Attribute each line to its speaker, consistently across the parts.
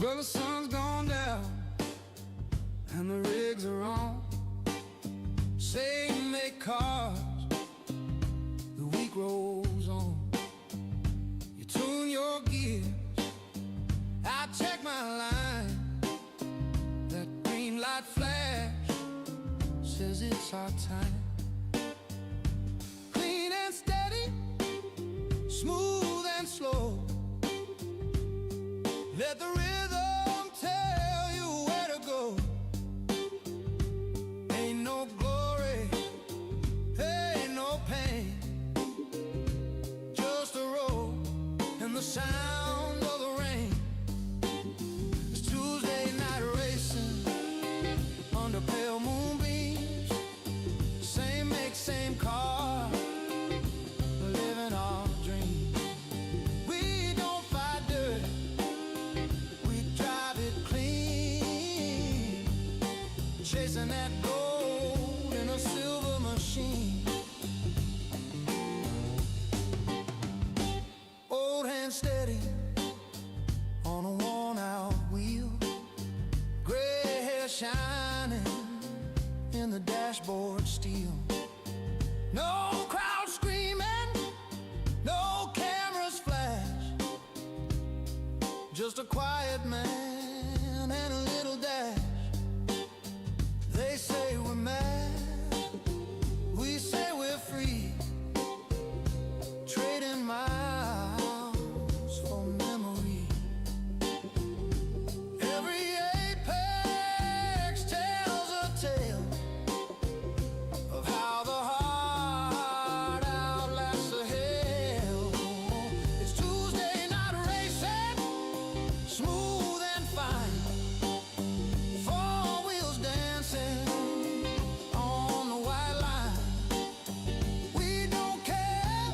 Speaker 1: Well, the sun's gone down and the rigs are on. Same make cars, the week rolls on. You tune your gears, I check my line. That green light flash says it's our time. Clean and steady, smooth and slow. Let the rhythm tell you where to go. Ain't no glory, ain't no pain, just a road and the sound of the rain. It's Tuesday night racing under pale moonbeams. Same make, same car, living our dreams. We don't fight dirt, we drive it clean, chasing that gold in a silver machine. Old hand steady on a worn-out wheel, gray hair shining in the dashboard steel. No crowd screaming, no cameras flash, just a quiet man and a little dash. They say we're mad, we say we're free, trading miles for memory. Every apex tells a tale of how the heart outlasts the hell. It's Tuesday night racing, smooth and fine, four wheels dancing on the white line. We don't care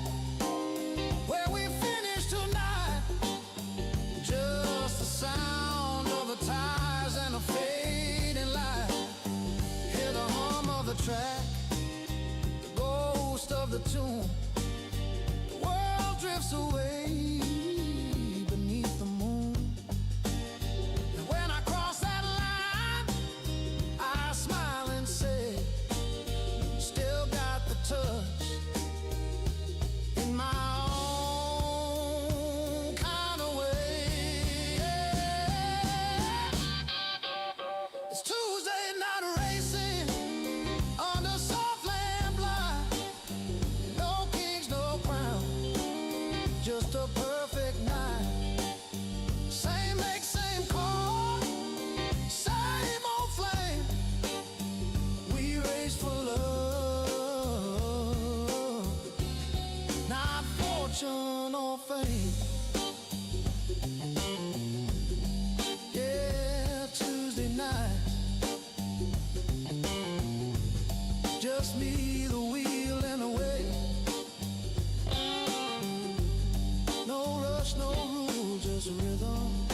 Speaker 1: where we finish tonight, just the sound of the tires and a fading light. Hear the hum of the track, the ghost of the tune. The world drifts away beneath the moon. And when I cross that line, I smile and say, still got the touch in my own kind of way. It's Tuesday night racing under soft lamp light. No kings, no crown, just a perfect night. Same make, same car, same old flame. We race for love, not fortune or fame. Yeah, Tuesday night, just me, the wheel, and the way. No rush, no rule, just rhythm.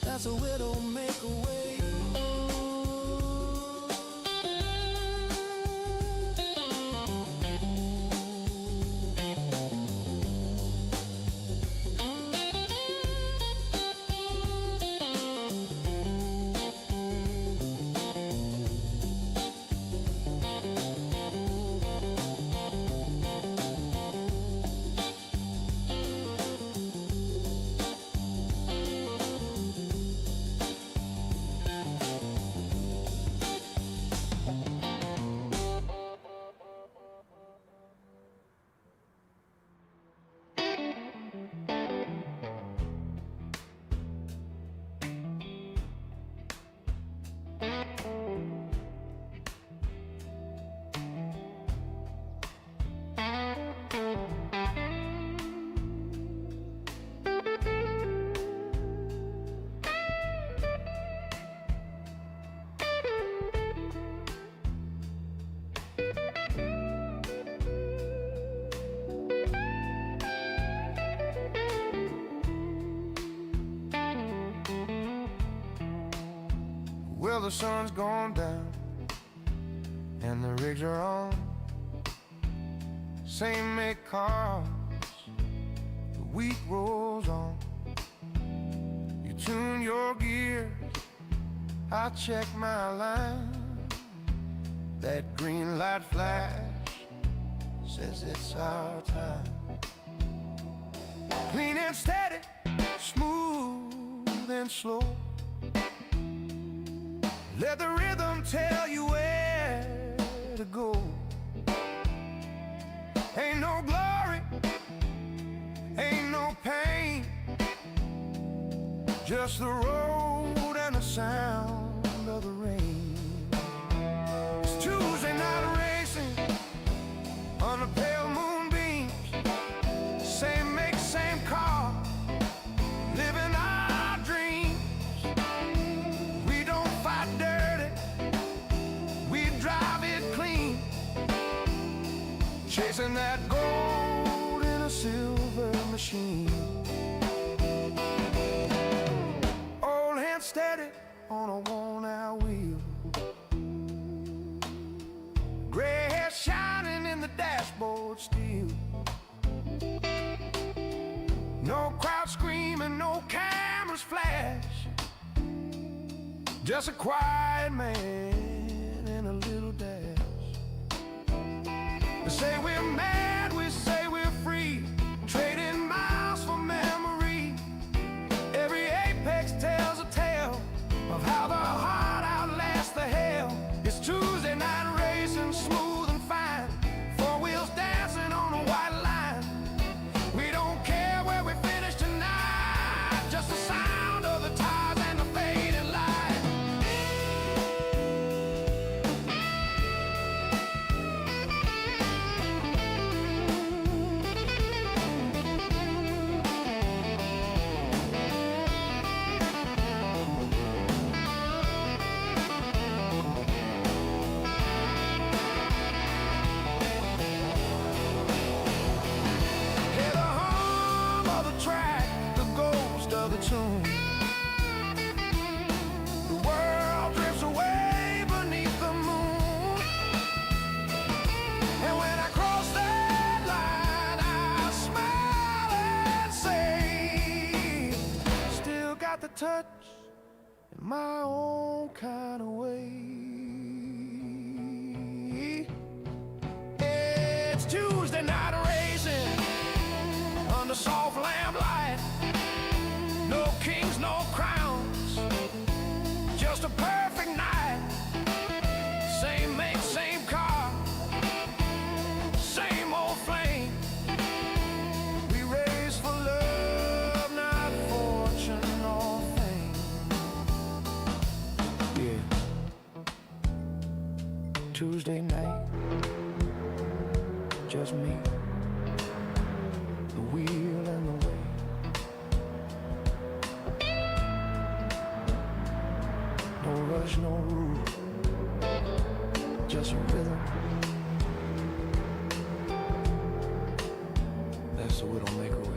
Speaker 1: That's a Widdowmaker way. Well, the sun's gone down and the rigs are on. Same make cars, the week rolls on. tune your gears, I check my line. That green light flash says it's our time. Clean and steady, smooth and slow. Let the rhythm tell you where to go. Ain't no glory, ain't no pain, just the road and the sound of the rain. It's Tuesday night racing on the pale moonbeams. Same make, same car, living our dreams. We don't fight dirty, we drive it clean, chasing that gold in a silver machine. Old hand steady on a worn-out wheel, gray hair shining in the dashboard steel. No crowd screaming, no cameras flash, just a quiet man and a little dash. They say we're mad, we say we're free, trading miles for memory. Every apex tells a tale of how the heart outlasts the hell. It's Tuesday night racing, smooth and fine, four wheels dancing on a white line. We don't care where we finish tonight, just the sound of the tires and the fading light. Of the tune, the world drifts away beneath the moon, and when I cross that line, I smile and say, still got the touch in my own kind of way. It's Tuesday night racing under soft lamplight. No kings, no crowns, just a perfect night. Same make, same car, same old flame. We race for love, not fortune or fame. Yeah. Tuesday night, just me, the wheel and the way. No rush, no rule, just a rhythm. That's the Widdowmaker way.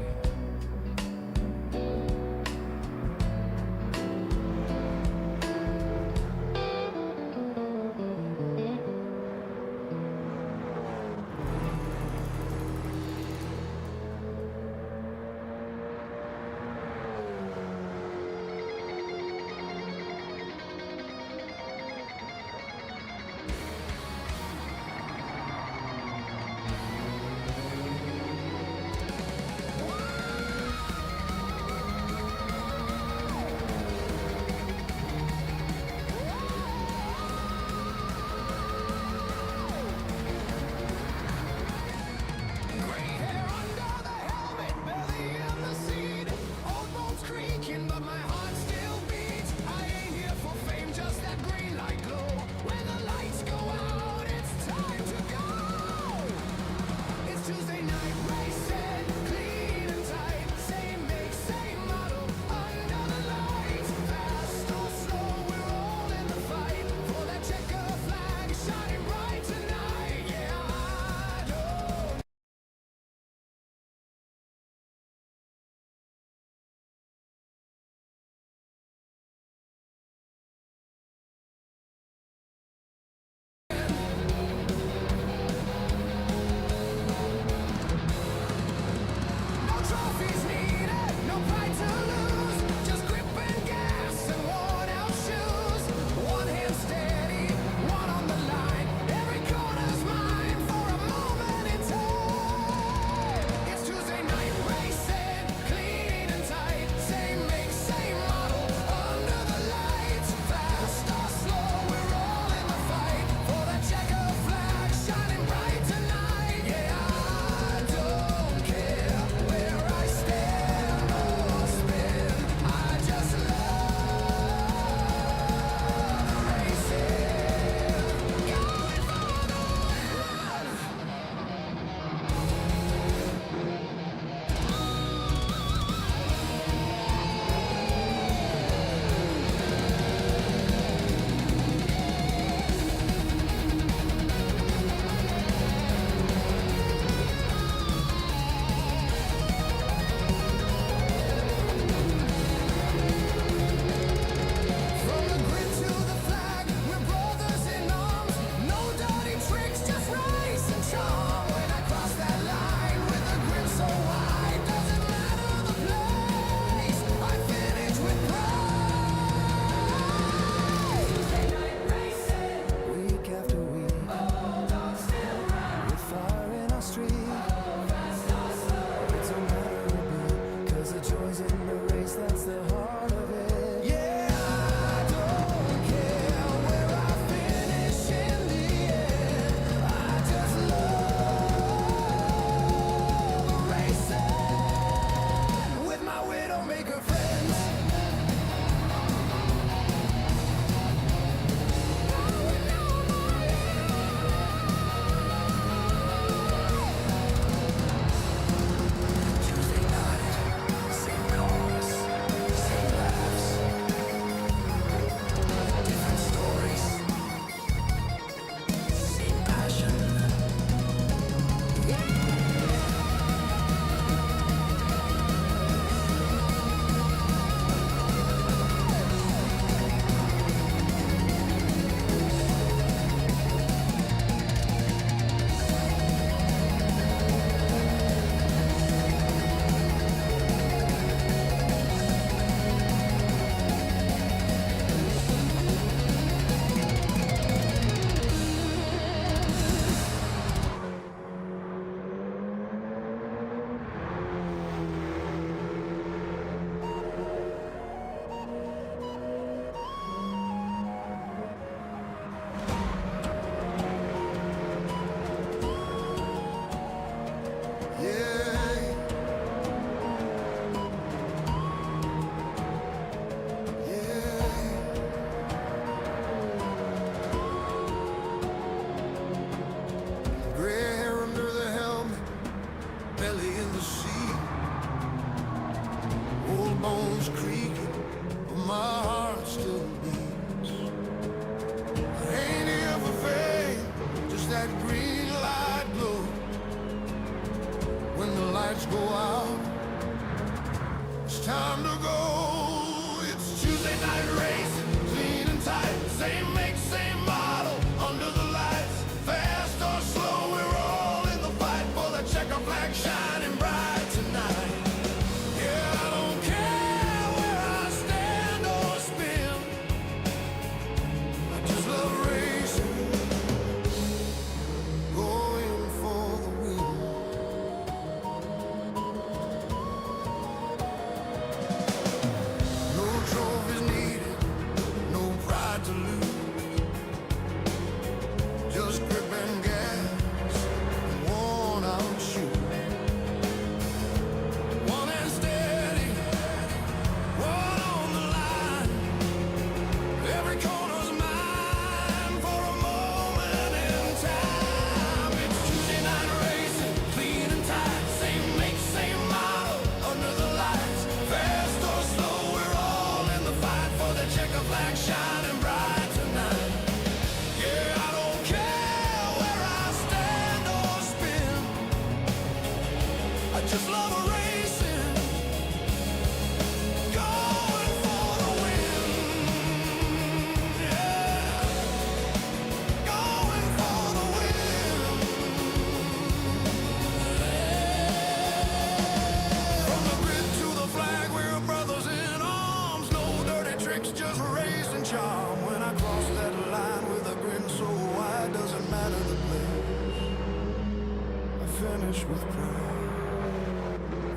Speaker 1: finish with pride.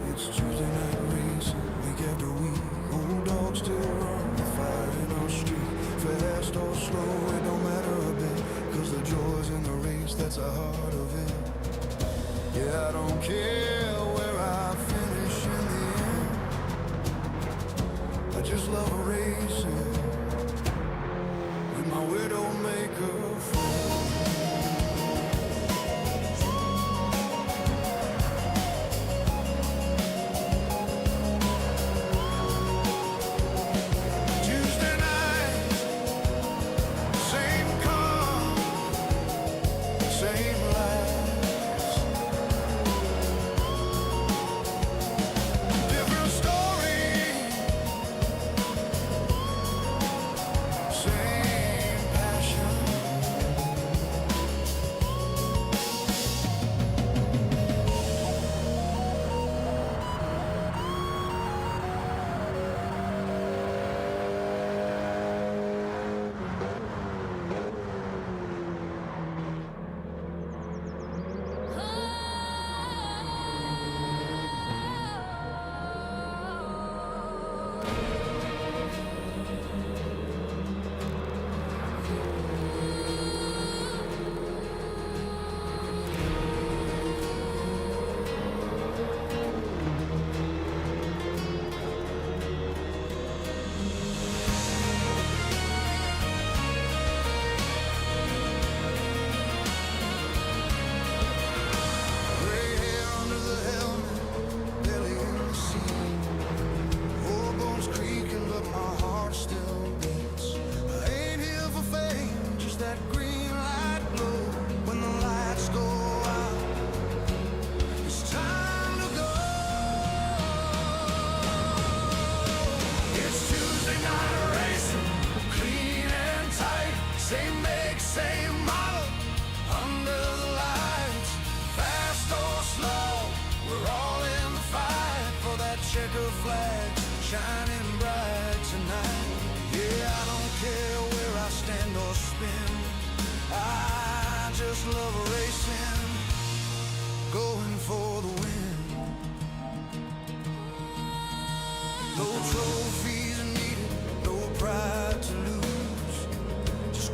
Speaker 1: It's Tuesday night racing, week after week. Old dogs still run the fire in our street. Fast or slow, it don't matter a bit, 'cause the joy's in the race, that's the heart of it. Yeah, I don't care where I finish in the end, I just love racing with my Widdowmaker friend. Same make, same model, under the lights, fast or slow, we're all in the fight for that checker flag, shining bright tonight. Yeah, I don't care where I stand or spin, I just love racing, going for the win. No trophies needed, no pride to lose,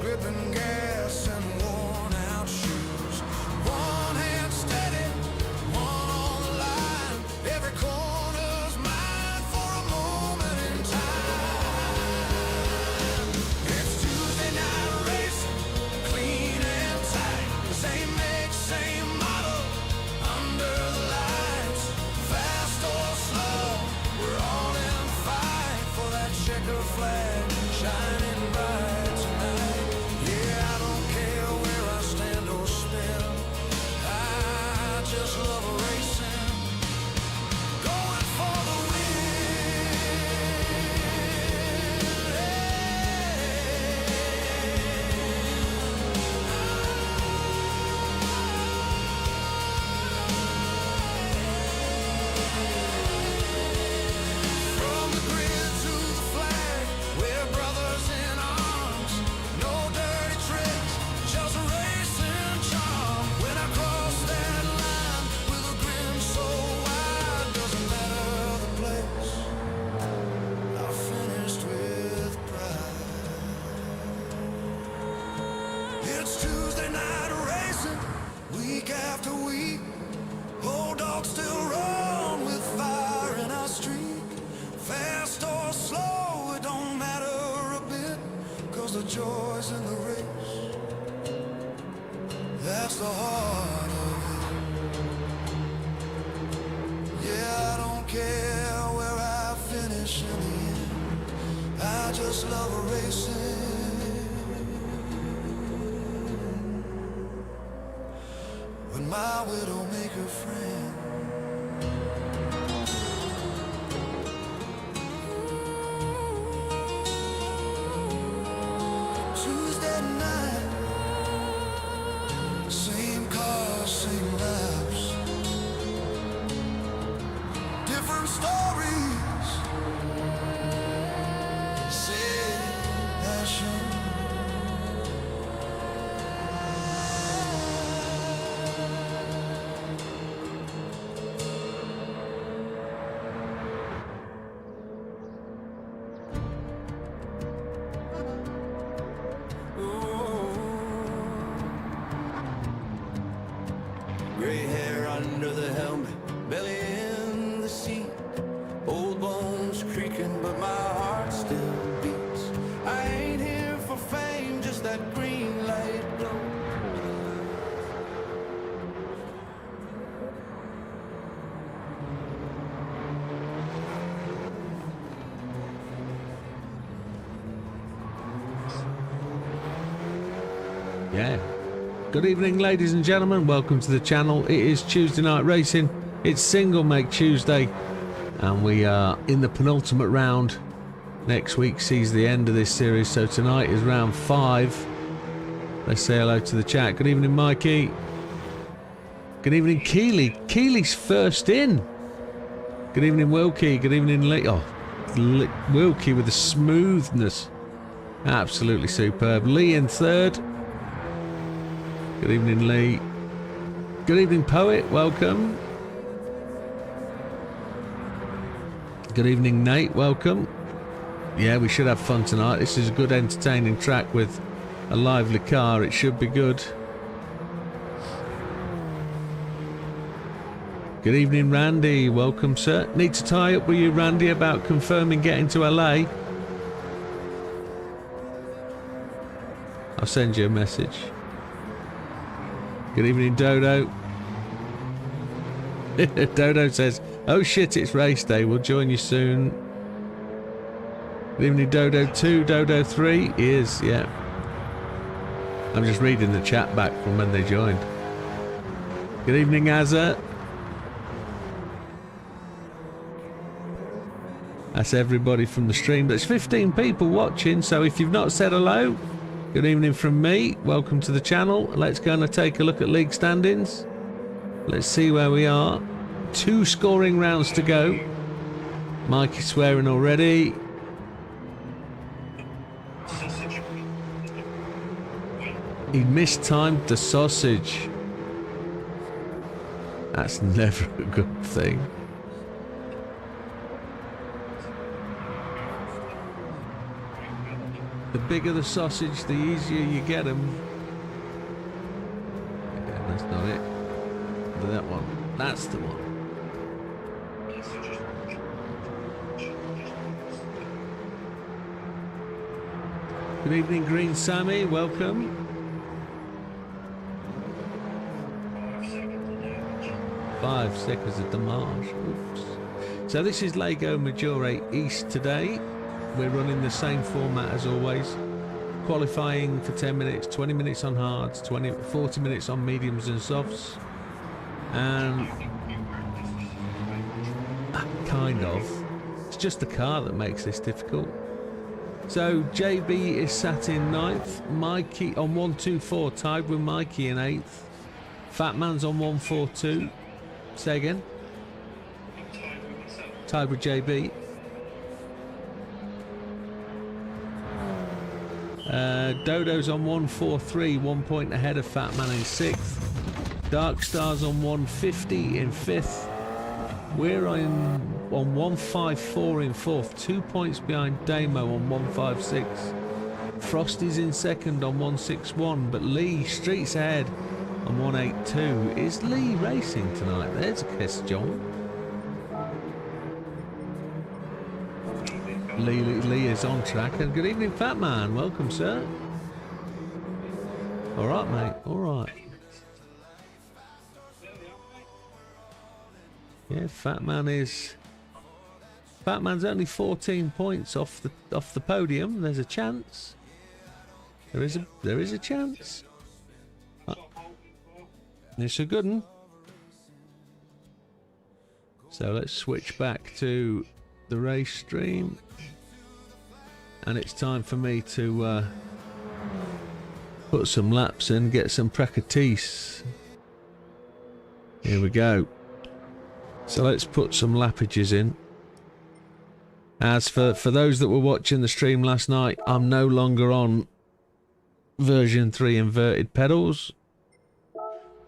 Speaker 1: gripping gas and worn out shoes. One hand steady, one on the line. Every corner's mine for a moment in time. It's Tuesday night racing, clean and tight. Same make, same model, under the lights. Fast or slow, we're all in the fight for that checker flag, shining bright tonight. Just love racing, going for the From the grid to the flag, we're brothers in arms. No dirty tricks, just racing charm. When I cross that line with a grin so wide, doesn't matter the place, I finished with pride. It's Tuesday night racing, week after week. Old dogs still run with fire in our streak. Fast or slow, it don't matter a bit, 'cause the joy's in the race, that's the heart of it. Yeah, I don't care where I finish in the end, I just love racing with my Widdowmaker friend. Tuesday night, same cars, same laps, different stories, same passion. that green light glow.
Speaker 2: Yeah. Good evening, ladies and gentlemen. Welcome to the channel. It is Tuesday Night Racing. It's Single Make Tuesday, and we are in the penultimate round. Next week sees the end of this series, so tonight is round 5. Let's say hello to the chat. Good evening, Mikey. Good evening, Keely. Keely's first in. Good evening, Wilkie. Good evening, Lee. Oh, Wilkie with the smoothness. Absolutely superb. Lee in third. Good evening, Lee. Good evening, Poet. Welcome. Good evening, Nate. Welcome. Yeah, we should have fun tonight. This is a good, entertaining track with a lively car. It should be good. Good evening, Randy. Welcome, sir. Need to tie up with you, Randy, about confirming getting to LA. I'll send you a message. Good evening, Dodo. Dodo says, oh shit, it's race day. We'll join you soon. Good evening, Dodo 2, Dodo 3. He is, yeah. I'm just reading the chat back from when they joined. Good evening, Azza. That's everybody from the stream. There's 15 people watching, so if you've not said hello, good evening from me. Welcome to the channel. Let's go and take a look at league standings. Let's see where we are. 2 scoring rounds to go. Mike is swearing already. He mistimed the sausage. That's never a good thing. The bigger the sausage, the easier you get them. Yeah, that's not it. That one. That's the one. Good evening, Green Sammy. Welcome. Five seconds of damage. Oops. So this is Lego Maggiore East today. We're running the same format as always. Qualifying for 10 minutes, 20 minutes on hards, 40 minutes on mediums and softs. And kind of. It's just the car that makes this difficult. So JB is sat in 9th. Mikey on 124, tied with Mikey in 8th. Fat Man's on 142. Say again. Tied with JB. Dodo's on 143, 1 point ahead of Fat Man in 6th. Dark Star's on 150 in 5th. We're on 154 in 4th, 2 points behind Damo on 156. Frosty's in 2nd on 161, but Lee streets ahead on 182. Is Lee racing tonight? There's a kiss, John. Lee is on track. And good evening, Fat Man. Welcome, sir. All right, mate. All right. Yeah, Fat Man's only 14 points off the podium. There's a chance. There is a chance. It's a good one. So let's switch back to the race stream, and it's time for me to put some laps in, get some practice. Here we go. So let's put some lappages in. As for those that were watching the stream last night, I'm no longer on version 3 inverted pedals.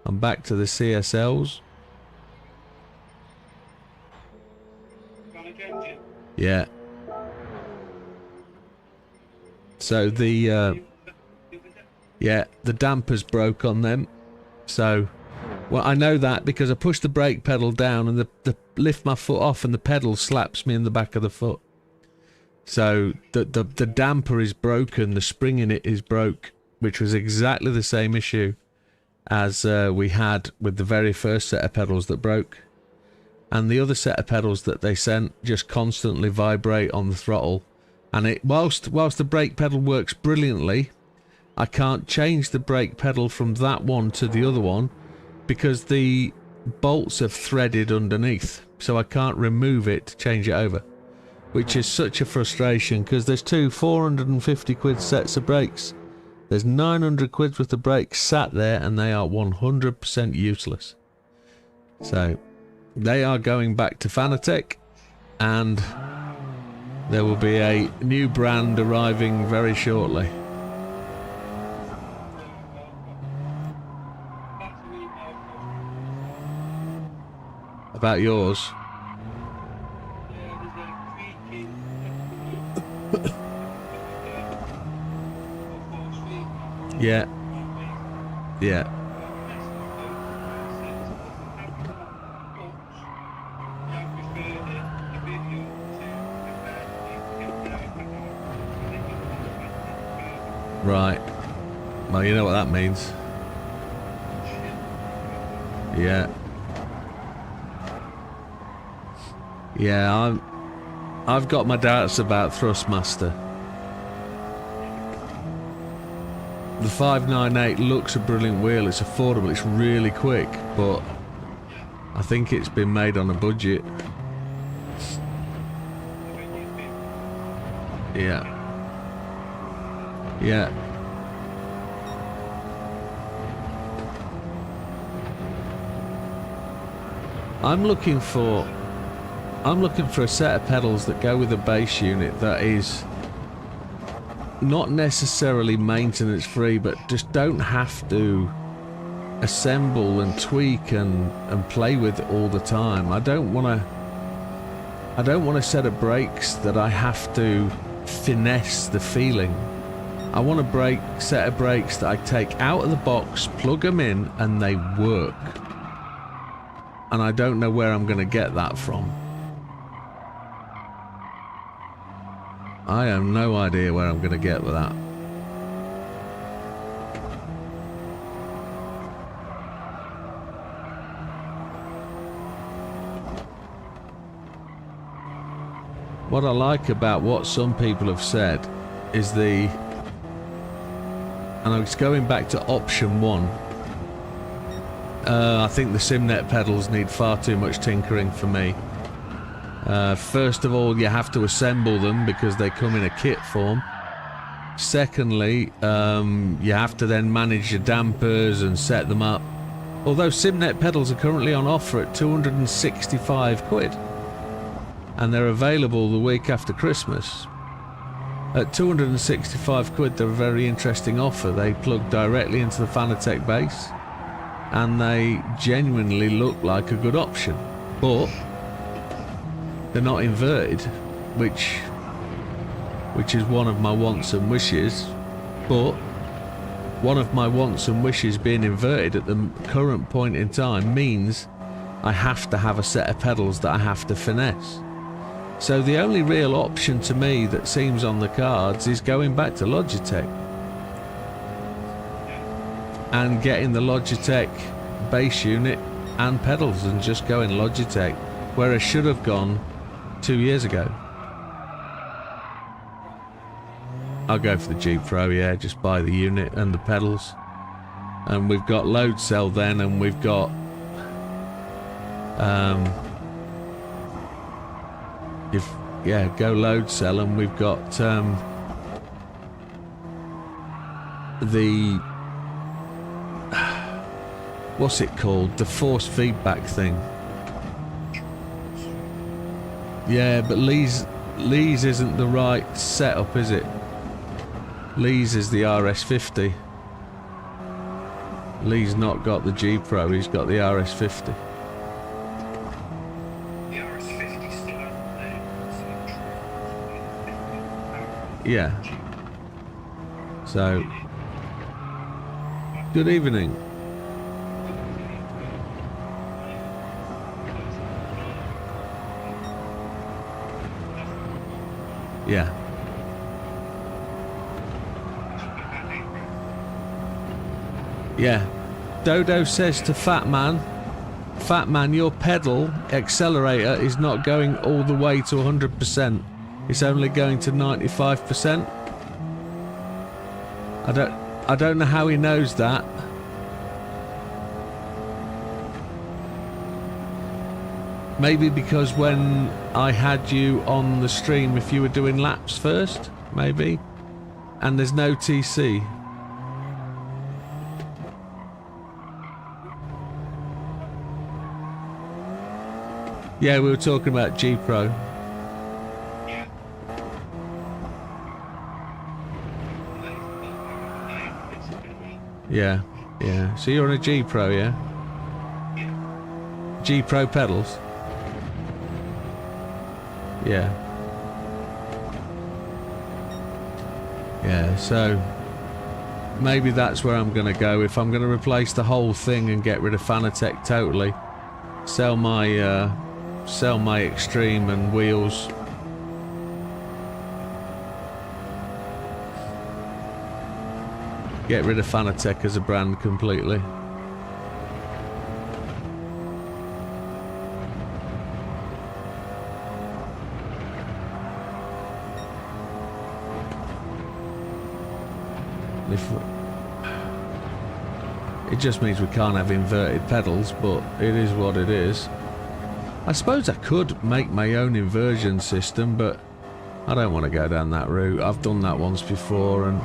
Speaker 2: I'm back to the CSLs. Yeah. So the dampers broke on them. So, well, I know that because I pushed the brake pedal down and the lift my foot off and the pedal slaps me in the back of the foot. So the damper is broken, the spring in it is broke. which was exactly the same issue as we had with the very first set of pedals that broke. And the other set of pedals that they sent just constantly vibrate on the throttle. And it, whilst the brake pedal works brilliantly, I can't change the brake pedal from that one to the other one because the bolts have threaded underneath. So I can't remove it to change it over. Which is such a frustration because there's two 450 quid sets of brakes. There's 900 quid worth of brakes sat there and they are 100% useless. So they are going back to Fanatec and there will be a new brand arriving very shortly. About yours? Yeah. Yeah. Right. Well, you know what that means. Yeah. Yeah, I've got my doubts about Thrustmaster. The 598 looks a brilliant wheel, it's affordable, it's really quick, but I think it's been made on a budget. Yeah. Yeah. I'm looking for a set of pedals that go with a bass unit that is not necessarily maintenance free, but just don't have to assemble and tweak and play with it all the time. I don't want a set of brakes that I have to finesse the feeling. I want a set of brakes that I take out of the box, plug them in, and they work. And I don't know where I'm going to get that from. I have no idea where I'm going to get with that. What I like about what some people have said is and I was going back to option 1. I think the Simnet pedals need far too much tinkering for me. First of all, you have to assemble them because they come in a kit form. Secondly, you have to then manage your dampers and set them up. Although Simnet pedals are currently on offer at 265 quid. And they're available the week after Christmas. At 265 quid, they're a very interesting offer. They plug directly into the Fanatec base. And they genuinely look like a good option. But they're not inverted, which is one of my wants and wishes. But one of my wants and wishes being inverted at the current point in time means I have to have a set of pedals that I have to finesse. So the only real option to me that seems on the cards is going back to Logitech and getting the Logitech bass unit and pedals and just going Logitech, where I should have gone 2 years ago. I'll go for the G Pro, yeah, just buy the unit and the pedals. And we've got load cell then, and we've got go load cell, and we've got the what's it called? The force feedback thing. Yeah, but Lee's isn't the right setup, is it? Lee's is the RS50. Lee's not got the G Pro, he's got the RS50.
Speaker 3: The RS50 still hasn't.
Speaker 2: Yeah. So, good evening. Yeah. Yeah. Dodo says to Fat Man, your pedal accelerator is not going all the way to 100%. It's only going to 95%. I don't know how he knows that. Maybe because when I had you on the stream, if you were doing laps first, maybe. And there's no TC. Yeah, we were talking about G Pro.
Speaker 3: Yeah.
Speaker 2: Yeah, yeah. So you're on a G Pro, yeah? G Pro pedals? Yeah. Yeah, so maybe that's where I'm going to go. If I'm going to replace the whole thing and get rid of Fanatec totally, sell my Extreme and wheels. Get rid of Fanatec as a brand completely. It just means we can't have inverted pedals, but it is what it is. I suppose I could make my own inversion system, but I don't want to go down that route. I've done that once before and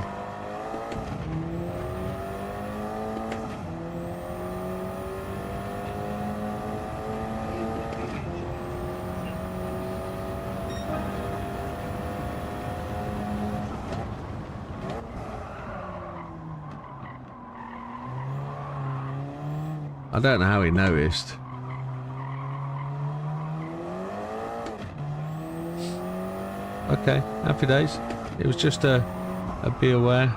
Speaker 2: I don't know how he noticed. Okay, happy days. It was just a be aware.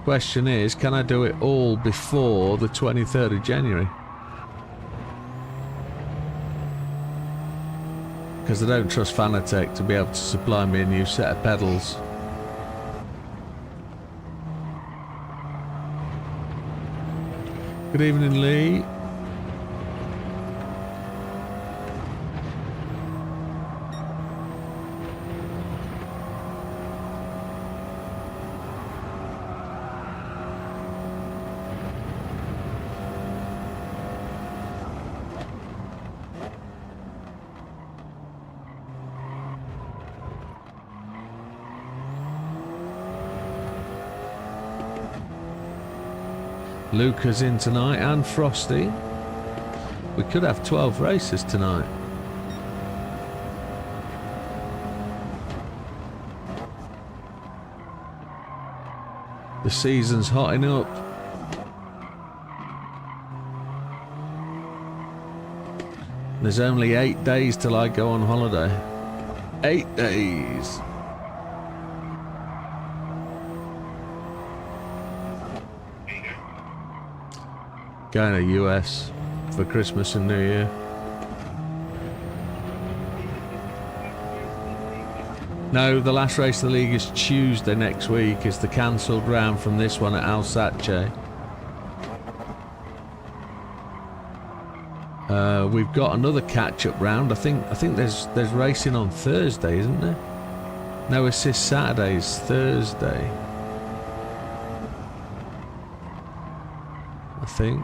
Speaker 2: Question is, can I do it all before the 23rd of January? Because I don't trust Fanatec to be able to supply me a new set of pedals. Good evening, Lee. Luca's in tonight and Frosty. We could have 12 races tonight. The season's hotting up. There's only 8 days till I go on holiday. 8 days. Going to US for Christmas and New Year. No, the last race of the league is Tuesday next week. It's the cancelled round from this one at Alsace. We've got another catch-up round. I think there's racing on Thursday, isn't there? No assist Saturday's Thursday. I think.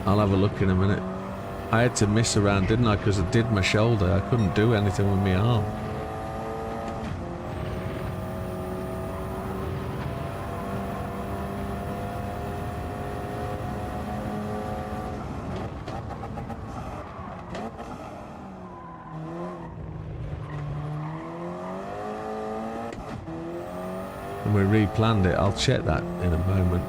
Speaker 2: I'll have a look in a minute. I had to miss a round, didn't I? Because I did my shoulder. I couldn't do anything with my arm. And we replanned it. I'll check that in a moment.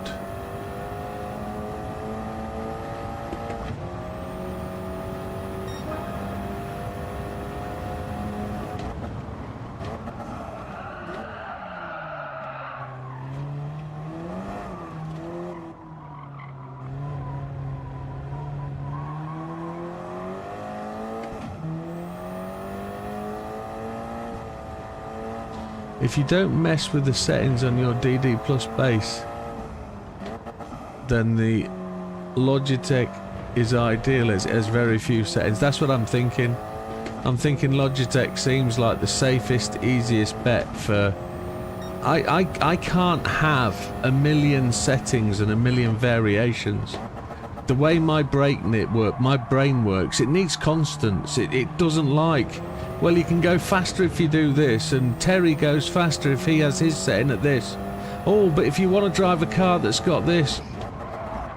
Speaker 2: if you don't mess with the settings on your DD Plus base, then the Logitech is ideal. It has very few settings. That's what I'm thinking. I'm thinking Logitech seems like the safest, easiest bet for... I can't have a million settings and a million variations. The way my brain works, it needs constants. It doesn't like, well, you can go faster if you do this, and Terry goes faster if he has his setting at this. Oh, but if you want to drive a car that's got this,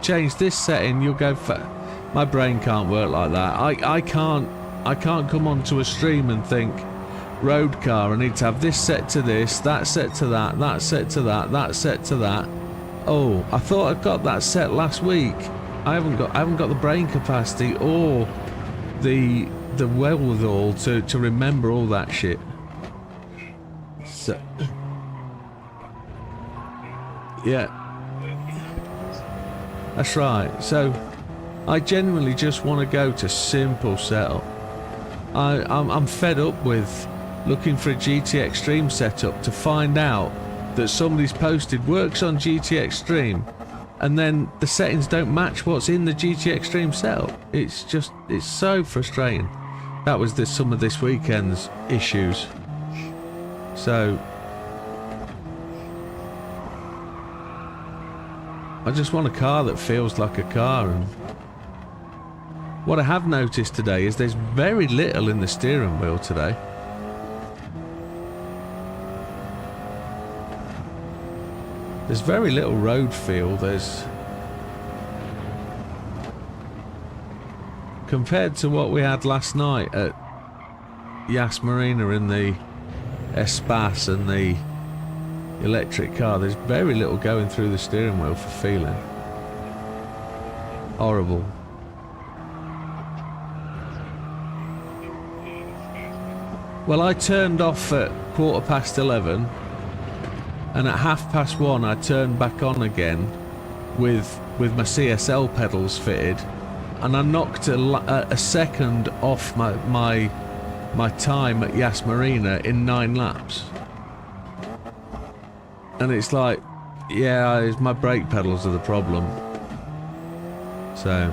Speaker 2: change this setting, you'll go my brain can't work like that. I can't come onto a stream and think, road car, I need to have this set to this, that set to that, that set to that, that set to that. Oh, I thought I got that set last week. I haven't got the brain capacity or the wherewithal to remember all that shit. So yeah, that's right. So I generally just want to go to simple setup. I'm fed up with looking for a GT Extreme setup to find out that somebody's posted works on GT Extreme, and then the settings don't match what's in the GT Extreme setup. It's so frustrating. That was some of this weekend's issues. So I just want a car that feels like a car. And what I have noticed today is there's very little in the steering wheel today. There's very little road feel. Compared to what we had last night at Yas Marina in the Espace and the electric car, there's very little going through the steering wheel for feeling. Horrible. Well, I turned off at 11:15, and at 1:30 I turned back on again with my CSL pedals fitted, and I knocked a second off my time at Yas Marina in 9 laps. And it's like, yeah, it's my brake pedals are the problem. So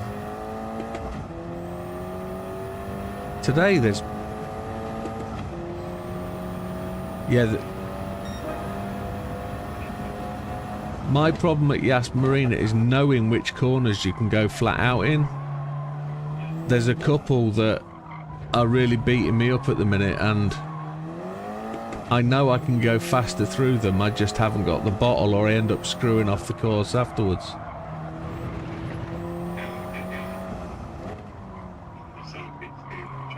Speaker 2: today there's my problem at Yas Marina is knowing which corners you can go flat out in. There's a couple that are really beating me up at the minute, and I know I can go faster through them. I just haven't got the bottle, or I end up screwing off the course afterwards.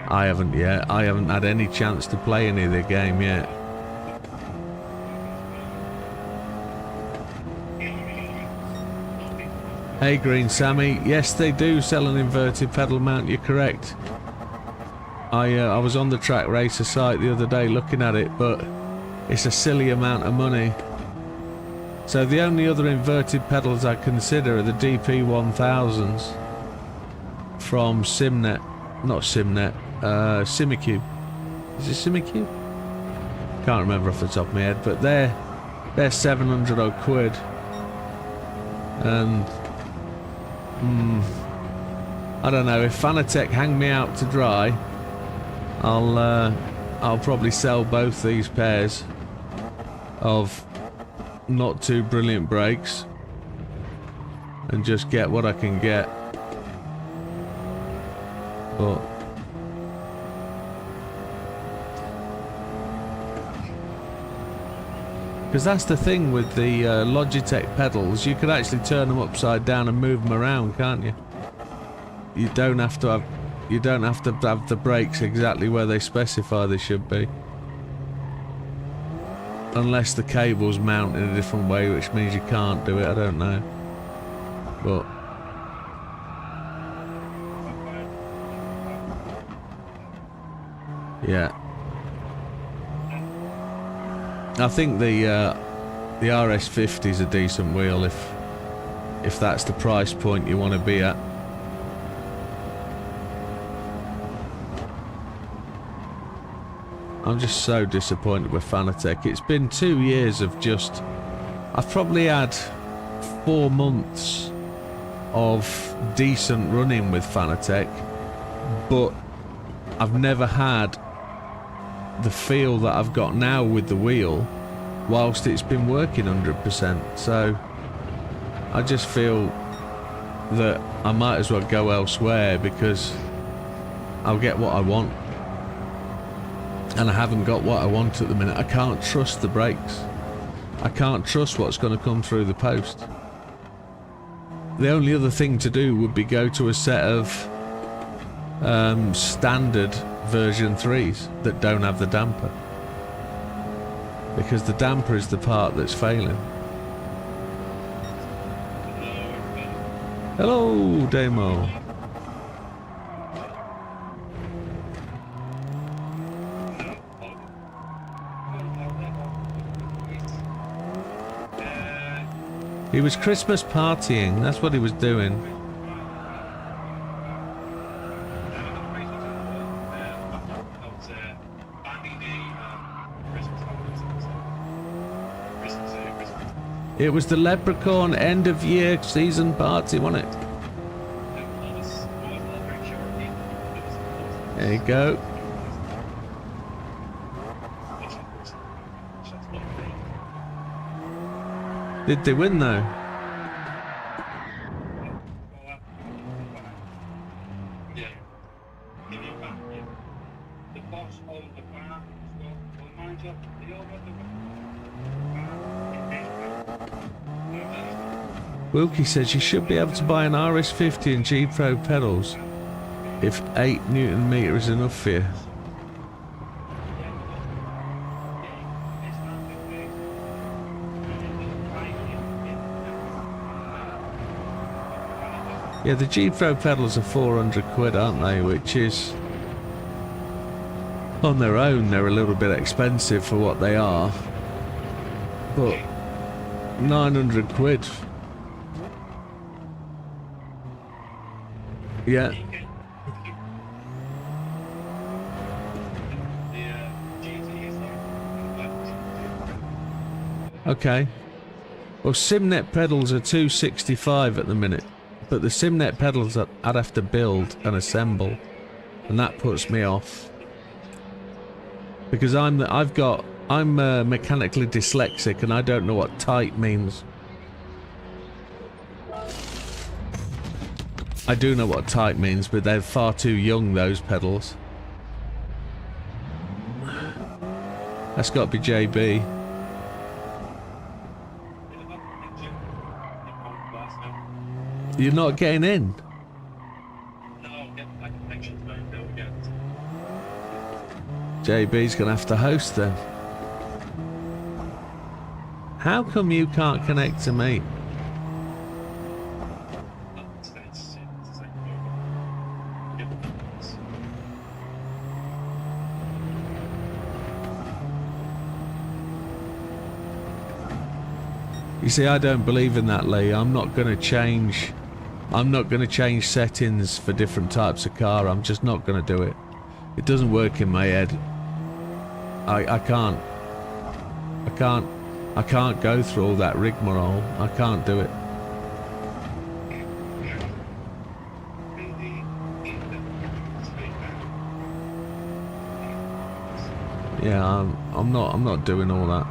Speaker 2: I haven't yet. I haven't had any chance to play any of the game yet. Hey Green Sammy, yes they do sell an inverted pedal mount, you're correct. I was on the Track Racer site the other day looking at it, but it's a silly amount of money. So the only other inverted pedals I consider are the DP1000s from Simnet, not Simnet, Simicube. Is it Simicube? Can't remember off the top of my head, but they're 700 odd quid. And I don't know, if Fanatec hang me out to dry, I'll probably sell both these pairs of not too brilliant brakes and just get what I can get. But because that's the thing with the Logitech pedals, you can actually turn them upside down and move them around, can't you? You don't have to have the brakes exactly where they specify they should be, unless the cable's mounted in a different way, which means you can't do it. I don't know, but yeah. I think the RS50 is a decent wheel if that's the price point you want to be at. I'm just so disappointed with Fanatec. It's been 2 years of just... I've probably had 4 months of decent running with Fanatec, but I've never had the feel that I've got now with the wheel whilst it's been working 100%. So I just feel that I might as well go elsewhere because I'll get what I want, and I haven't got what I want at the minute. I can't trust the brakes. I can't trust what's going to come through the post. The only other thing to do would be go to a set of standard version 3s that don't have the damper, because the damper is the part that's failing. Hello, Damo. He was Christmas partying, that's what he was doing. It was the Leprechaun end of year season party, wasn't it? There you go. Did they win though? Wilkie says you should be able to buy an RS50 and G Pro pedals if 8 Newton meter is enough for you. Yeah, the G Pro pedals are 400 quid, aren't they? Which is, on their own, they're a little bit expensive for what they are. But 900 quid. Yeah. Okay. Well, Simnet pedals are 265 at the minute, but the Simnet pedals that I'd have to build and assemble, and that puts me off because I'm mechanically dyslexic and I don't know what tight means. I do know what tight means, but they're far too young, those pedals. That's got to be JB. You're not getting in? JB's gonna have to host then. How come you can't connect to me? You see, I don't believe in that, Lee. I'm not going to change settings for different types of car. I'm just not going to do it. It doesn't work in my head. I can't go through all that rigmarole. I can't do it. Yeah, I'm not doing all that.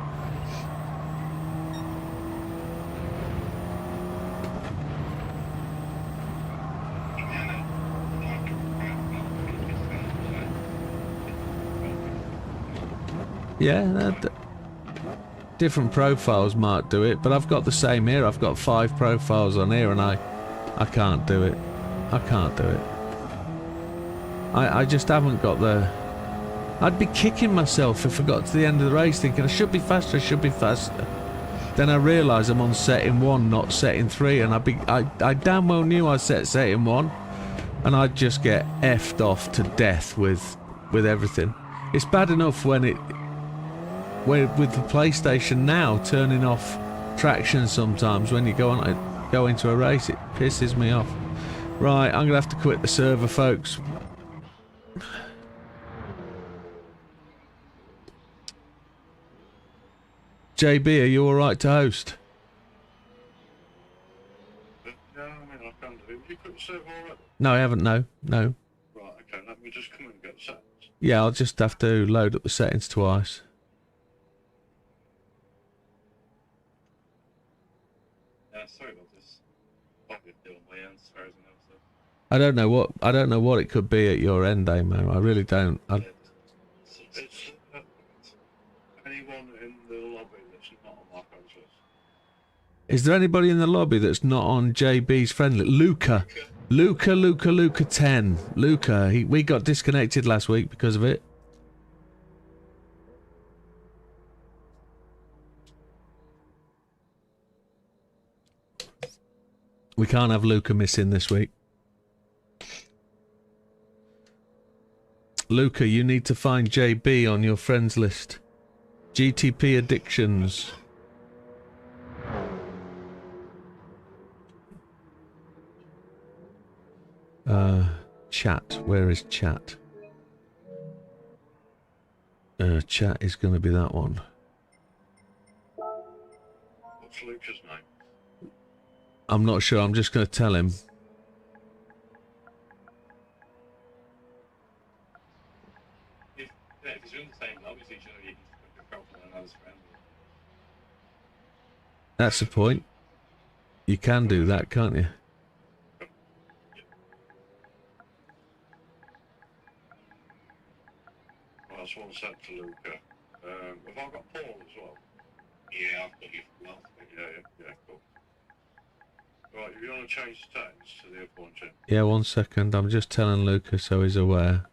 Speaker 2: Yeah, different profiles might do it, but I've got the same here. I've got 5 profiles on here, and I can't do it. I can't do it. I just haven't got the... I'd be kicking myself if I got to the end of the race thinking I should be faster, I should be faster. Then I realise I'm on setting 1, not setting 3, and I damn well knew I set setting 1, and I'd just get effed off to death with everything. It's bad enough when with the PlayStation now turning off traction sometimes when you go into a race, it pisses me off. Right, I'm gonna have to quit the server, folks. JB, are you alright to host?
Speaker 3: Yeah, I mean, I can do. Have you put the server already?
Speaker 2: No, I haven't, no. No.
Speaker 3: Right, okay, let me just come and get set.
Speaker 2: Yeah, I'll just have to load up the settings twice.
Speaker 4: Yeah, sorry about this. Probably doing my end, sorry, isn't it? So,
Speaker 2: I don't know what it could be at your end, Amo. I really don't.
Speaker 3: It's anyone in the lobby that's not on my friends list.
Speaker 2: Is there anybody in the lobby that's not on JB's friend list? Luca 10. Luca, we got disconnected last week because of it. We can't have Luca missing this week. Luca, you need to find JB on your friends list. GTP addictions. Chat. Where is chat? Chat is going to be that one.
Speaker 3: What's Luca's name?
Speaker 2: I'm not sure. I'm just going to tell him.
Speaker 4: if you're in the same lobby, so you should have your profile and another's friend.
Speaker 2: That's the point. You can do that, can't you?
Speaker 3: Well, that's one set to Luca. Have I got Paul as well?
Speaker 4: Yeah, I've got you from last week.
Speaker 3: Yeah, cool. Right, if you want to change the settings to the other one, Jim.
Speaker 2: Yeah, 1 second. I'm just telling Luca so he's aware.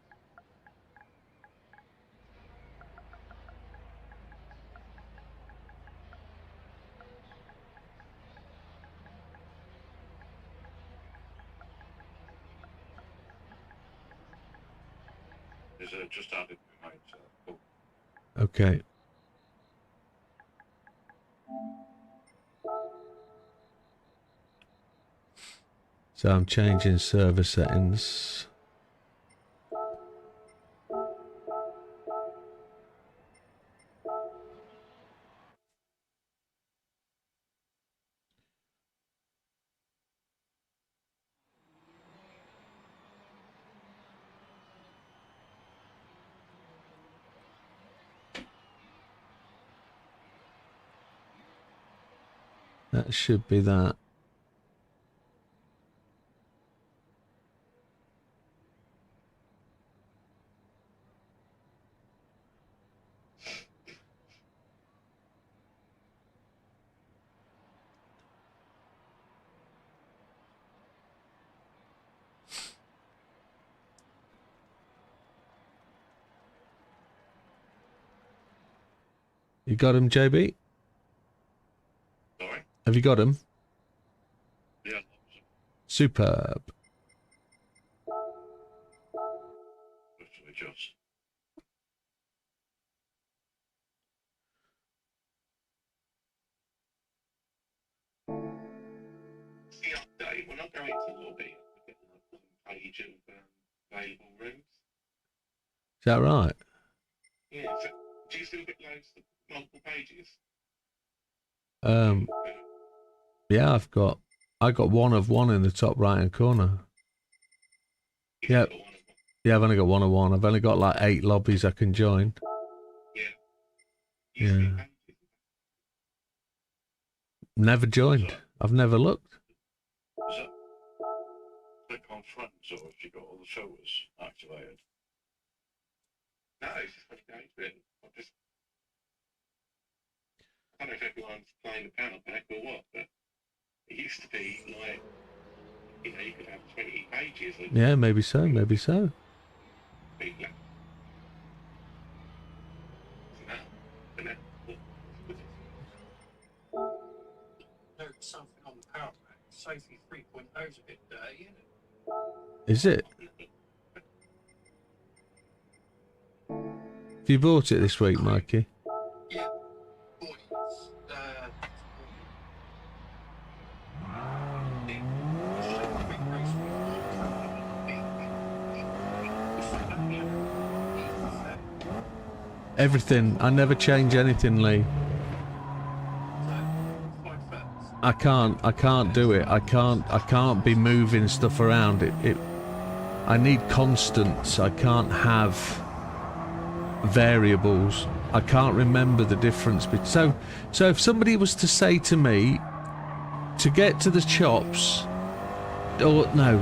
Speaker 3: Is it just added my mate? Cool.
Speaker 2: Okay. So I'm changing server settings. That should be that. You got him, JB?
Speaker 3: Sorry?
Speaker 2: Have you got him?
Speaker 3: Yeah.
Speaker 2: Superb.
Speaker 3: Literally just.
Speaker 4: See, update, when I go into the lobby, I get like one page of available rooms.
Speaker 2: Is that right?
Speaker 4: Yeah, so do you still get loads of multiple pages?
Speaker 2: Yeah, I got one of one in the top right hand corner.
Speaker 4: You've
Speaker 2: Yeah.
Speaker 4: got one of them.
Speaker 2: Yeah, I've only got one of one. I've only got like 8 lobbies I can join.
Speaker 4: Used to be
Speaker 2: Yeah.
Speaker 4: pages.
Speaker 2: Never joined. I've never looked.
Speaker 3: Is that click on friends or if you got all the filters activated?
Speaker 4: No, it's just when you go into it. I don't know if everyone's playing the power pack or what, but it used to be like, you know, you could have 20 pages of
Speaker 2: Yeah, maybe so, maybe so.
Speaker 4: people. But now,
Speaker 3: Note something on the power pack. Sophie 3.0's a bit dirty, isn't it?
Speaker 2: Is it? Have you bought it this week, Mikey?
Speaker 3: Yeah. Boys.
Speaker 2: Everything. I never change anything, Lee. I can't do it. I can't be moving stuff around. I need constants. I can't have variables. I can't remember the difference. So if somebody was to say to me, to get to the chops, or no,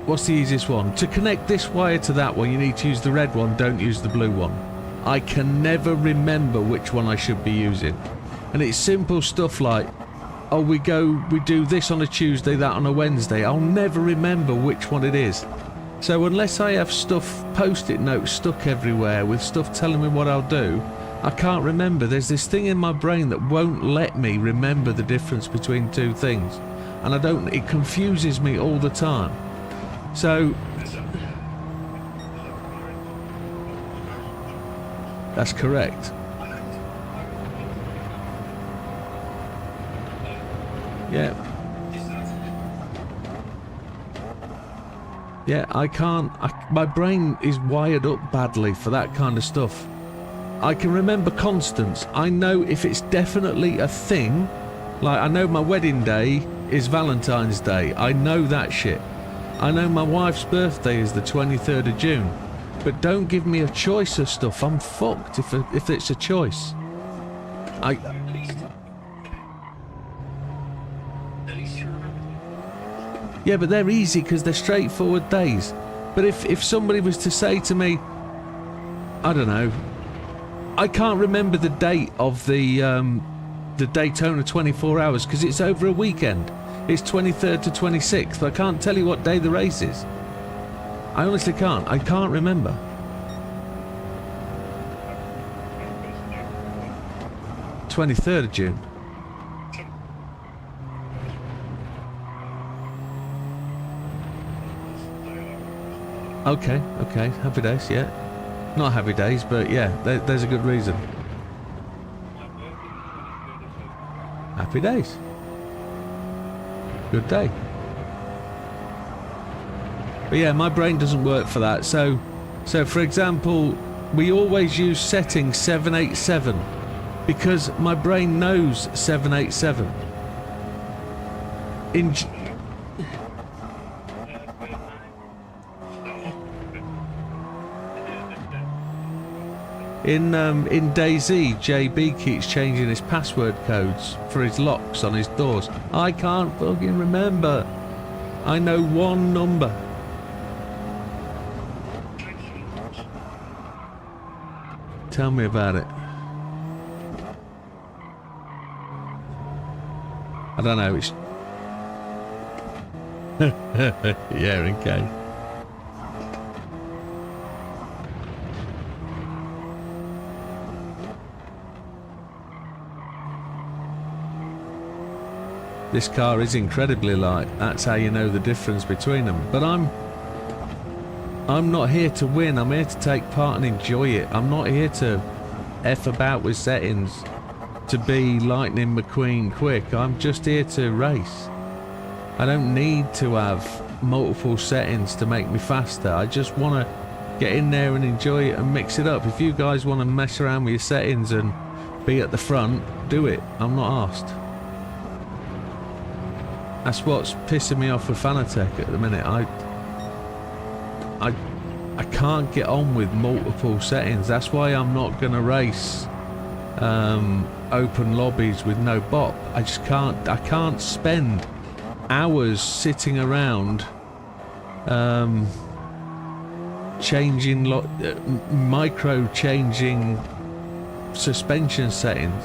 Speaker 2: what's the easiest one? To connect this wire to that one, you need to use the red one, don't use the blue one. I can never remember which one I should be using. And it's simple stuff like, oh, we do this on a Tuesday, that on a Wednesday. I'll never remember which one it is. So unless I have stuff, post-it notes stuck everywhere with stuff telling me what I'll do, I can't remember. There's this thing in my brain that won't let me remember the difference between two things. And it confuses me all the time. So, that's correct. Yeah. Yeah, I can't. My brain is wired up badly for that kind of stuff. I can remember constants. I know if it's definitely a thing. Like, I know my wedding day is Valentine's Day. I know that shit. I know my wife's birthday is the 23rd of June. But don't give me a choice of stuff. I'm fucked if it's a choice. Yeah, but they're easy because they're straightforward days. But if somebody was to say to me, I don't know, I can't remember the date of the Daytona 24 hours because it's over a weekend. It's 23rd to 26th. I can't tell you what day the race is. I honestly can't. I can't remember.
Speaker 3: June.
Speaker 2: 23rd of June. Okay, okay. Happy days, yeah. Not happy days, but yeah, there's a good reason. Happy days. Good day. But yeah, my brain doesn't work for that. So for example, we always use setting 787 because my brain knows 787. In DayZ, JB keeps changing his password codes for his locks on his doors. I can't fucking remember. I know one number. Tell me about it. I don't know. It's yeah, okay. This car is incredibly light. That's how you know the difference between them. But I'm not here to win. I'm here to take part and enjoy it. I'm not here to F about with settings to be Lightning McQueen quick. I'm just here to race. I don't need to have multiple settings to make me faster. I just want to get in there and enjoy it and mix it up. If you guys want to mess around with your settings and be at the front, do it. I'm not asked. That's what's pissing me off with Fanatec at the minute. I can't get on with multiple settings. That's why I'm not going to race open lobbies with no bot. I just can't. I can't spend hours sitting around changing micro changing suspension settings.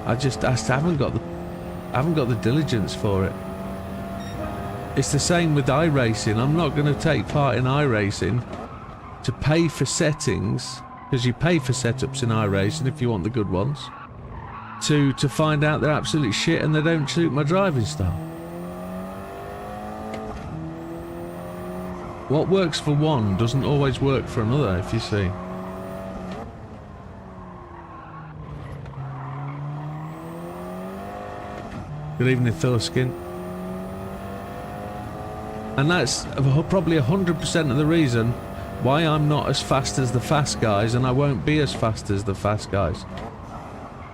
Speaker 2: I haven't got the diligence for it. It's the same with iRacing. I'm not going to take part in iRacing to pay for settings, because you pay for setups in iRacing if you want the good ones, to find out they're absolute shit and they don't suit my driving style. What works for one doesn't always work for another, if you see. Good evening, Thilskin. And that's probably 100% of the reason why I'm not as fast as the fast guys, and I won't be as fast as the fast guys.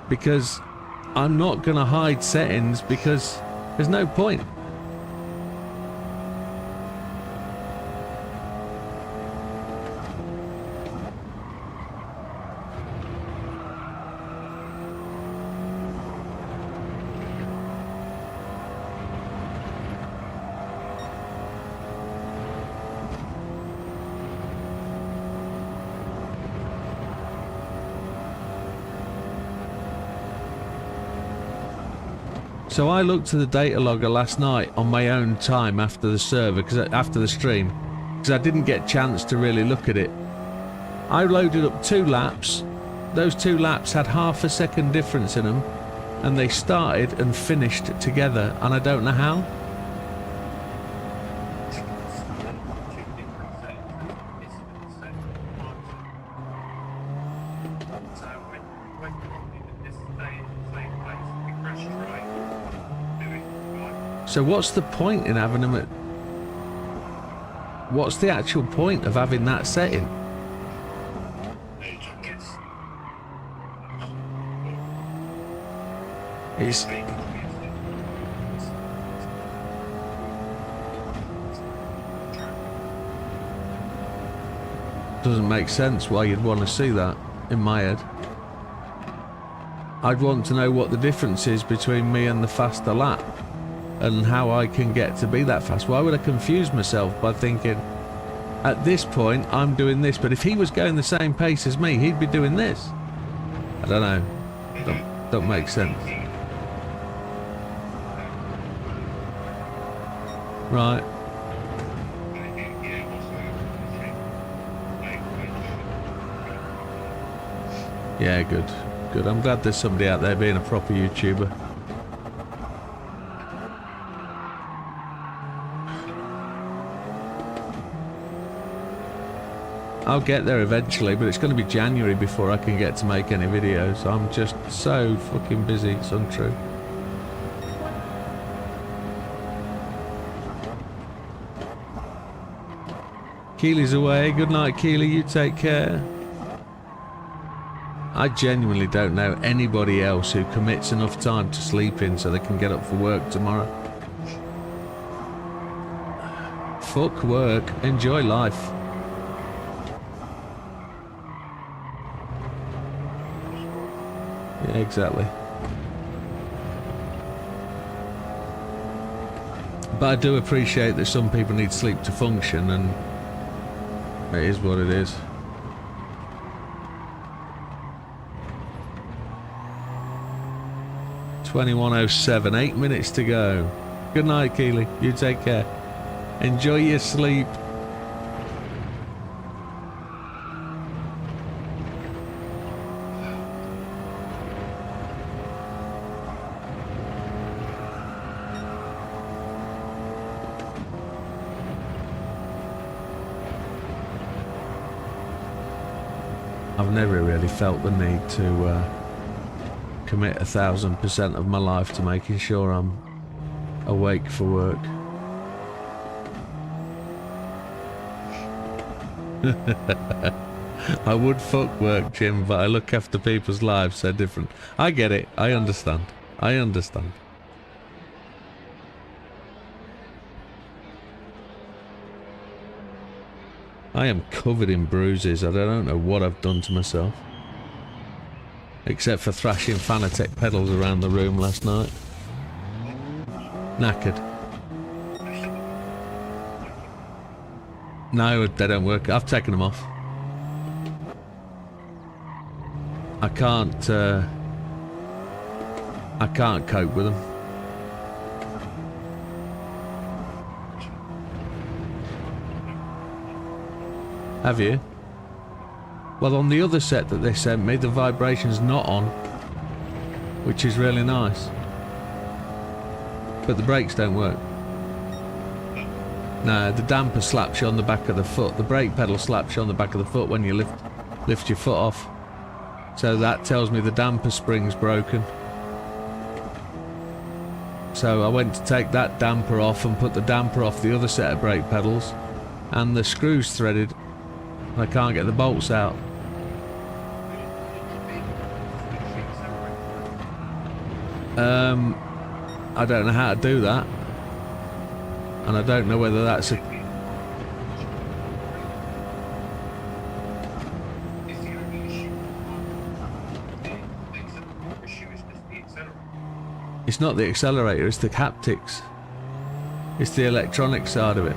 Speaker 2: Because I'm not going to hide settings because there's no point. So I looked at the data logger last night on my own time after the server, after the stream, because I didn't get a chance to really look at it. I loaded up 2 laps. Those 2 laps had half a second difference in them, and they started and finished together, and I don't know how. So what's the point in having them at... What's the actual point of having that setting? It's... Doesn't make sense why you'd want to see that in my head. I'd want to know what the difference is between me and the faster lap, and how I can get to be that fast. Why would I confuse myself by thinking, at this point, I'm doing this, but if he was going the same pace as me, he'd be doing this? I don't know. Don't make sense. Right. Yeah, good. Good. I'm glad there's somebody out there being a proper YouTuber. I'll get there eventually, but it's going to be January before I can get to make any videos. I'm just so fucking busy, it's untrue. Keely's away. Good night, Keely. You take care. I genuinely don't know anybody else who commits enough time to sleeping so they can get up for work tomorrow. Fuck work. Enjoy life. Yeah, exactly. But I do appreciate that some people need sleep to function, and it is what it is. (21:07), 8 minutes to go. Good night, Keely. You take care. Enjoy your sleep. I've never really felt the need to commit 1000% of my life to making sure I'm awake for work. I would fuck work, Jim, but I look after people's lives, so different. I get it. I understand. I understand. I am covered in bruises. I don't know what I've done to myself. Except for thrashing Fanatec pedals around the room last night. Knackered. No, they don't work. I've taken them off. I can't cope with them. Have you? Well, on the other set that they sent me, the vibration's not on, which is really nice. But the brakes don't work. No, the damper slaps you on the back of the foot. The brake pedal slaps you on the back of the foot when you lift your foot off. So that tells me the damper spring's broken. So I went to take that damper off and put the damper off the other set of brake pedals, and the screw's threaded. I can't get the bolts out. I don't know how to do that. And I don't know whether that's a...
Speaker 4: It's the only issue. The issue is just the accelerator.
Speaker 2: It's not the accelerator, it's the haptics. It's the electronic side of it.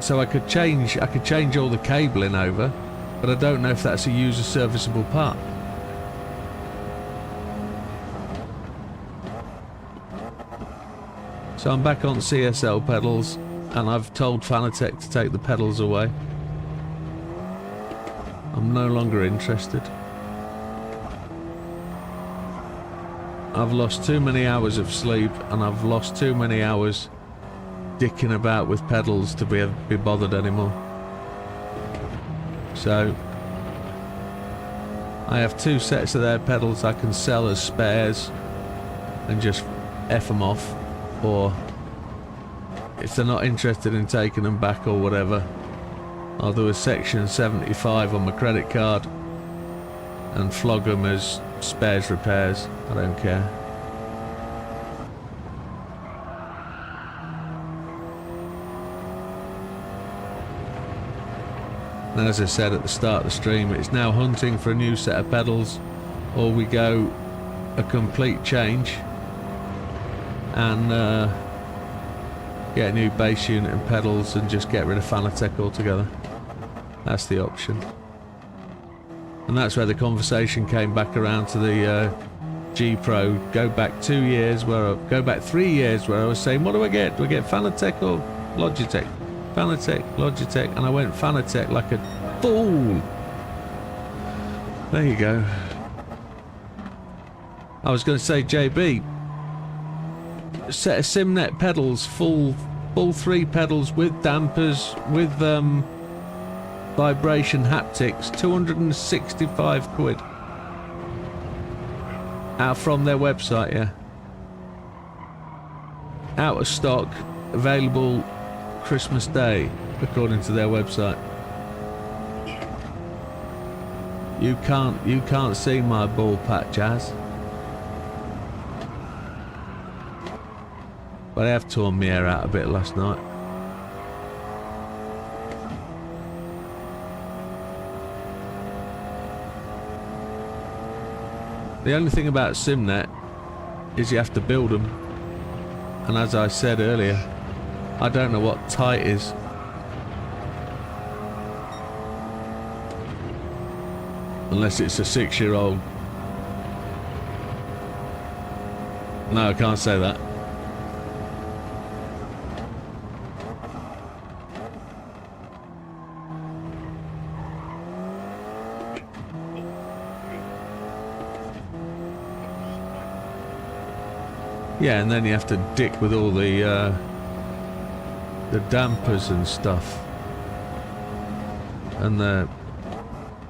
Speaker 2: So I could change all the cabling over, but I don't know if that's a user serviceable part. So I'm back on CSL pedals, and I've told Fanatec to take the pedals away. I'm no longer interested. I've lost too many hours of sleep, and I've lost too many hours dicking about with pedals to be bothered anymore. So I have 2 sets of their pedals I can sell as spares and just F them off, or if they're not interested in taking them back or whatever, I'll do a section 75 on my credit card and flog them as spares repairs. I don't care. And as I said at the start of the stream, it's now hunting for a new set of pedals, or we go a complete change and get a new bass unit and pedals and just get rid of Fanatec altogether. That's the option. And that's where the conversation came back around to the G Pro. Go back 2 years, go back 3 years where I was saying, what do I get? Do I get Fanatec or Logitech? Fanatec, Logitech, and I went Fanatec like a fool. There you go. I was going to say, JB, set of Simnet pedals, full 3 pedals with dampers, with vibration haptics, 265 quid. Out from their website, yeah. Out of stock, available Christmas Day, according to their website. You can't see my ball patch, Jazz. But I have torn my hair out a bit last night. The only thing about Simnet is you have to build them. And as I said earlier, I don't know what tight is. Unless it's a 6-year-old. No, I can't say that. Yeah, and then you have to dick with all the dampers and stuff, and the,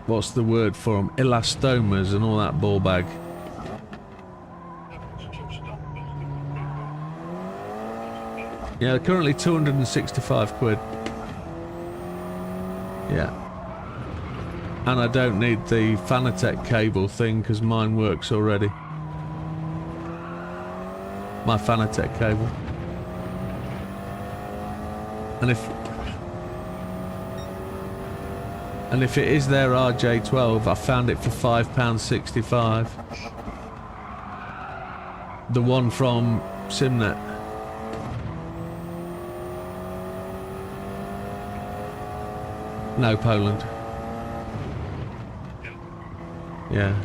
Speaker 2: what's the word for them, elastomas and all that ball bag. Yeah, currently 265 quid. Yeah, and I don't need the Fanatec cable thing because mine works already. My Fanatec cable. And if it is their RJ12, I found it for £5.65. The one from Simnet. No, Poland. Yeah.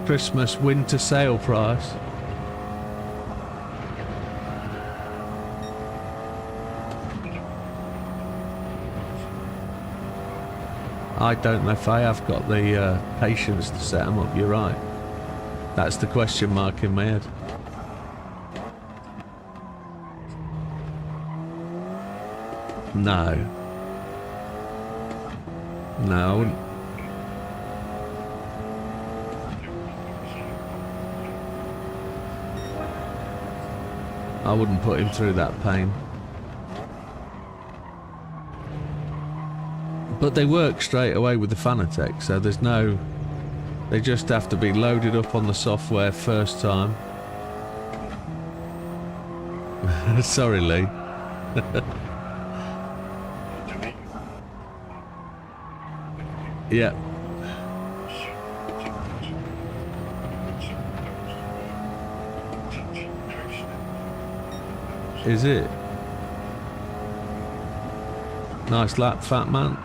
Speaker 2: Christmas winter sale price. I don't know if I have got the patience to set them up, you're right. That's the question mark in my head. No. No, I wouldn't. I wouldn't put him through that pain. But they work straight away with the Fanatec, so there's no They just have to be loaded up on the software first time. Sorry, Lee. Yeah. Is it? Nice lap, fat man.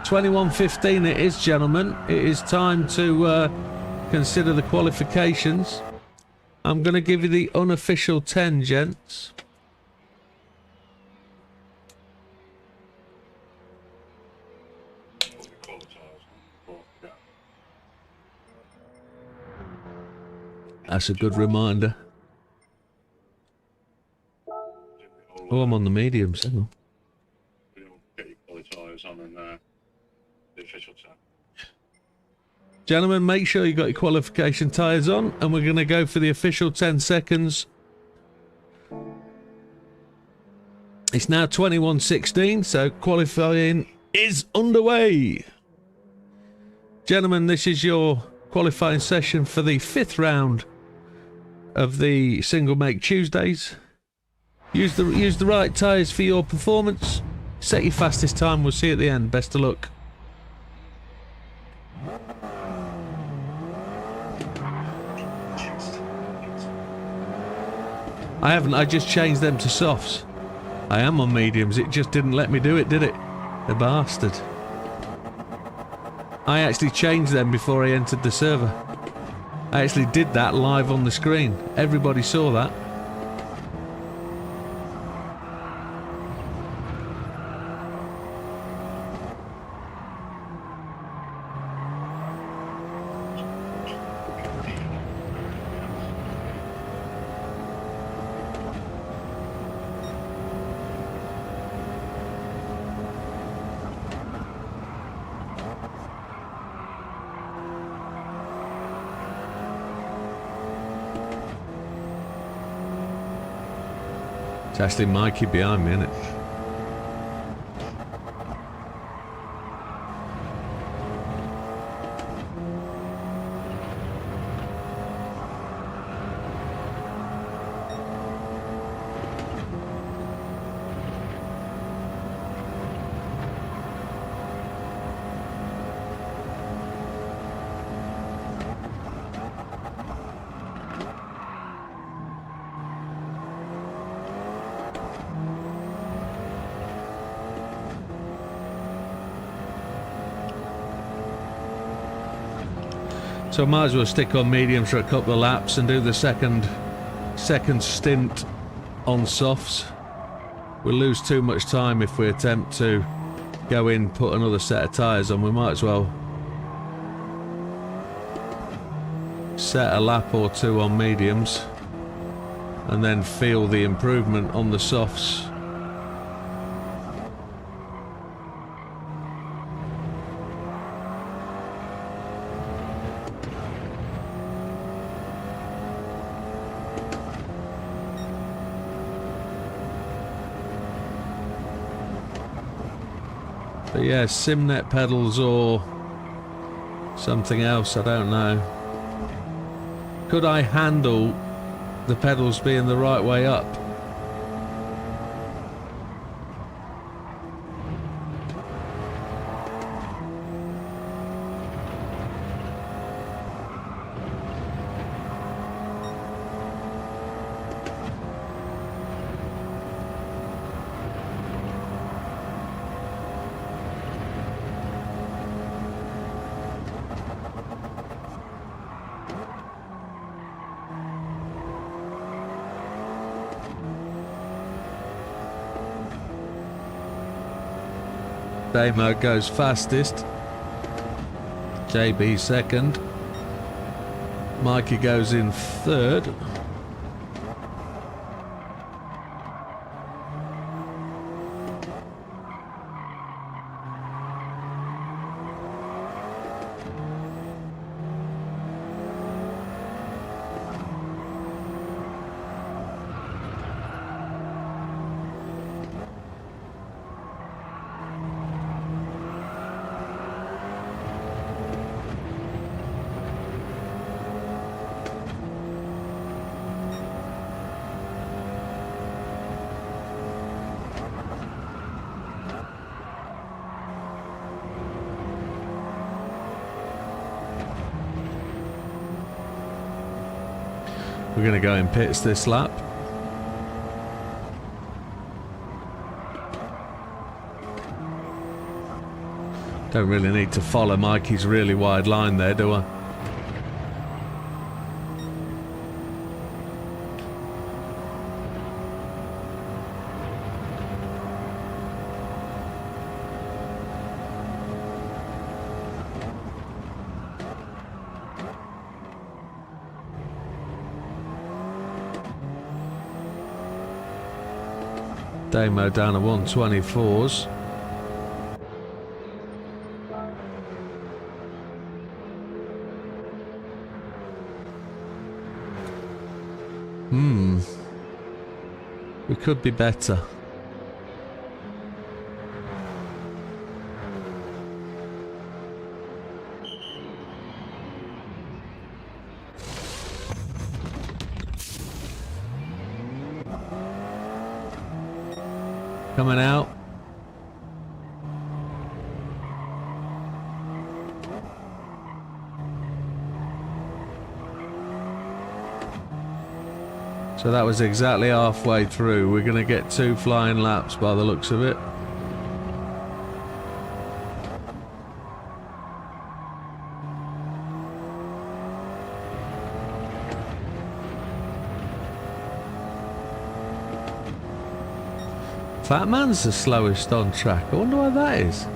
Speaker 2: 21:15 it is, gentlemen. It is time to consider the qualifications. I'm going to give you the unofficial 10, gents. That's a good reminder. Oh, I'm on the mediums. Hang on.
Speaker 3: We'll get your qualifiers on and the official time.
Speaker 2: Gentlemen, make sure you got your qualification tyres on, and we're going to go for the official 10 seconds. It's now 21:16, so qualifying is underway. Gentlemen, this is your qualifying session for the 5th round of the Single Make Tuesdays. Use the right tyres for your performance. Set your fastest time. We'll see you at the end. Best of luck. I haven't. I just changed them to softs. I am on mediums. It just didn't let me do it, did it? The bastard. I actually changed them before I entered the server. I actually did that live on the screen. Everybody saw that. It's actually Mikey behind me, isn't it? So I might as well stick on mediums for a couple of laps and do the second stint on softs. We'll lose too much time if we attempt to go in, put another set of tyres on. We might as well set a lap or two on mediums and then feel the improvement on the softs. But yeah, Simnet pedals or something else, I don't know. Could I handle the pedals being the right way up? Damo goes fastest. JB second. Mikey goes in third. We're going to go in pits this lap. Don't really need to follow Mikey's really wide line there, do I? Damo down to 124s. We could be better. Coming out. So that was exactly halfway through. We're going to get 2 flying laps by the looks of it. Fat Man's the slowest on track. I wonder why that is.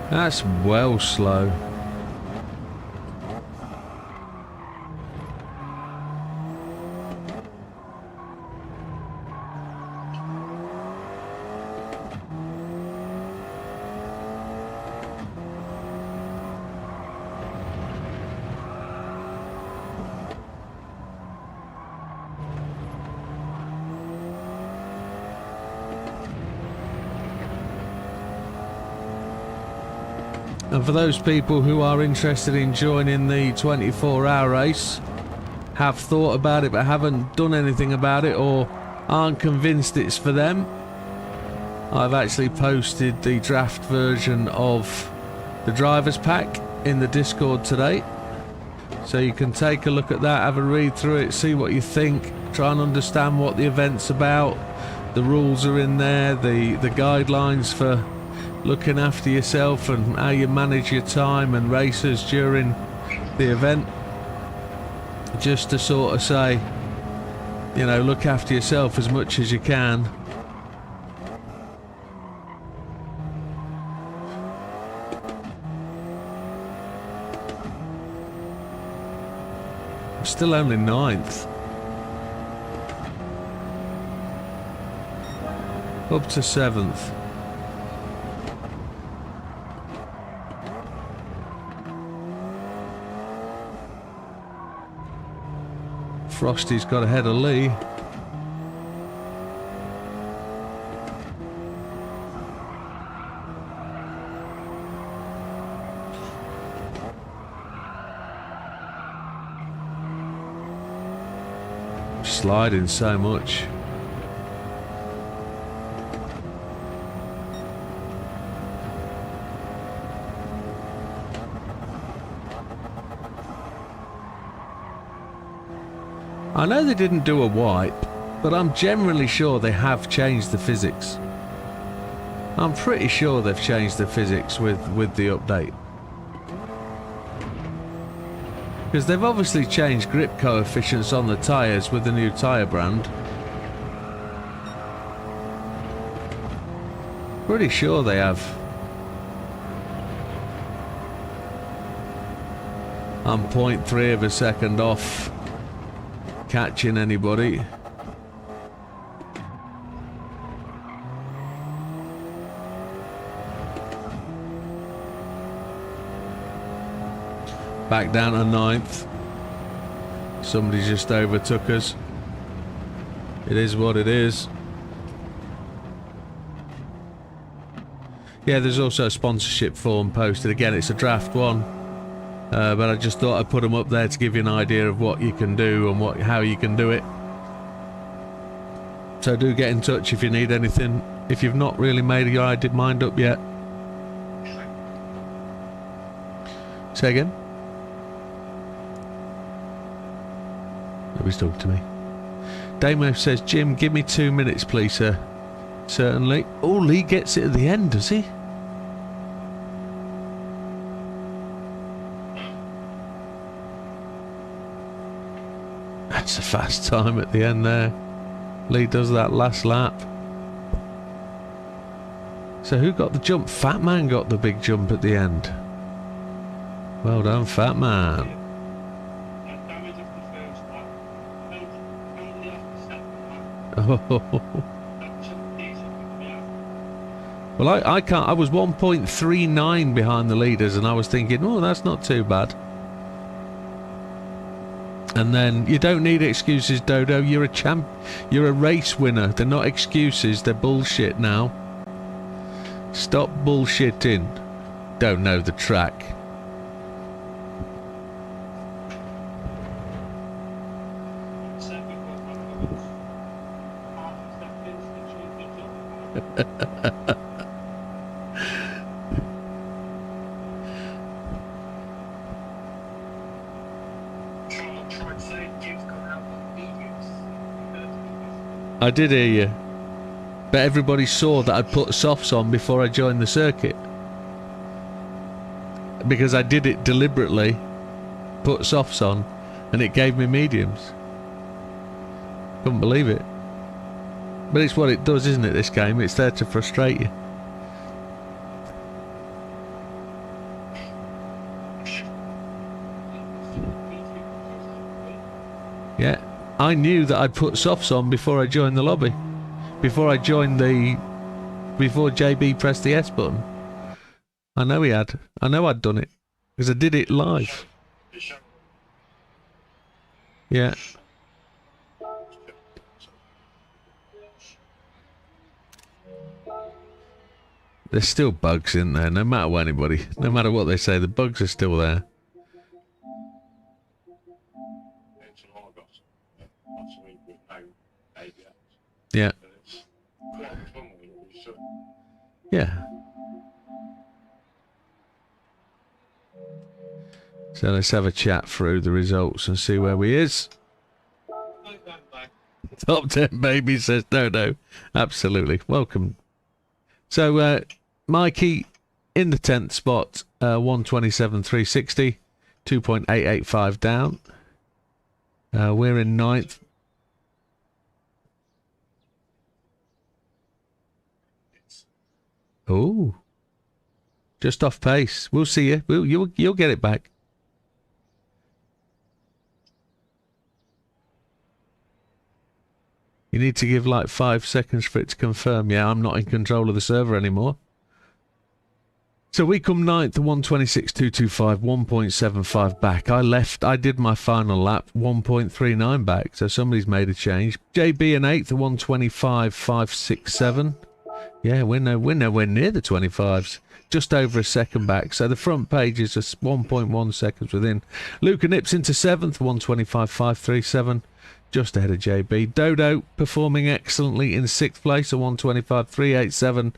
Speaker 2: That's well slow. And for those people who are interested in joining the 24-hour race, have thought about it but haven't done anything about it, or aren't convinced it's for them, I've actually posted the draft version of the driver's pack in the Discord today. So you can take a look at that, have a read through it, see what you think, try and understand what the event's about. The rules are in there, the guidelines for looking after yourself and how you manage your time and races during the event, just to sort of say, you know, look after yourself as much as you can. I'm still only 9th. Up to 7th. Frosty's got ahead of Lee. Sliding so much. I know they didn't do a wipe, but I'm generally sure they have changed the physics. I'm pretty sure they've changed the physics with the update. Because they've obviously changed grip coefficients on the tyres with the new tyre brand. Pretty sure they have. I'm 0.3 of a second off catching anybody. Back down to 9th. Somebody just overtook us. It is what it is. Yeah, there's also a sponsorship form posted. Again, it's a draft one. But I just thought I'd put them up there to give you an idea of what you can do and how you can do it. So do get in touch if you need anything. If you've not really made your mind up yet. Say again? Nobody's talking to me. Damo says, Jim, give me 2 minutes, please, sir. Certainly. Oh, Lee gets it at the end, does he? That's a fast time at the end there. Lee does that last lap. So who got the jump? Fat Man got the big jump at the end. Well done, Fat Man. Oh. Well, I can't. I was 1.39 behind the leaders, and I was thinking, oh, that's not too bad. And then you don't need excuses, Dodo. You're a champ. You're a race winner. They're not excuses. They're bullshit now. Stop bullshitting. Don't know the track. I did hear you, but everybody saw that I'd put softs on before I joined the circuit, because I did it deliberately, put softs on, and it gave me mediums. Couldn't believe it. But it's what it does, isn't it, this game? It's there to frustrate you. Yeah, I knew that I'd put softs on before I joined the lobby. Before JB pressed the S button. I know he had. I know I'd done it. Because I did it live. Yeah. There's still bugs in there, no matter what no matter what they say, the bugs are still there. Yeah. Yeah. So let's have a chat through the results and see where we is. Top 10 baby, says Dodo. Absolutely. Welcome. So, Mikey in the 10th spot, 127.360. 2.885 down. We're in 9th. Oh, just off pace. We'll see you. You'll get it back. You need to give like 5 seconds for it to confirm. Yeah, I'm not in control of the server anymore. So we come 9th, 126.225, 1.75 back. I did my final lap, 1.39 back. So somebody's made a change. JB in 8th, 125.567. Yeah, we're nowhere near the 25s. Just over a second back. So the front page is just 1.1 seconds within. Luca nips into 7th, 125.537. Just ahead of JB. Dodo performing excellently in 6th place, a 125.387.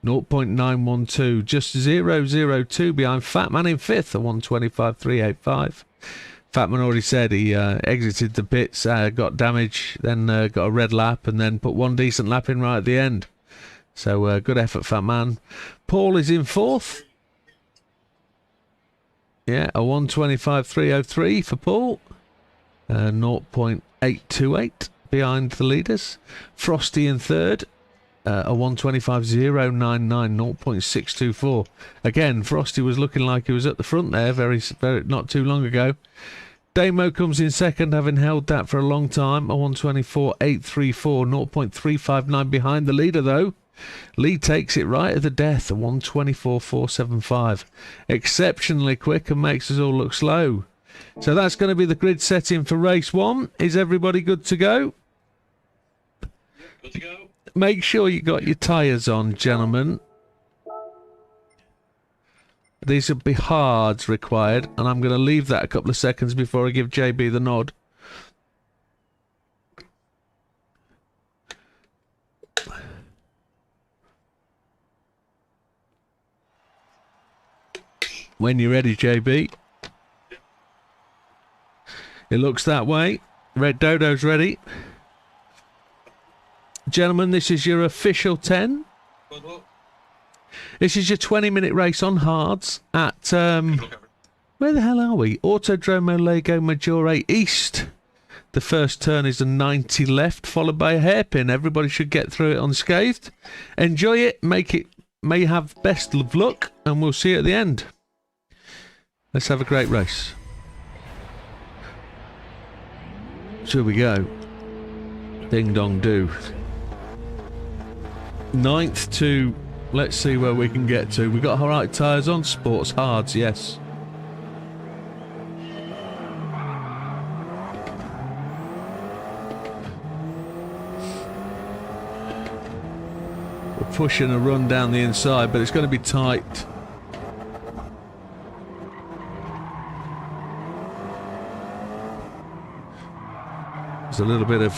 Speaker 2: 0.912, just 0.02 behind Fatman in 5th, a 125.385. Fatman already said he exited the pits, got damage, then got a red lap, and then put one decent lap in right at the end. So good effort, Fatman. Paul is in 4th. Yeah, a 125.303 for Paul. 0.828 behind the leaders. Frosty in 3rd. A 125.099, 0.624. Again, Frosty was looking like he was at the front there very not too long ago. Damo comes in 2nd, having held that for a long time. A 124.834, 0.359 behind the leader though. Lee takes it right at the death, a 124.475. Exceptionally quick and makes us all look slow. So that's going to be the grid setting for race 1. Is everybody good to go?
Speaker 4: Good to go.
Speaker 2: Make sure you got your tyres on, gentlemen. These will be hards required, and I'm going to leave that a couple of seconds before I give JB the nod. When you're ready, JB. It looks that way. Red Dodo's ready. Gentlemen, this is your official 10. This is your 20-minute race on hards at, where the hell are we? Autodromo Lego Maggiore East. The first turn is a 90 left, followed by a hairpin. Everybody should get through it unscathed. Enjoy it, may have best of luck, and we'll see you at the end. Let's have a great race. Here we go. Ding dong do. 9th to, let's see where we can get to. We got alright tyres on, sports hards, yes. We're pushing a run down the inside, but it's going to be tight. There's a little bit of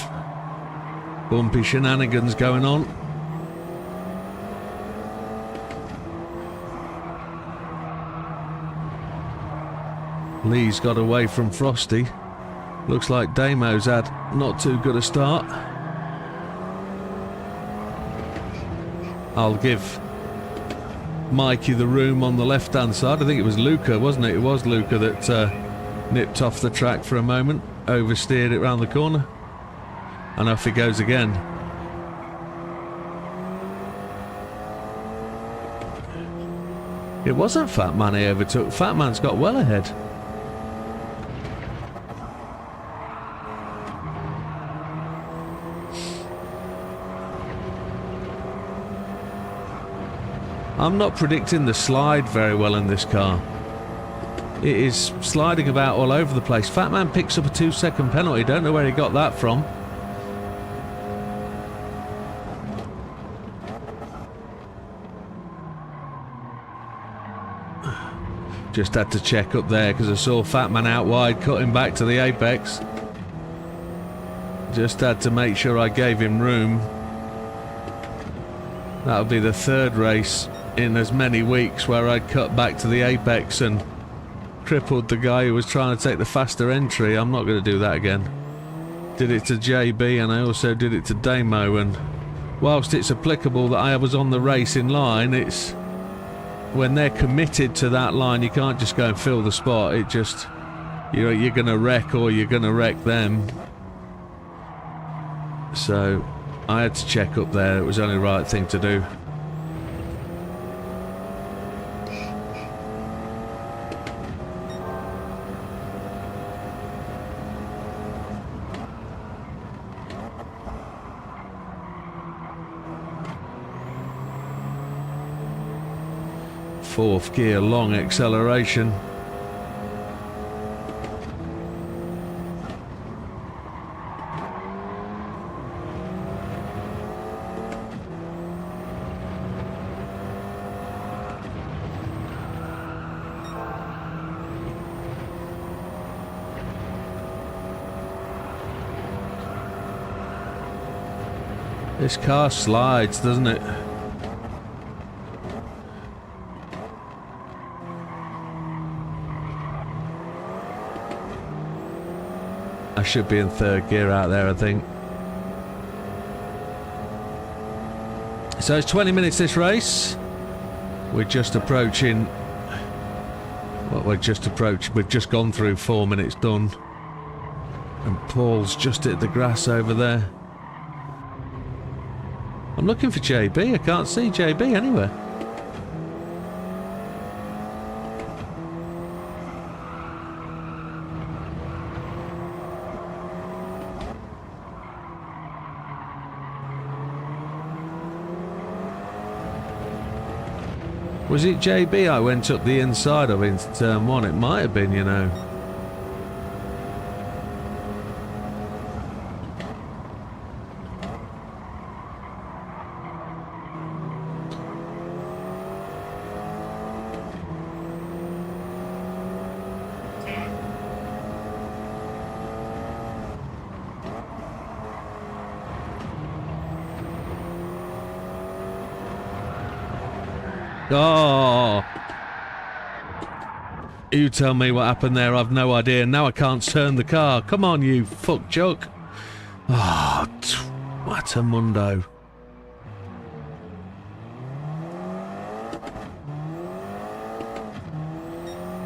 Speaker 2: bumpy shenanigans going on. Lee's got away from Frosty. Looks like Damo's had not too good a start. I'll give Mikey the room on the left-hand side. I think it was Luca, wasn't it? It was Luca that nipped off the track for a moment, oversteered it round the corner, and off he goes again. It wasn't Fat Man he overtook. Fat Man's got well ahead. I'm not predicting the slide very well in this car. It is sliding about all over the place. Fat Man picks up a 2-second penalty. Don't know where he got that from. Just had to check up there because I saw Fat Man out wide cutting back to the apex. Just had to make sure I gave him room. That'll be the 3rd race in as many weeks where I'd cut back to the apex and crippled the guy who was trying to take the faster entry. I'm not going to do that again. Did it to JB and I also did it to Damo, and whilst it's applicable that I was on the race in line, it's when they're committed to that line, you can't just go and fill the spot. It just, you're going to wreck or you're going to wreck them. So I had to check up there. It was the only right thing to do. Fourth gear, long acceleration. This car slides, doesn't it? I should be in third gear out there, I think. So it's 20 minutes this race. We're just approaching... Well, we've just gone through 4 minutes done. And Paul's just hit the grass over there. I'm looking for JB. I can't see JB anywhere. Was it JB I went up the inside of into turn one? It might have been, you know. Oh, you tell me what happened there. I've no idea. Now I can't turn the car. Come on, you fuck joke. Oh, what a mundo.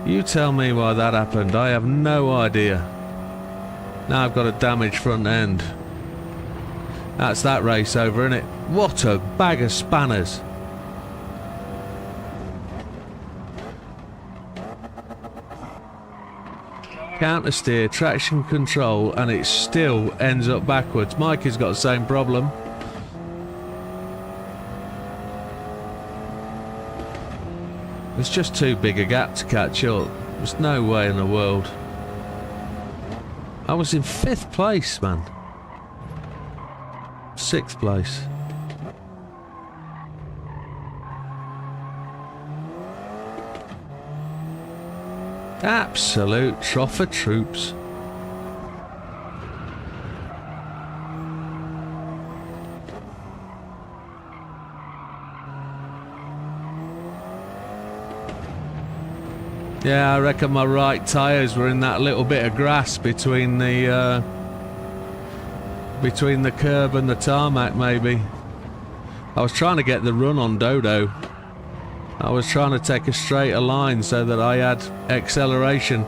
Speaker 2: You tell me why that happened. I have no idea. Now I've got a damaged front end. That's that race over, isn't it? What a bag of spanners. Counter steer, traction control, and it still ends up backwards. Mikey's got the same problem. It's just too big a gap to catch up. There's no way in the world. I was in 5th place, man. 6th place. Absolute trough of troops. Yeah, I reckon my right tyres were in that little bit of grass between the curb and the tarmac, maybe. I was trying to get the run on Dodo. I was trying to take a straighter line so that I had acceleration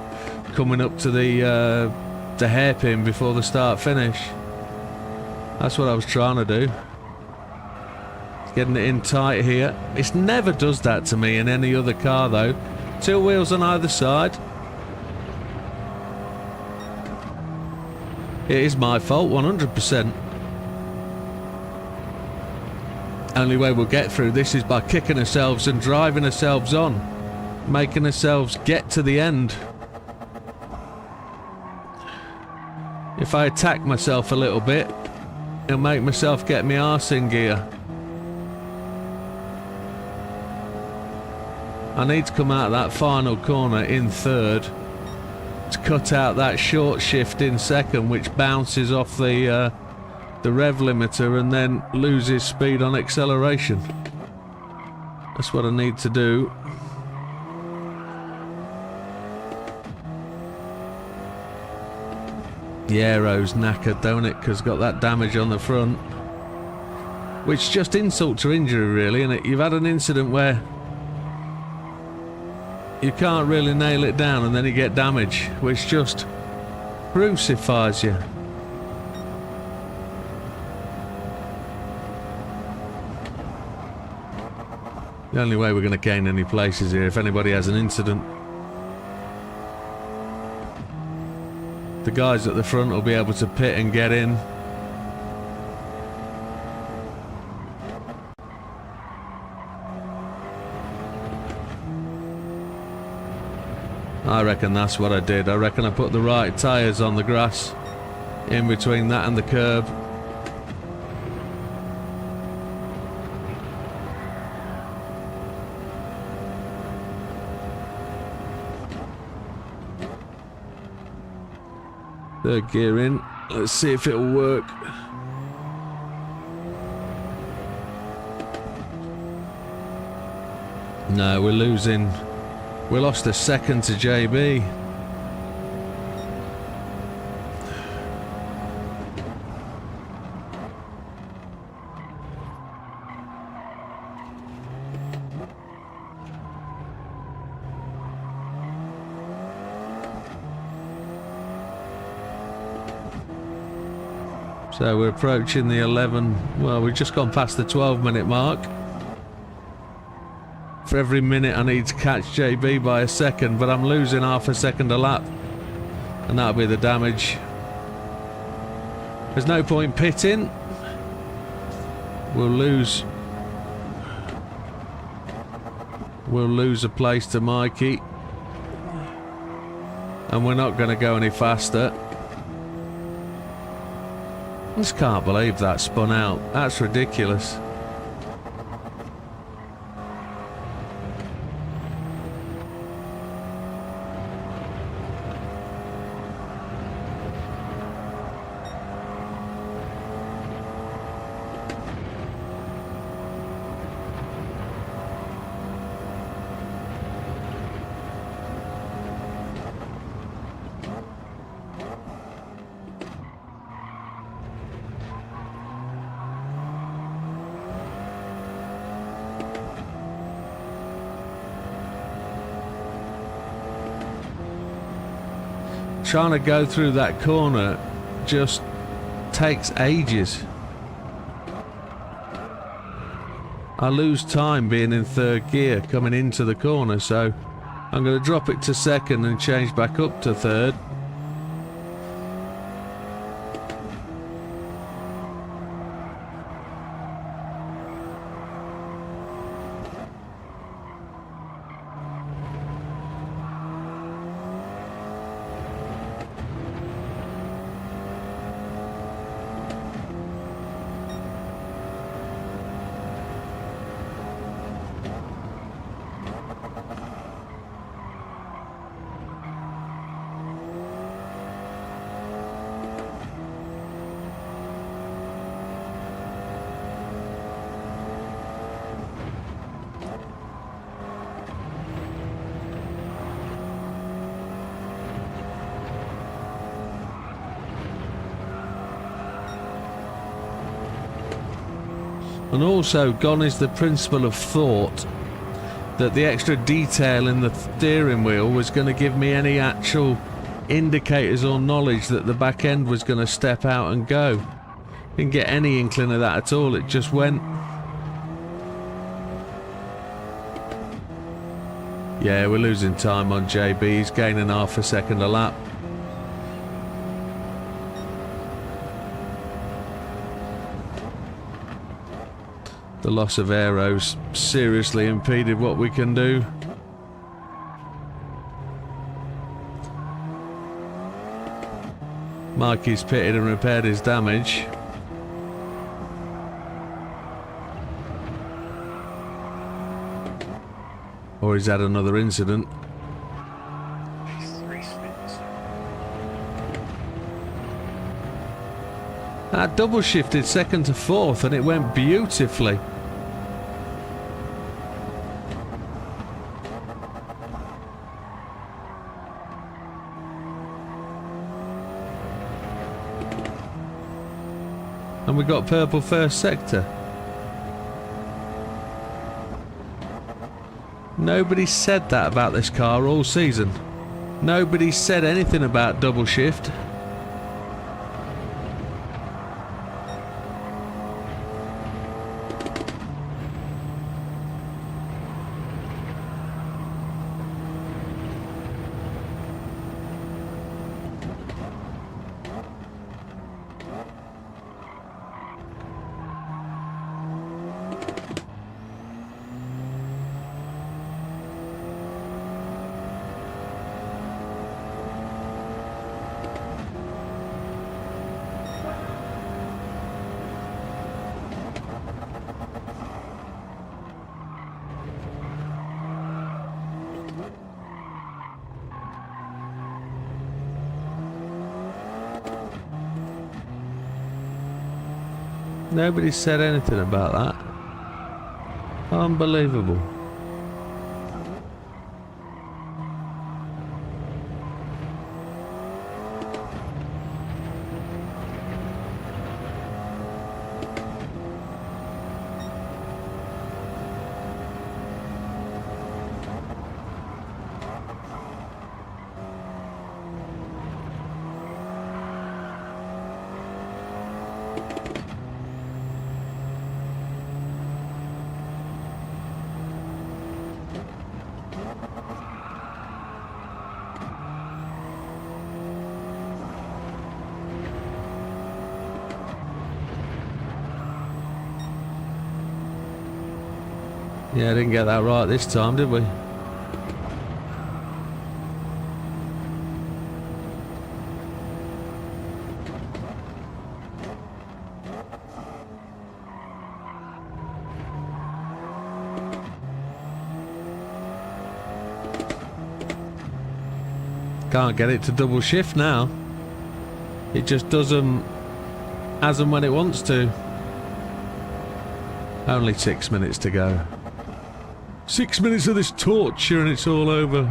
Speaker 2: coming up to the hairpin before the start finish. That's what I was trying to do. Getting it in tight here. It never does that to me in any other car though. 2 wheels on either side. It is my fault, 100%. Only way we'll get through this is by kicking ourselves and driving ourselves on, making ourselves get to the end. If I attack myself a little bit, it'll make myself get my arse in gear. I need to come out of that final corner in 3rd to cut out that short shift in 2nd, which bounces off the rev limiter and then loses speed on acceleration. That's what I need to do. The aero's knackered, don't it? Because it's got that damage on the front. Which just insult to injury, really, isn't it? You've had an incident where you can't really nail it down and then you get damage, which just crucifies you. The only way we're going to gain any places here if anybody has an incident. The guys at the front will be able to pit and get in. I reckon that's what I did. I reckon I put the right tyres on the grass in between that and the curb. Third gear in. Let's see if it'll work. No, we're losing. We lost a second to JB. So we're approaching the 11, well, we've just gone past the 12-minute mark. For every minute I need to catch JB by a second, but I'm losing half a second a lap. And that'll be the damage. There's no point pitting. We'll lose a place to Mikey. And we're not going to go any faster. I just can't believe that spun out. That's ridiculous. Trying to go through that corner just takes ages. I lose time being in third gear coming into the corner, so I'm going to drop it to second and change back up to third. And also gone is the principle of thought that the extra detail in the steering wheel was going to give me any actual indicators or knowledge that the back end was going to step out and go. Didn't get any inkling of that at all, it just went. Yeah, we're losing time on JB, he's gaining half a second a lap. The loss of aeros seriously impeded what we can do. Mikey's pitted and repaired his damage. Or he's had another incident. I double shifted second to fourth and it went beautifully. And we got purple first sector. Nobody said that about this car all season. Nobody said anything about double shift. Nobody said anything about that. Unbelievable. Yeah, didn't get that right this time, did we? Can't get it to double shift now. It just does them as and when it wants to. Only 6 minutes to go. 6 minutes of this torture and it's all over.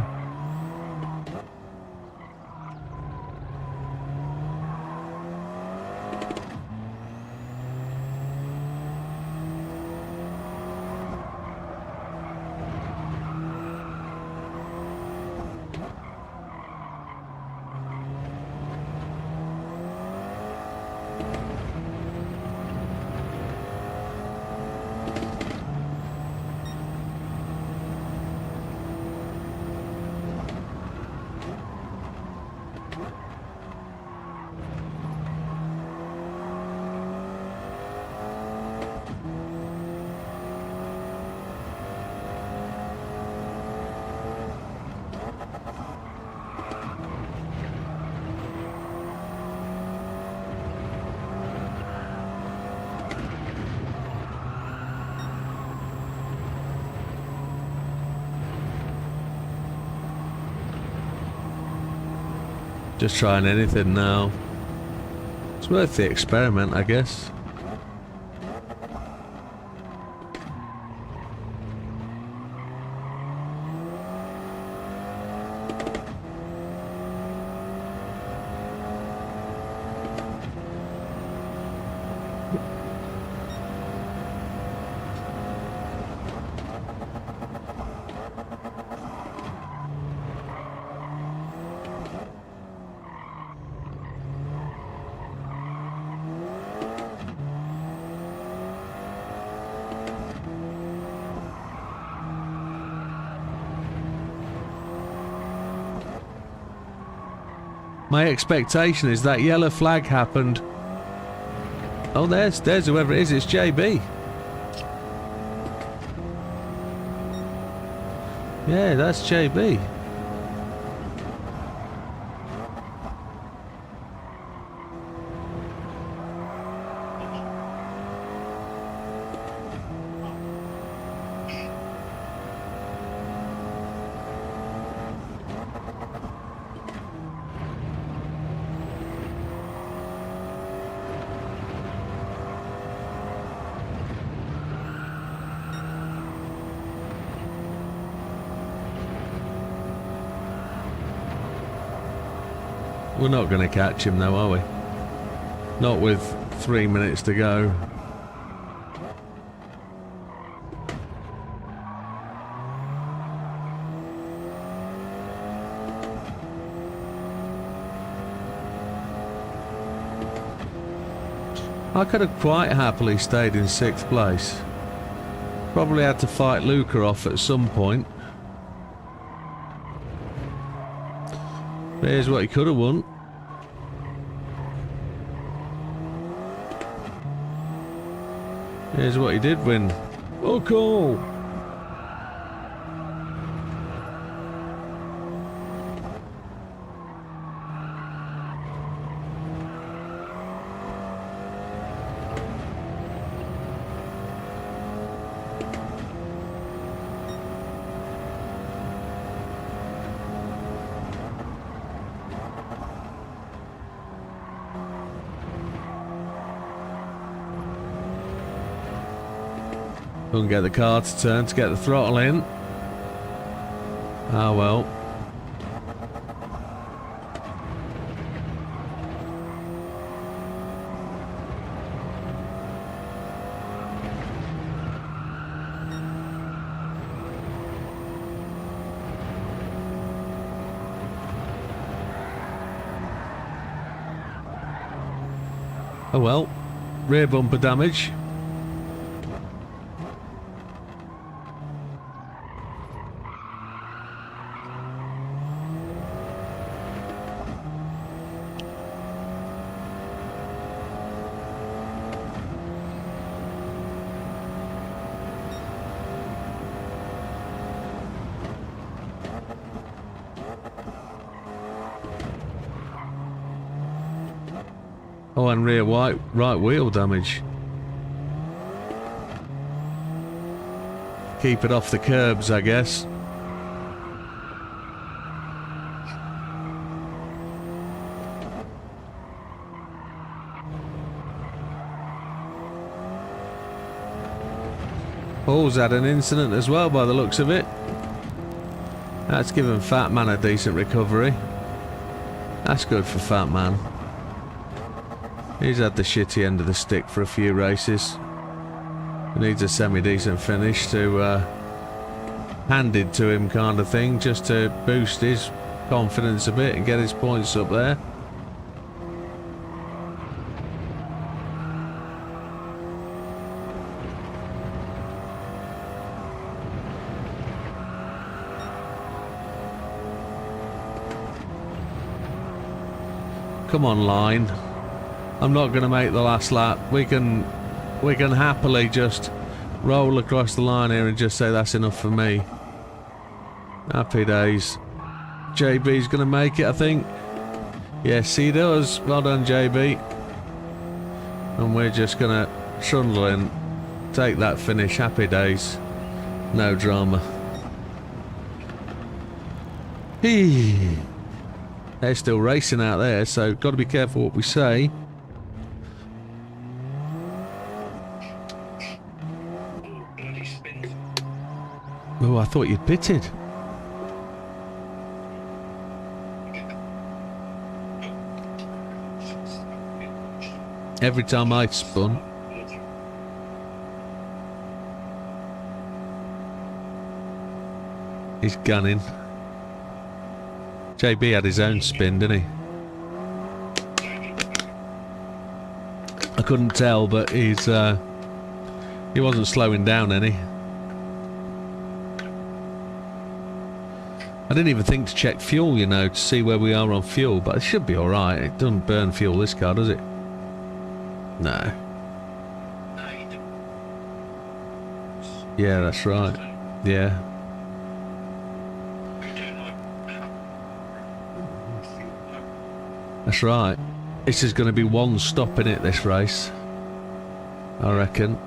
Speaker 2: Just trying anything now. It's worth the experiment, I guess. My expectation is that yellow flag happened. Oh, there's whoever it is. It's JB. Yeah, that's JB. We're not going to catch him though, are we? Not with 3 minutes to go. I could have quite happily stayed in 6th place. Probably had to fight Luca off at some point. But here's what he could have won. Here's what he did win. Oh, cool. Couldn't get the car to turn to get the throttle in. Ah well. Oh well. Rear bumper damage. Oh, and rear right wheel damage. Keep it off the curbs, I guess. Paul's had an incident as well by the looks of it. That's given Fat Man a decent recovery. That's good for Fat Man. He's had the shitty end of the stick for a few races. He needs a semi-decent finish to handed to him kind of thing, just to boost his confidence a bit and get his points up there. Come on, line. I'm not going to make the last lap. We can happily just roll across the line here and just say that's enough for me. Happy days. JB's going to make it, I think. Yes, he does. Well done, JB. And we're just going to trundle in, take that finish. Happy days. No drama. They're still racing out there, so got to be careful what we say. Oh, I thought you'd pitted. Every time I spun. He's gunning. JB had his own spin, didn't he? I couldn't tell, but he wasn't slowing down any. I didn't even think to check fuel, you know, to see where we are on fuel, but it should be alright. It doesn't burn fuel, this car, does it? No. Yeah, that's right. Yeah. That's right. This is going to be one stop in it, this race, I reckon.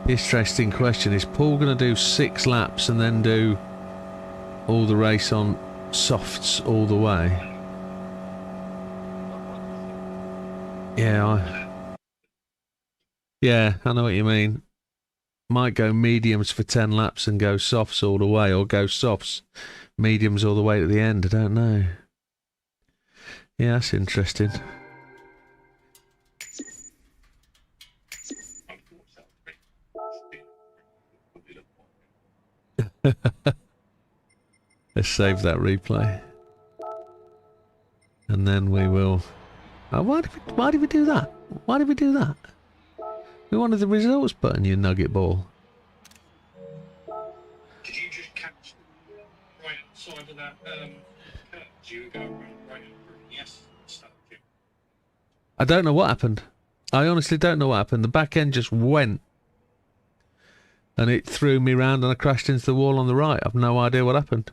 Speaker 2: The interesting question is, Paul going to do 6 laps and then do all the race on softs all the way? Yeah, I know what you mean. Might go mediums for 10 laps and go softs all the way, or go softs, mediums all the way to the end. I don't know. Yeah, that's interesting. Let's save that replay. And and then we will... Oh, why did we do that? Why did we do that? We wanted the results button, you nugget ball.
Speaker 3: Did you just catch right outside of that curve? You were going right over it. Yes, stuck you.
Speaker 2: I don't know what happened. I honestly don't know what happened. The back end just went. And it threw me round and I crashed into the wall on the right. I've no idea what happened.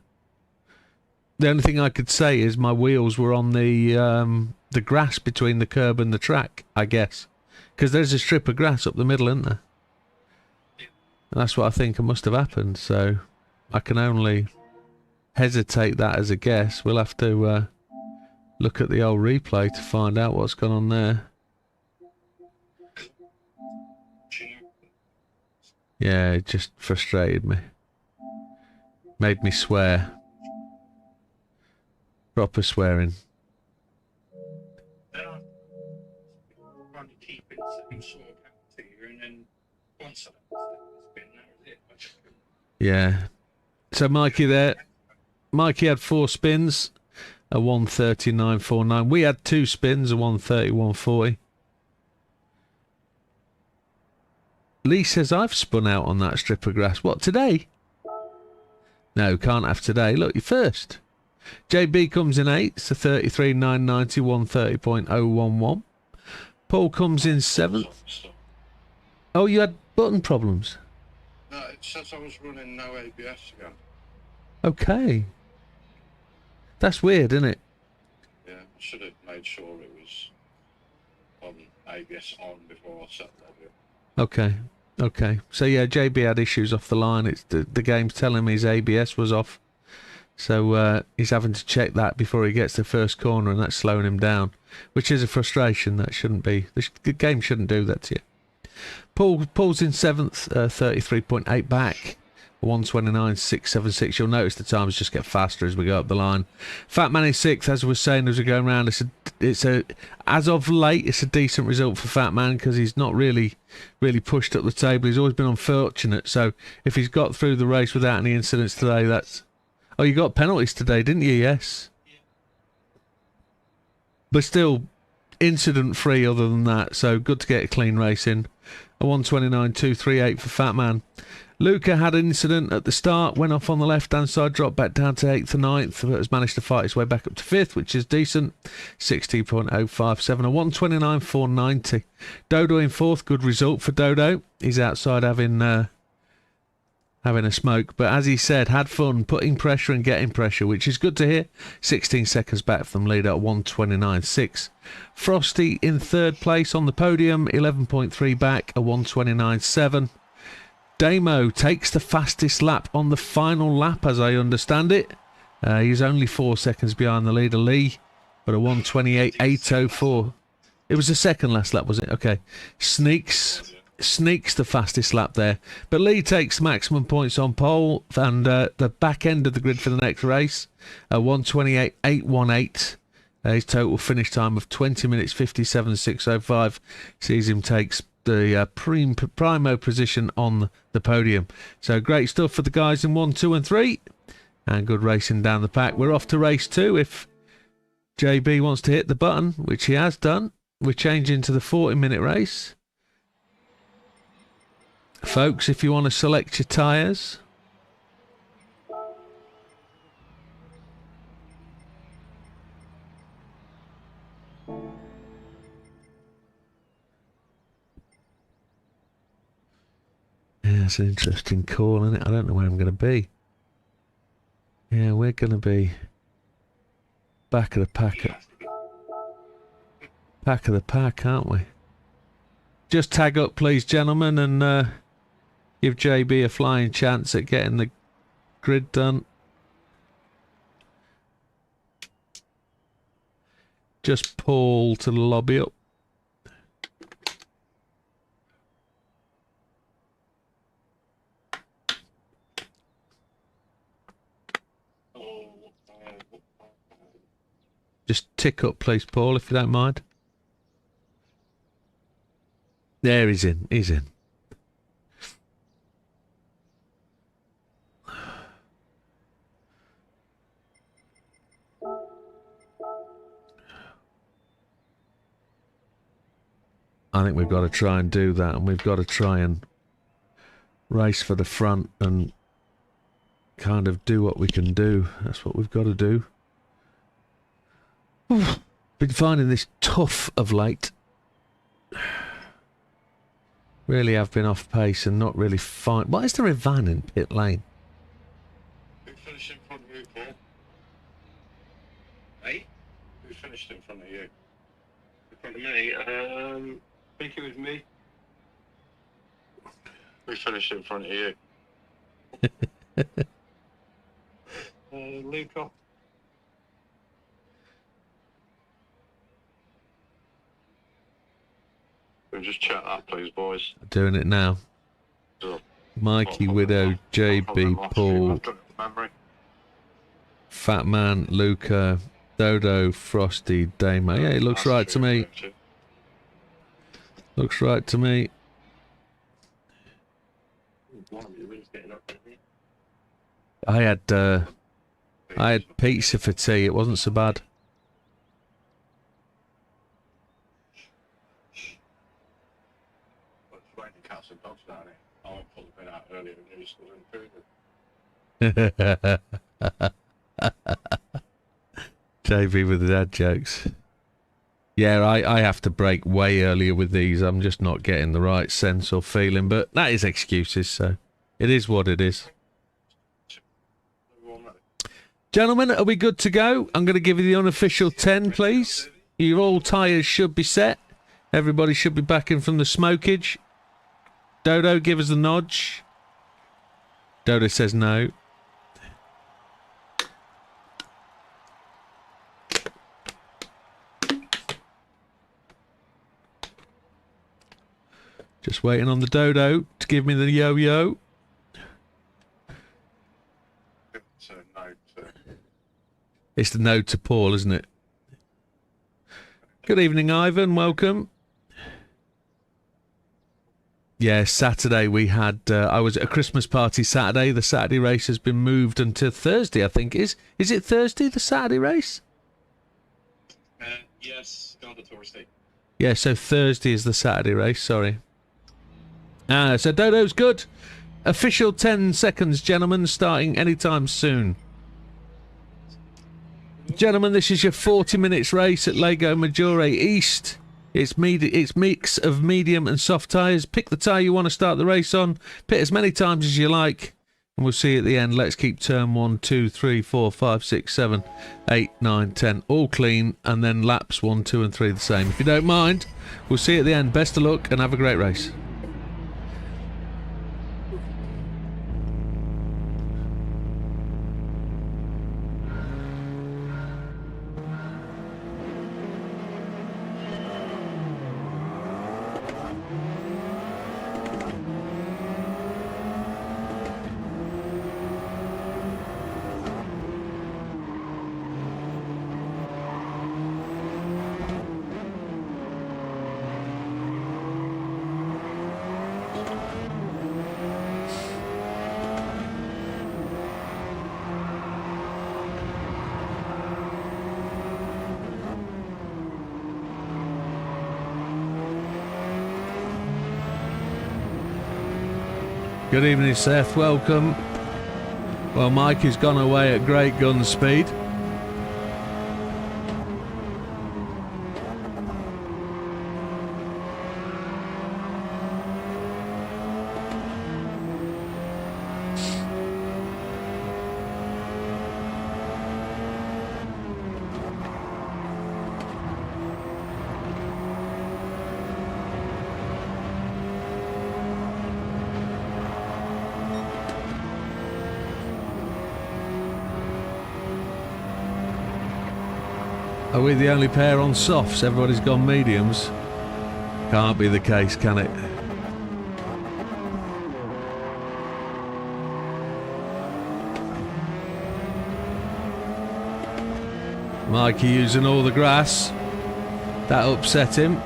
Speaker 2: The only thing I could say is my wheels were on the grass between the curb and the track, I guess. Because there's a strip of grass up the middle, isn't there? And that's what I think must have happened, so I can only hesitate that as a guess. We'll have to look at the old replay to find out what's gone on there. Yeah, it just frustrated me. Made me swear. Proper swearing.
Speaker 3: Then I'm trying to keep it the same sort of atmosphere, and then once I spin, that was it. I just couldn't.
Speaker 2: Yeah. So Mikey there. Mikey had 4 spins, a 139.49. We had 2 spins, a 130.140. Lee says I've spun out on that strip of grass. What, today? No, can't have today. Look, you're first. JB comes in 8th, so 33.990, 130.011. Paul comes in 7th. Oh, you had button problems?
Speaker 3: No, it says I was running no ABS again.
Speaker 2: Okay. That's weird, isn't it?
Speaker 3: Yeah, I should have made sure it was on ABS on before I set that up.
Speaker 2: Okay. Okay. So yeah, JB had issues off the line. It's the game's telling me his ABS was off. So he's having to check that before he gets to first corner, and that's slowing him down, which is a frustration. That shouldn't be. The game shouldn't do that to you. Paul's in 7th, 33.8 back, 129.676. You'll notice the times just get faster as we go up the line. Fat Man is 6th, as I was saying as we're going around. It's a as of late, it's a decent result for Fat Man because he's not really pushed up the table. He's always been unfortunate. So if he's got through the race without any incidents today, that's... Oh, you got penalties today, didn't you? Yes.
Speaker 3: Yeah.
Speaker 2: But still, incident-free other than that. So good to get a clean race in. A 129.238 for Fat Man. Luca had an incident at the start, went off on the left-hand side, dropped back down to 8th and 9th, but has managed to fight his way back up to 5th, which is decent. 60.057, a 129.490. Dodo in 4th, good result for Dodo. He's outside having a smoke, but as he said, had fun putting pressure and getting pressure, which is good to hear. 16 seconds back from leader at 129.6. Frosty in 3rd place on the podium, 11.3 back, a 129.7. Damo takes the fastest lap on the final lap, as I understand it. He's only 4 seconds behind the leader, Lee, but a 128.804. It was the second last lap, was it? Okay. Sneaks the fastest lap there. But Lee takes maximum points on pole and the back end of the grid for the next race. 128.818. His total finish time of 20 minutes 57.605 sees him takes the primo position on the podium. So great stuff for the guys in 1, 2 and 3. And good racing down the pack. We're off to race 2 if JB wants to hit the button, which he has done. We're changing to the 40-minute race. Folks, if you want to select your tyres. Yeah, it's an interesting call, isn't it? I don't know where I'm going to be. Yeah, we're going to be back of the pack. Back of the pack, aren't we? Just tag up, please, gentlemen, and give JB a flying chance at getting the grid done. Just pull to the lobby up. Just tick up, please, Paul, if you don't mind. There, he's in. He's in. I think we've got to try and do that, and we've got to try and race for the front and kind of do what we can do. That's what we've got to do. Been finding this tough of late. Really have been off pace and not really fine. Why is there a van in pit lane?
Speaker 4: Who finished in front of you, Paul?
Speaker 3: Hey?
Speaker 4: Who finished in front of you? In front of me? I think it was me. Who finished in front of you? Luca. We'll just chat that, please, boys.
Speaker 2: Doing it now.
Speaker 4: So,
Speaker 2: Mikey, Widow, JB, Paul, Fat Man, Luca, Dodo, Frosty, Damo. Yeah, it looks right to me. Looks right to me. I had pizza for tea. It wasn't so bad. JV with the dad jokes. Yeah, I have to break way earlier with these. I'm just not getting the right sense or feeling, but that is excuses, so it is what it is. Gentlemen, are we good to go? I'm going to give you the unofficial 10, please. Your all tyres should be set. Everybody should be back in from the smokage. Dodo, give us the nudge. Dodo says no. Just waiting on the Dodo to give me the yo-yo. It's the no to Paul, isn't it? Good evening, Ivan. Welcome. Yeah, Saturday we had... I was at a Christmas party Saturday. The Saturday race has been moved until Thursday, I think. Is it Thursday, the Saturday race?
Speaker 3: Yes, on the Thursday.
Speaker 2: Yeah, so Thursday is the Saturday race, sorry. So Dodo's good. Official 10 seconds, gentlemen, starting anytime soon. Gentlemen, this is your 40 minutes race at Lego Maggiore East. It's mix of medium and soft tyres. Pick the tyre you want to start the race on. Pit as many times as you like. And we'll see you at the end. Let's keep turn 1, 2, 3, 4, 5, 6, 7, 8, 9, 10. All clean. And then laps 1, 2 and 3 the same. If you don't mind, we'll see you at the end. Best of luck and have a great race. Good evening, Seth. Welcome. Well, Mike has gone away at great gun speed. Are we the only pair on softs? Everybody's gone mediums. Can't be the case, can it? Mikey using all the grass. That upset him.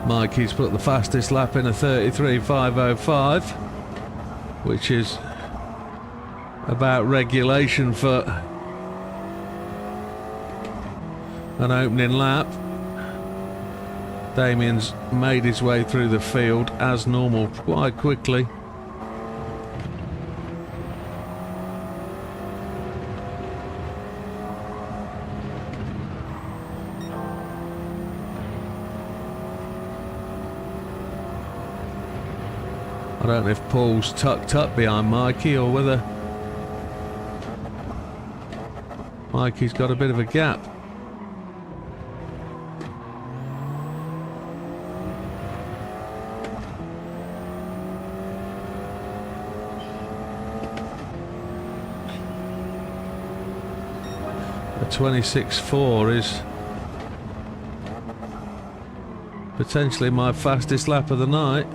Speaker 2: Mikey's put the fastest lap in a 33.505, which is about regulation for an opening lap. Damien's made his way through the field as normal quite quickly. I don't know if Paul's tucked up behind Mikey or whether Mikey's got a bit of a gap. A 26.4 is potentially my fastest lap of the night.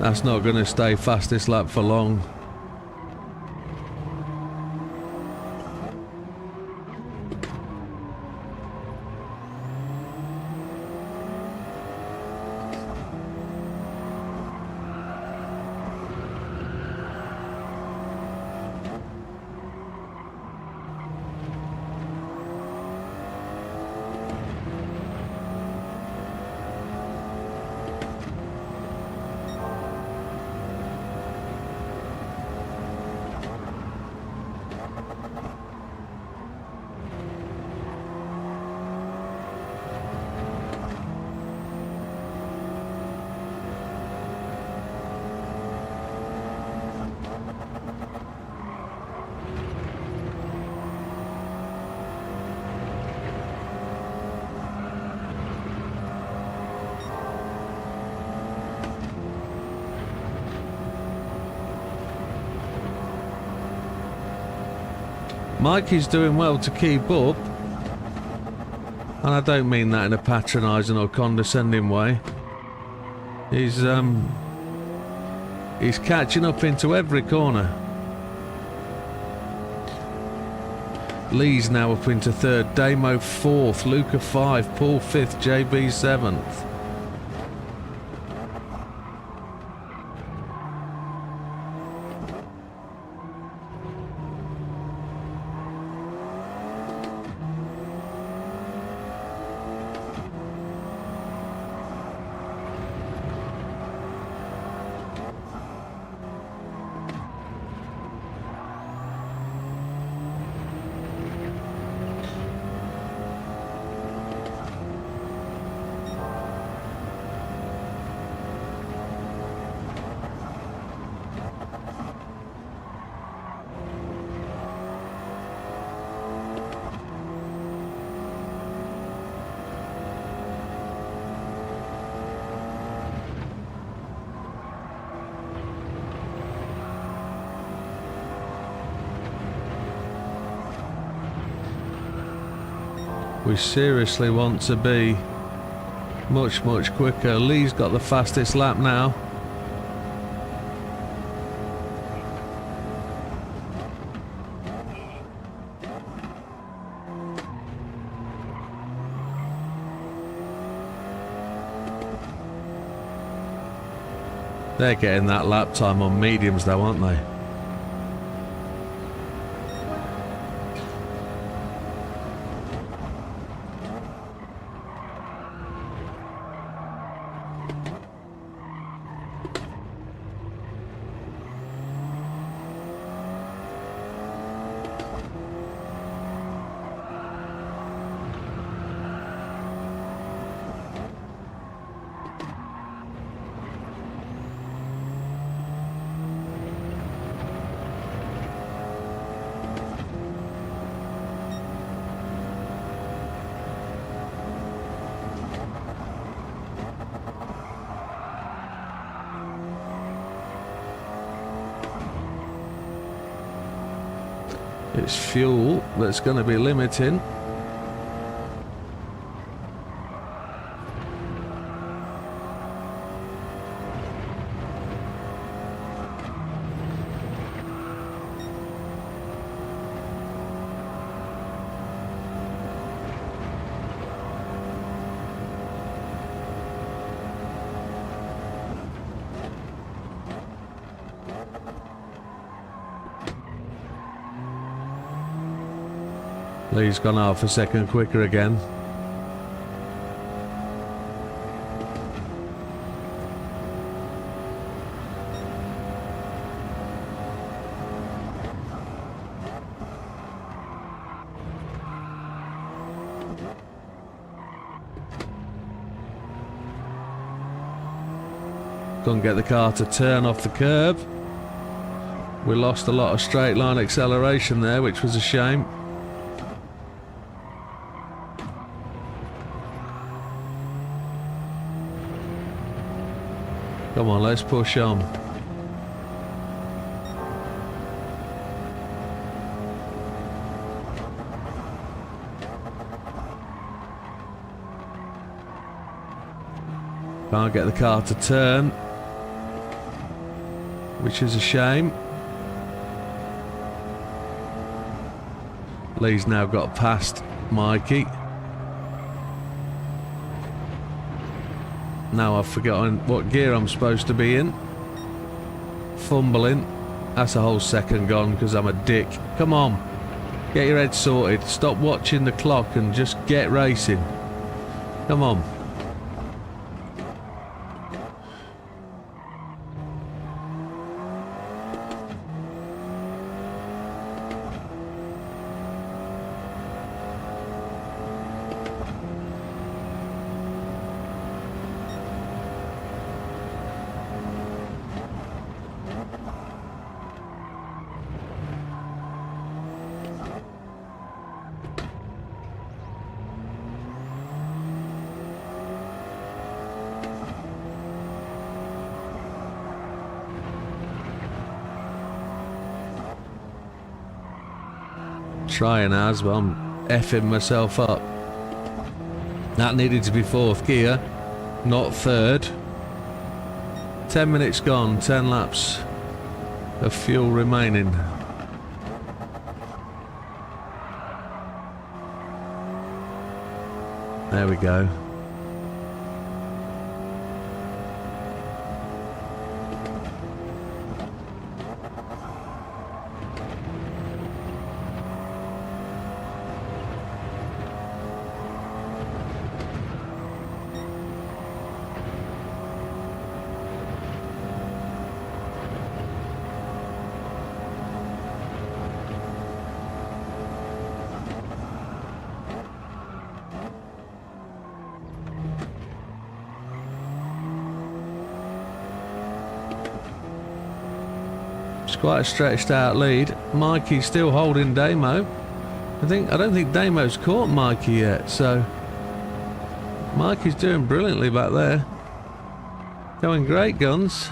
Speaker 2: That's not going to stay fastest lap for long. Mikey's doing well to keep up, and I don't mean that in a patronising or condescending way. He's catching up into every corner. Lee's now up into third, Damo fourth, Luca 5, Paul 5th, JB 7th. We seriously want to be much quicker. Lee's got the fastest lap now. They're getting that lap time on mediums though, aren't they? It's fuel that's going to be limiting. Lee's gone half a second quicker again. Couldn't get the car to turn off the curb. We lost a lot of straight line acceleration there, which was a shame. Come on, let's push on. Can't get the car to turn, which is a shame. Lee's now got past Mikey. Now I've forgotten what gear I'm supposed to be in. Fumbling. That's a whole second gone because I'm a dick. Come on. Get your head sorted. Stop watching the clock and just get racing. Come on. Trying as, but I'm effing myself up. That needed to be fourth gear, not third. 10 minutes gone, 10 laps of fuel remaining. There we go. It's quite a stretched out lead. Mikey's still holding Damo. I don't think Damo's caught Mikey yet, so Mikey's doing brilliantly back there. Going great guns.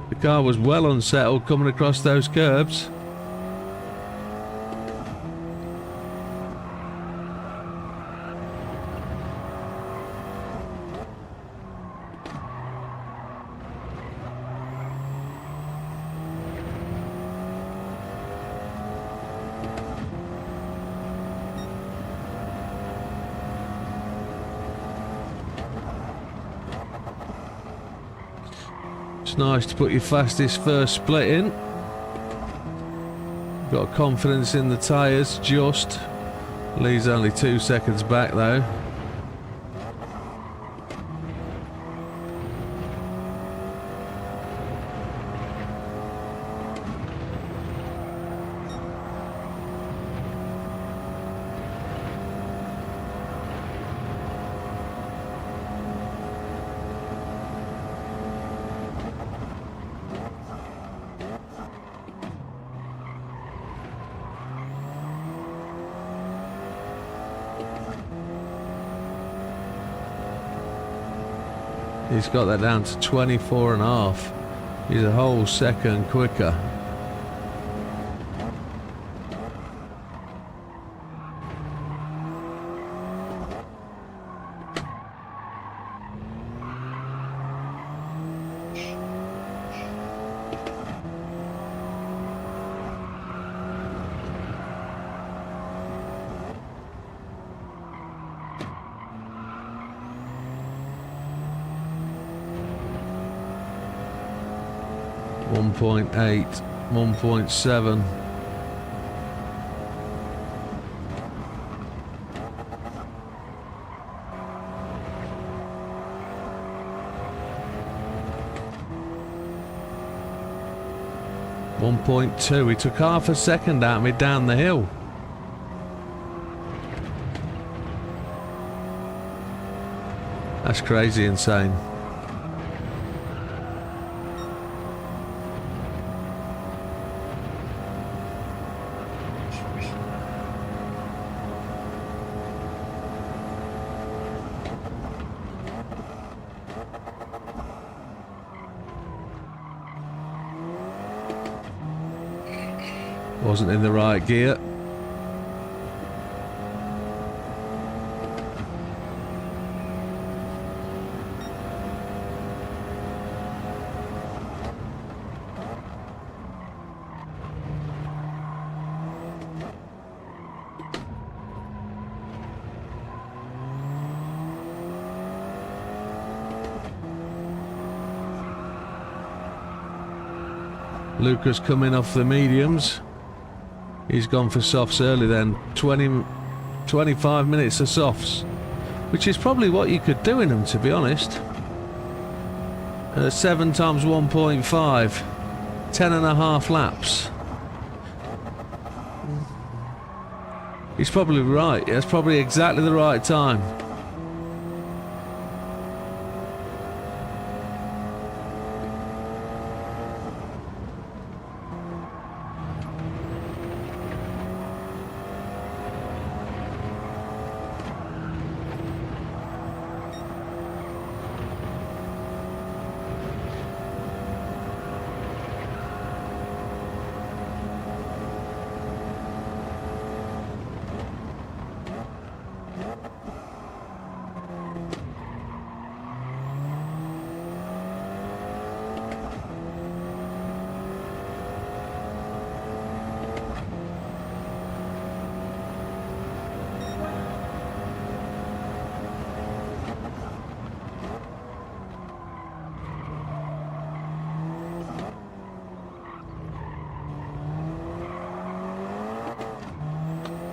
Speaker 2: The car was well unsettled coming across those curbs. It's nice to put your fastest first split in. Got confidence in the tyres just. Lee's only 2 seconds back though. He's got that down to 24.5. He's a whole second quicker. .8, 1.7. .2. He took half a second out of me down the hill. That's crazy insane. Wasn't in the right gear. Lucas coming off the mediums. He's gone for softs early then. 25 minutes of softs, which is probably what you could do in them, to be honest. 7 times 1.5, 10.5 laps. He's probably right. That's probably exactly the right time.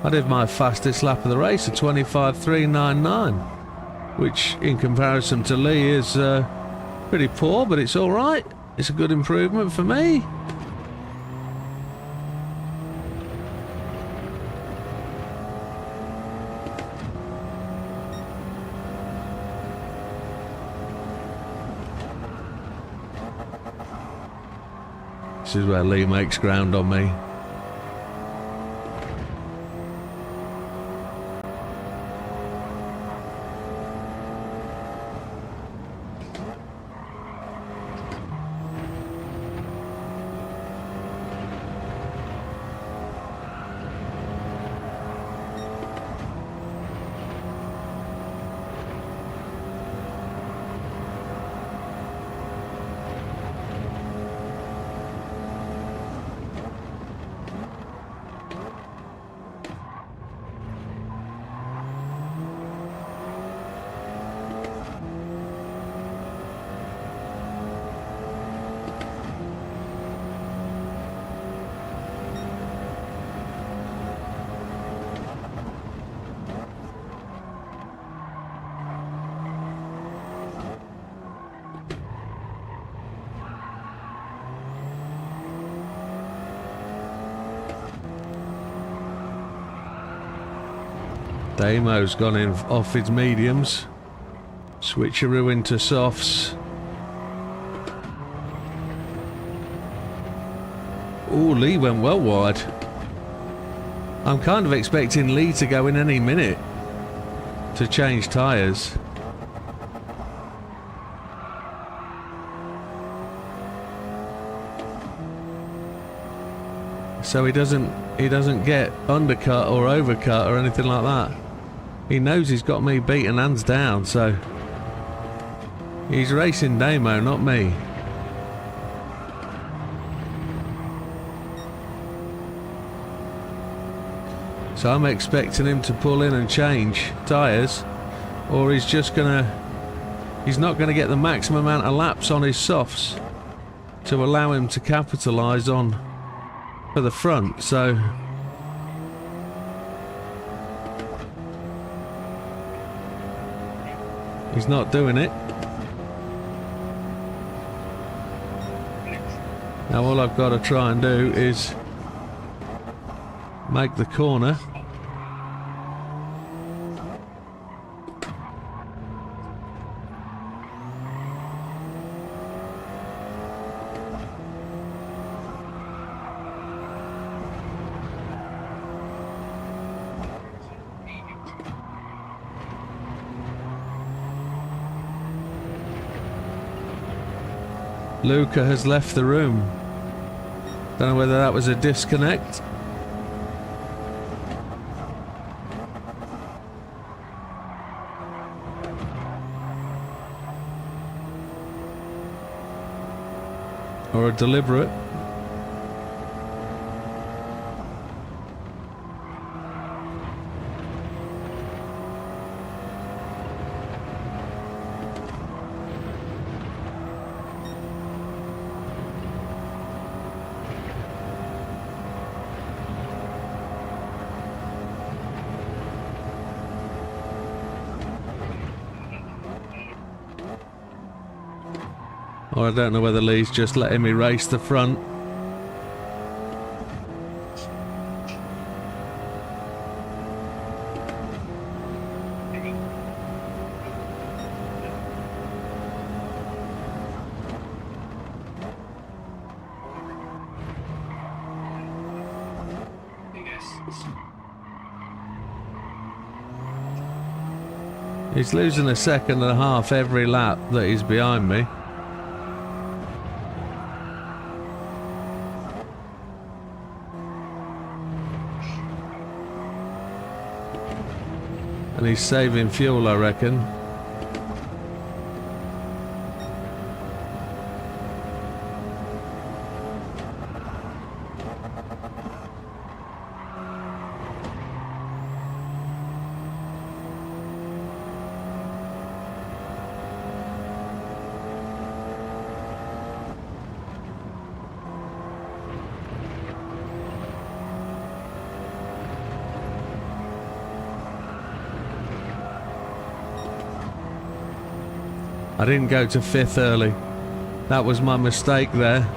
Speaker 2: I did my fastest lap of the race at 25.399, which in comparison to Lee is pretty poor, but it's alright. It's a good improvement for me. This is where Lee makes ground on me. Damo's gone in off his mediums. Switcheroo into softs. Oh, Lee went well wide. I'm kind of expecting Lee to go in any minute to change tyres. So he doesn't get undercut or overcut or anything like that. He knows he's got me beaten hands down, so he's racing Damo, not me. So I'm expecting him to pull in and change tyres, or he's not gonna get the maximum amount of laps on his softs to allow him to capitalise on for the front. So he's not doing it. Now all I've got to try and do is make the corner. Luca has left the room. Don't know whether that was a disconnect. Or a deliberate. Or I don't know whether Lee's just letting me race the front. He's losing a second and a half every lap that he's behind me. And he's saving fuel, I reckon. I didn't go to fifth early. That was my mistake there.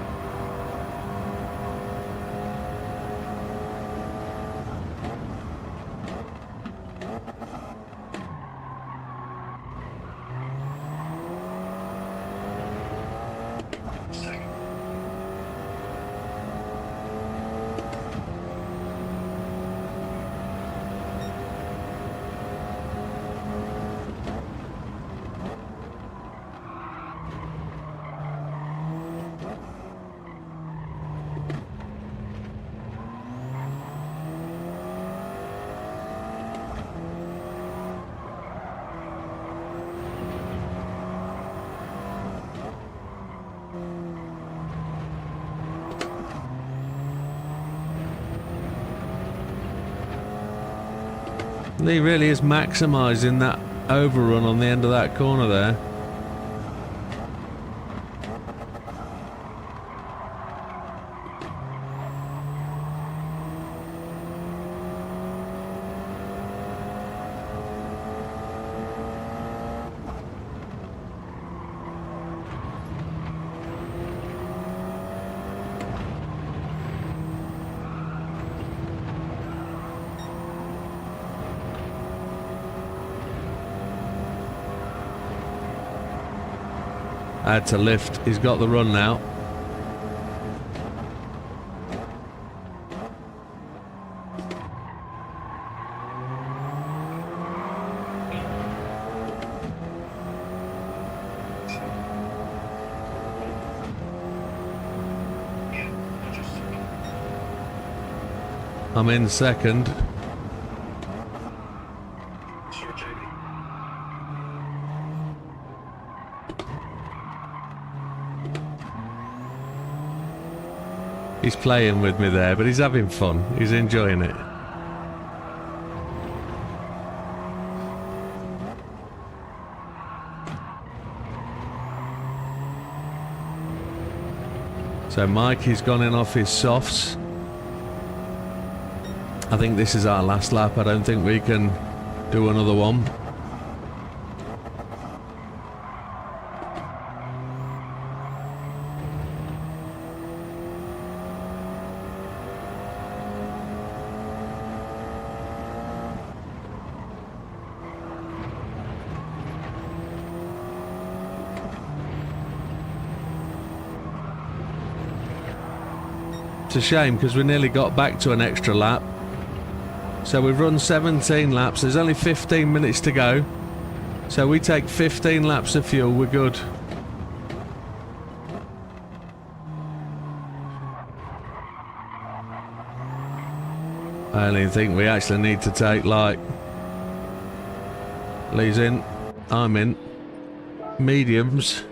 Speaker 2: He really is maximising that overrun on the end of that corner there. Had to lift. He's got the run now. I'm in second.
Speaker 4: Sorry, JB.
Speaker 2: He's playing with me there, but he's having fun. He's enjoying it. So Mikey's gone in off his softs. I think this is our last lap. I don't think we can do another one. It's a shame because we nearly got back to an extra lap. So we've run 17 laps. There's only 15 minutes to go. So we take 15 laps of fuel. We're good. I only think we actually need to take, like, Lee's in, I'm in, mediums,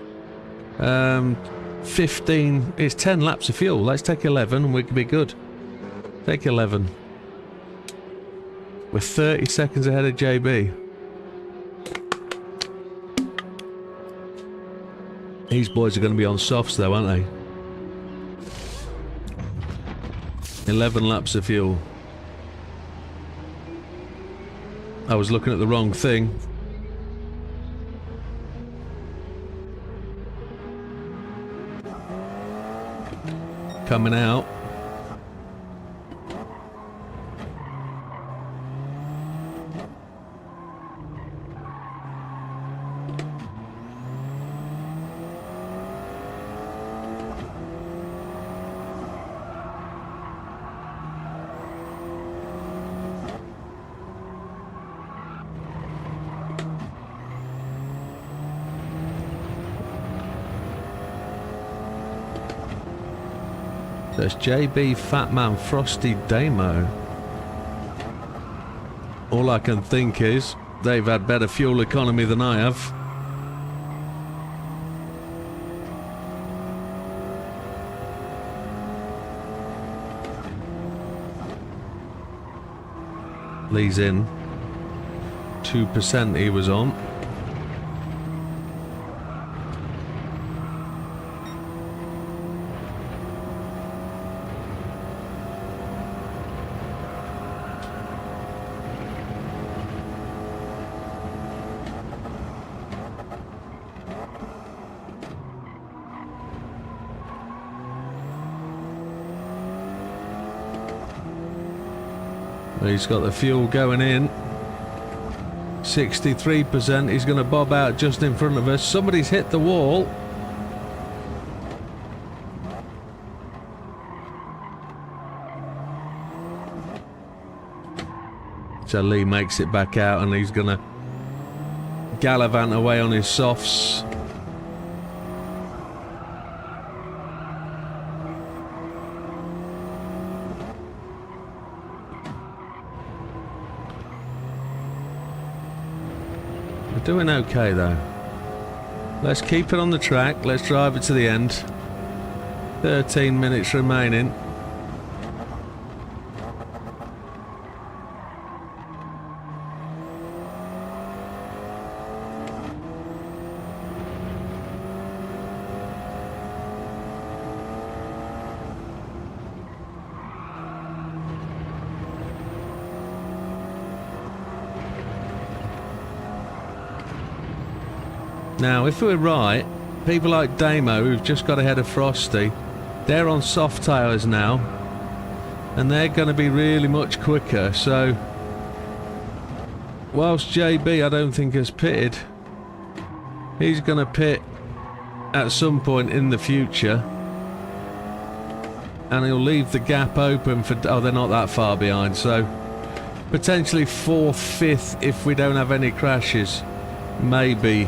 Speaker 2: 15, it's 10 laps of fuel. Let's take 11 and we can be good. Take 11. We're 30 seconds ahead of JB. These boys are going to be on softs though, aren't they? 11 laps of fuel. I was looking at the wrong thing. Coming out. There's JB, Fatman, Frosty, Damo. All I can think is they've had better fuel economy than I have. Lee's in. 2% he was on. He's got the fuel going in. 63%. He's going to bob out just in front of us. Somebody's hit the wall. So Lee makes it back out and he's going to gallivant away on his softs. Doing okay though. Let's keep it on the track. Let's drive it to the end. 13 minutes remaining. Now, if we're right, people like Damo, who've just got ahead of Frosty, they're on soft tyres now, and they're going to be really much quicker. So, whilst JB, I don't think has pitted, he's going to pit at some point in the future. And he'll leave the gap open for... Oh, they're not that far behind, so... Potentially 4th, 5th if we don't have any crashes. Maybe.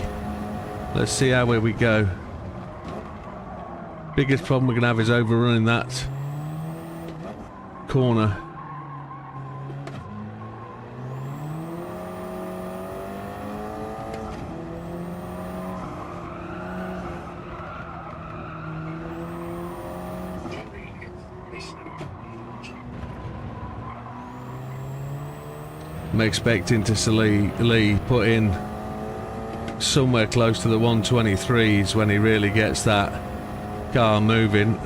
Speaker 2: Let's see how we go. Biggest problem we're going to have is overrunning that corner. I'm expecting to see Lee put in somewhere close to the 123s when he really gets that car moving.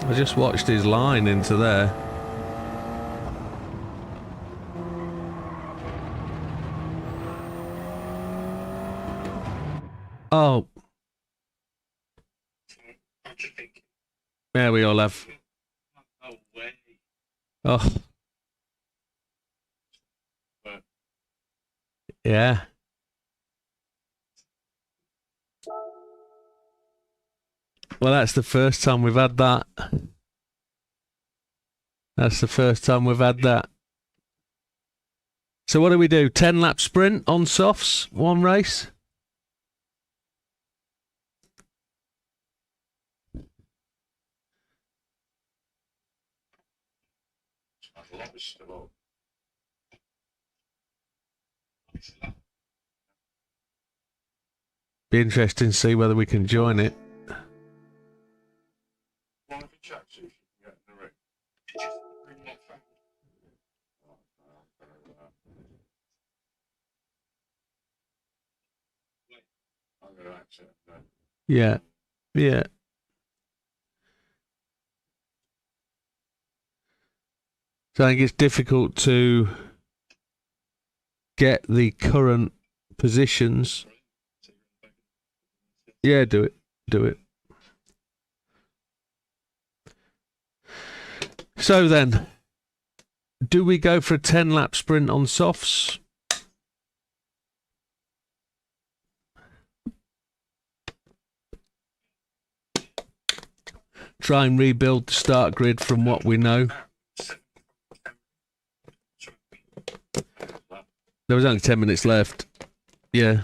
Speaker 2: I just watched his line into there. Oh. There we all have.
Speaker 4: No way.
Speaker 2: Oh. Yeah. Well, that's the first time we've had that. That's the first time we've had that. So what do we do? 10 lap sprint on softs, one race? Be interesting to see whether we can join it. Yeah, yeah. So I think it's difficult to get the current positions. Yeah, do it. Do it. So then, do we go for a 10-lap sprint on softs? Try and rebuild the start grid from what we know. There was only 10 minutes left. Yeah.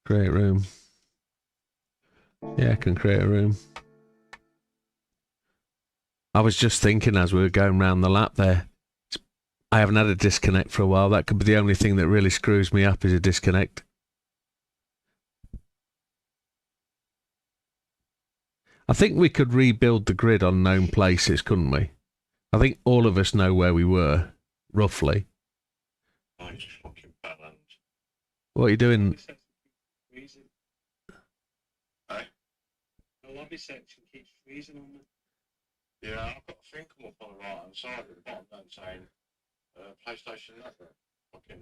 Speaker 2: Create room. Yeah, I can create a room. I was just thinking as we were going round the lap there, I haven't had a disconnect for a while. That could be the only thing that really screws me up is a disconnect. I think we could rebuild the grid on known places, couldn't we? I think all of us know where we were, roughly. What are you doing?
Speaker 4: The lobby section keeps freezing on me. Yeah, I've got a thing come up on the right hand side at the bottom then saying PlayStation Network. Fucking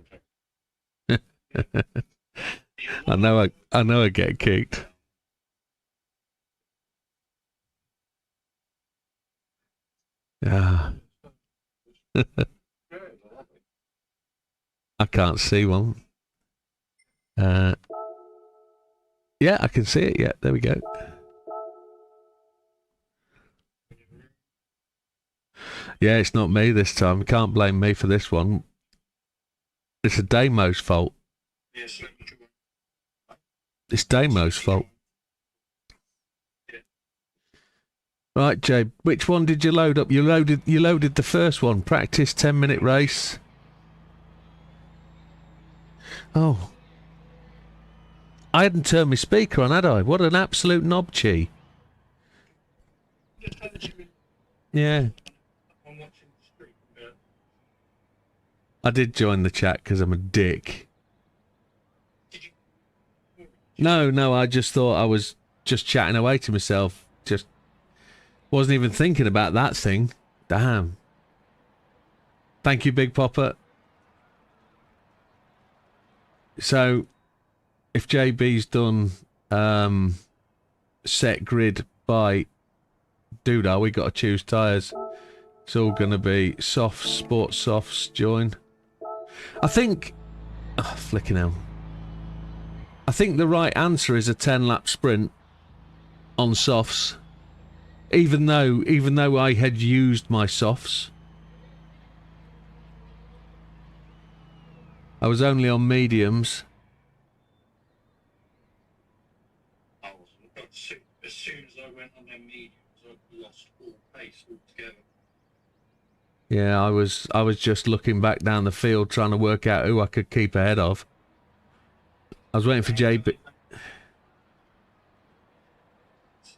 Speaker 2: I know I get kicked. Yeah. I can't see one. Yeah, I can see it. Yeah, there we go. Yeah, it's not me this time. Can't blame me for this one. It's a Damo's fault. It's Damo's fault. Right, Jay, which one did you load up? You loaded the first one. Practice 10-minute race. Oh. I hadn't turned my speaker on, had I? What an absolute knobchee. Yeah. I did join the chat because I'm a dick. No, I just thought I was just chatting away to myself. Just Wasn't even thinking about that thing. Damn. Thank you, Big Popper. So, if JB's done set grid by Doodah, we got to choose tyres. It's all going to be softs, sports softs, join. I think... Oh, flicking hell. I think the right answer is a 10-lap sprint on softs. Even though I had used my softs. I was only on mediums.
Speaker 3: I wasn't. But as soon as I went on them mediums, I lost all pace altogether.
Speaker 2: Yeah, I was just looking back down the field trying to work out who I could keep ahead of. I was waiting for JB.
Speaker 3: So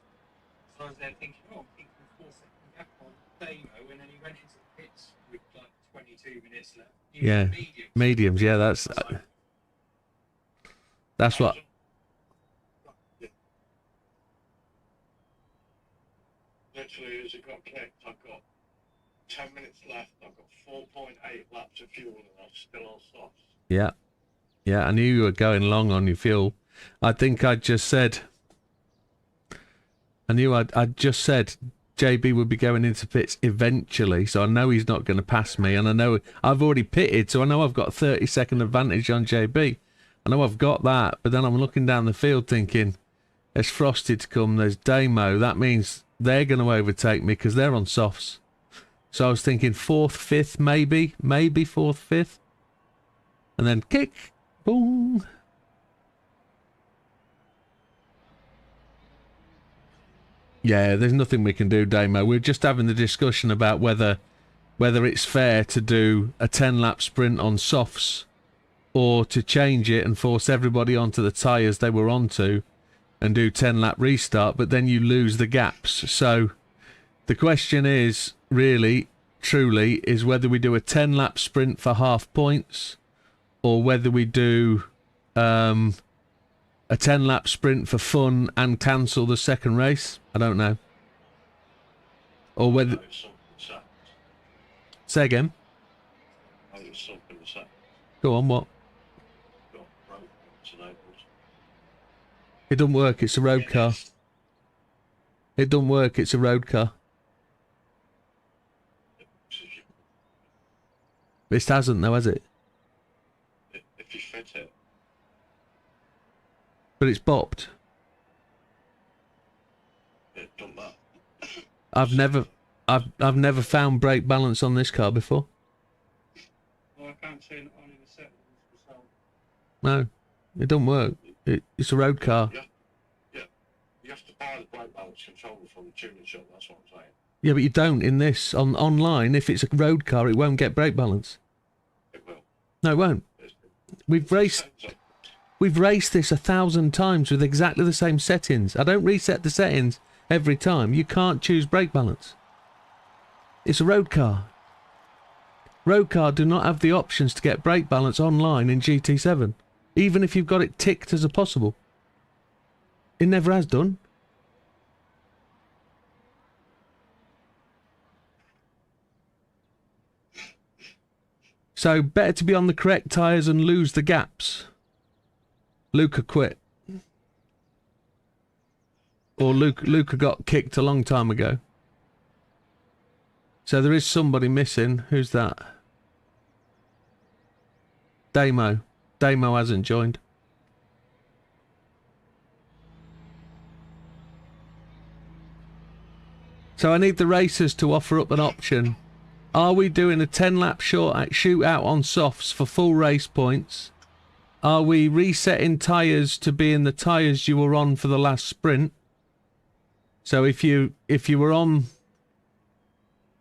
Speaker 3: I was there thinking, oh, I'm thinking 4-second gap on Damo, and then he went into the pits with like 22 minutes left.
Speaker 2: Yeah, mediums. Yeah, that's what.
Speaker 4: Literally, as it got clicked, I've got 10 minutes left. I've got 4.8 laps of fuel, and I'm still on softs.
Speaker 2: Yeah, yeah. I knew you were going long on your fuel. I think I just said. I knew I'd just said JB would be going into pits eventually, so I know he's not going to pass me, and I know I've already pitted, so I know I've got a 30-second advantage on JB. I know I've got that, but then I'm looking down the field thinking, there's Frosted to come, there's Damo, that means they're going to overtake me because they're on softs. So I was thinking 4th, 5th, maybe 4th, 5th, and then kick, boom. Yeah, there's nothing we can do, Damo. We're just having the discussion about whether it's fair to do a 10-lap sprint on softs or to change it and force everybody onto the tyres they were onto and do 10-lap restart, but then you lose the gaps. So the question is, really, truly, is whether we do a 10-lap sprint for half points or whether we do a 10-lap sprint for fun and cancel the second race. I don't know. Or whether... Say again. Go on, what? It doesn't work, it's a road car. It doesn't work, it's a road car. This hasn't though, has it?
Speaker 4: If you fit it.
Speaker 2: But it's bopped.
Speaker 4: It done that.
Speaker 2: I've never found brake balance on this car before.
Speaker 3: Well, I can't turn it on in the settings. So.
Speaker 2: No, it don't work. It's a road car.
Speaker 4: Yeah. You have to buy the brake balance controller from the tuning shop, that's what I'm saying.
Speaker 2: Yeah, but you don't in this. Online, if it's a road car, it won't get brake balance.
Speaker 4: It will.
Speaker 2: No, it won't. We've raced this 1,000 times with exactly the same settings. I don't reset the settings every time. You can't choose brake balance. It's a road car. Road car do not have the options to get brake balance online in GT7. Even if you've got it ticked as a possible. It never has done. So, better to be on the correct tyres and lose the gaps. Luca quit. Or Luca got kicked a long time ago. So there is somebody missing. Who's that? Damo. Damo hasn't joined. So I need the racers to offer up an option. Are we doing a 10-lap shootout on softs for full race points? Are we resetting tyres to be in the tyres you were on for the last sprint? So if you were on...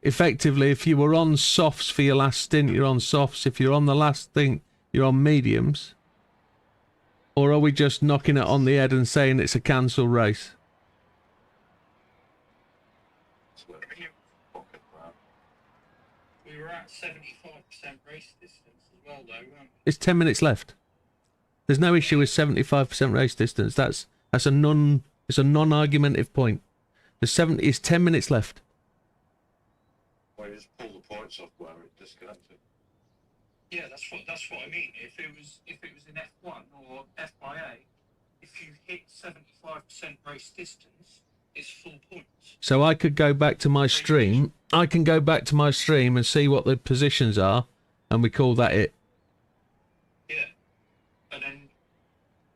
Speaker 2: Effectively, if you were on softs for your last stint, you're on softs. If you're on the last thing, you're on mediums. Or are we just knocking it on the head and saying it's a cancel race?
Speaker 3: We were at 75% race distance as well, though, weren't we?
Speaker 2: It's 10 minutes left. There's no issue with 75% race distance. It's a non-argumentative point. It's 10 minutes left.
Speaker 4: Well, you just pull the points off where it disconnected.
Speaker 3: Yeah, that's what I mean. If it was in F1 or FIA, if you hit 75% race distance, it's full points.
Speaker 2: So I could go back to my stream. I can go back to my stream and see what the positions are, and we call that it.
Speaker 3: Yeah, and then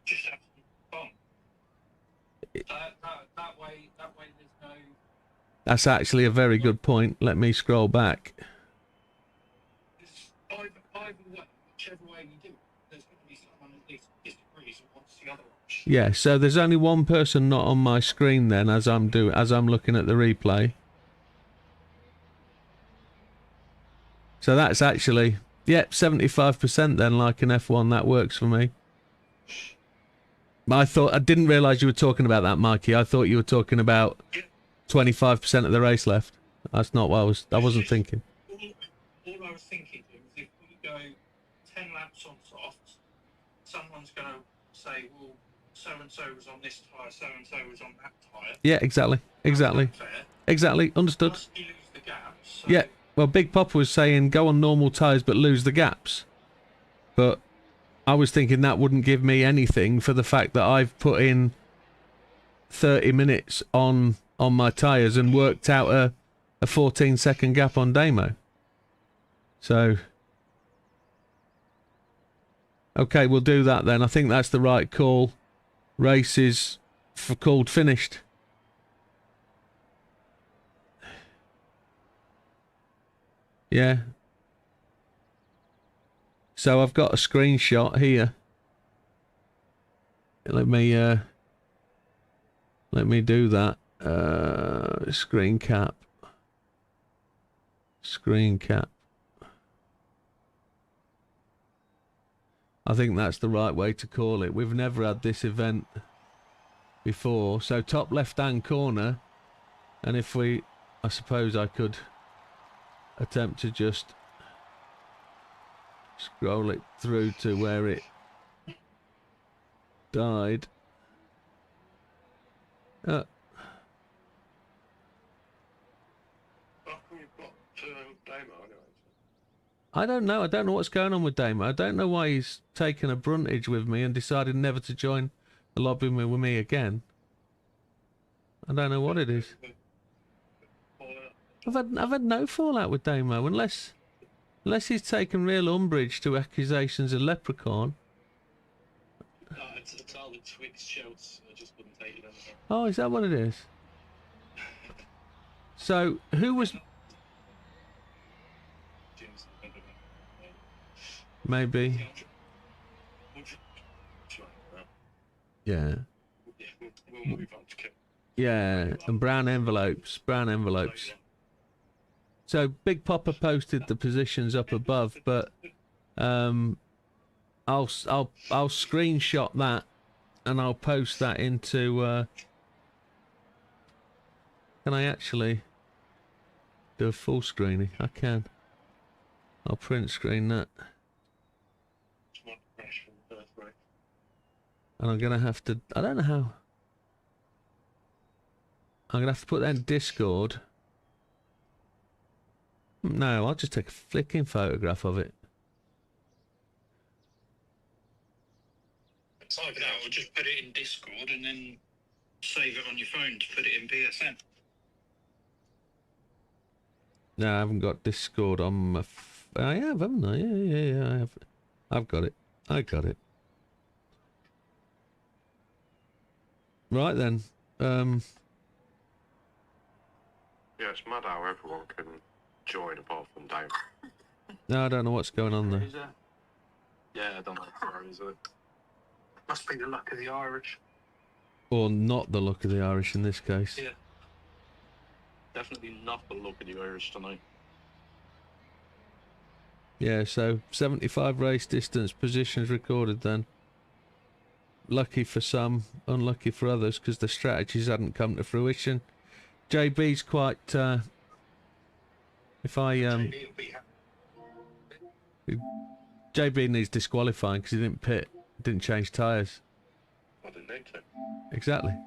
Speaker 3: just have some fun. That way there's no.
Speaker 2: That's actually a very good point. Let me scroll back.
Speaker 3: Either way, whichever way you do it, there's going to be someone at least disagrees and wants the other option.
Speaker 2: Yeah, so there's only one person not on my screen then as I'm looking at the replay. So that's actually, yep, 75% then, like an F1. That works for me. I didn't realise you were talking about that, Mikey. I thought you were talking about 25% of the race left. That's not what I wasn't thinking.
Speaker 3: All I was thinking is if we go 10 laps on softs, someone's going to say, well, so-and-so was on this tyre, so-and-so was on that tyre.
Speaker 2: Yeah, exactly. Exactly, understood.
Speaker 3: Plus you lose the gaps. So
Speaker 2: Yeah, well, Big Papa was saying go on normal tyres but lose the gaps. But I was thinking that wouldn't give me anything for the fact that I've put in 30 minutes on my tyres and worked out a 14-second gap on Damo. So, okay, we'll do that then. I think that's the right call. Race is called finished. Yeah. So I've got a screenshot here. Let me do that. Screen cap. Screen cap. I think that's the right way to call it. We've never had this event before. So top left-hand corner, and if I suppose I could attempt to just scroll it through to where it died.
Speaker 4: How come you've got Damo anyway?
Speaker 2: I don't know. I don't know what's going on with Damo. I don't know why he's taken a bruntage with me and decided never to join the lobby with me again. I don't know what it is. I've had no fallout with Damo unless he's taken real umbrage to accusations of leprechaun.
Speaker 4: It's all the Twix shouts. I just wouldn't take it anymore.
Speaker 2: Oh, is that what it is? So who was? Maybe. Yeah.
Speaker 4: We'll move on to
Speaker 2: Yeah, and brown envelopes. Brown envelopes. So Big Papa posted the positions up above, but I'll screenshot that and I'll post that into. Can I actually do a full screening? I can. I'll print screen that. And I'm gonna have to. I don't know how. I'm gonna have to put that in Discord. No, I'll just take a flicking photograph of it.
Speaker 3: Either that or just put it in Discord and then save it on your phone to put it in PSN.
Speaker 2: No, I haven't got Discord on my. I have, haven't I? Yeah, I have. I've got it. I got it. Right then.
Speaker 4: Yeah, it's mad how everyone can join apart from Damo.
Speaker 2: No, I don't know what's going on there.
Speaker 4: Yeah, I don't know where is it.
Speaker 3: Must be the luck of the Irish.
Speaker 2: Or not the luck of the Irish in this case.
Speaker 4: Yeah. Definitely not the luck of the Irish tonight.
Speaker 2: Yeah, so 75 race distance positions recorded then. Lucky for some, unlucky for others because the strategies hadn't come to fruition. JB's quite. JB needs disqualifying because he didn't pit, didn't change tyres.
Speaker 4: I didn't need to.
Speaker 2: Exactly.
Speaker 4: I'm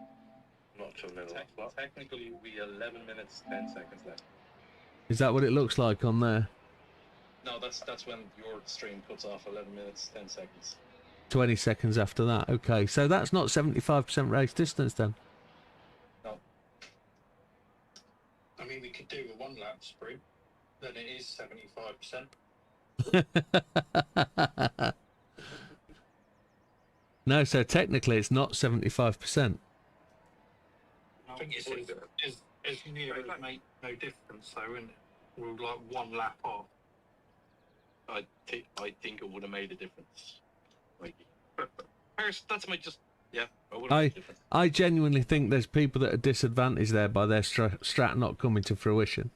Speaker 4: not to a minute off. What?
Speaker 5: Technically, we 11 minutes 10 seconds left.
Speaker 2: Is that what it looks like on there?
Speaker 5: No, that's when your stream cuts off. 11 minutes 10 seconds.
Speaker 2: 20 seconds after that. Okay, so that's not 75% race distance then.
Speaker 5: No.
Speaker 3: I mean, we could do a 1 lap sprint, then it is 75%.
Speaker 2: No, so technically it's not 75%.
Speaker 3: I think it's as near as make no difference, though, isn't it? We're like 1 lap off.
Speaker 5: I think it would have made a difference. Like, that's my just yeah. It would have made a difference.
Speaker 2: I genuinely think there's people that are disadvantaged there by their strat not coming to fruition.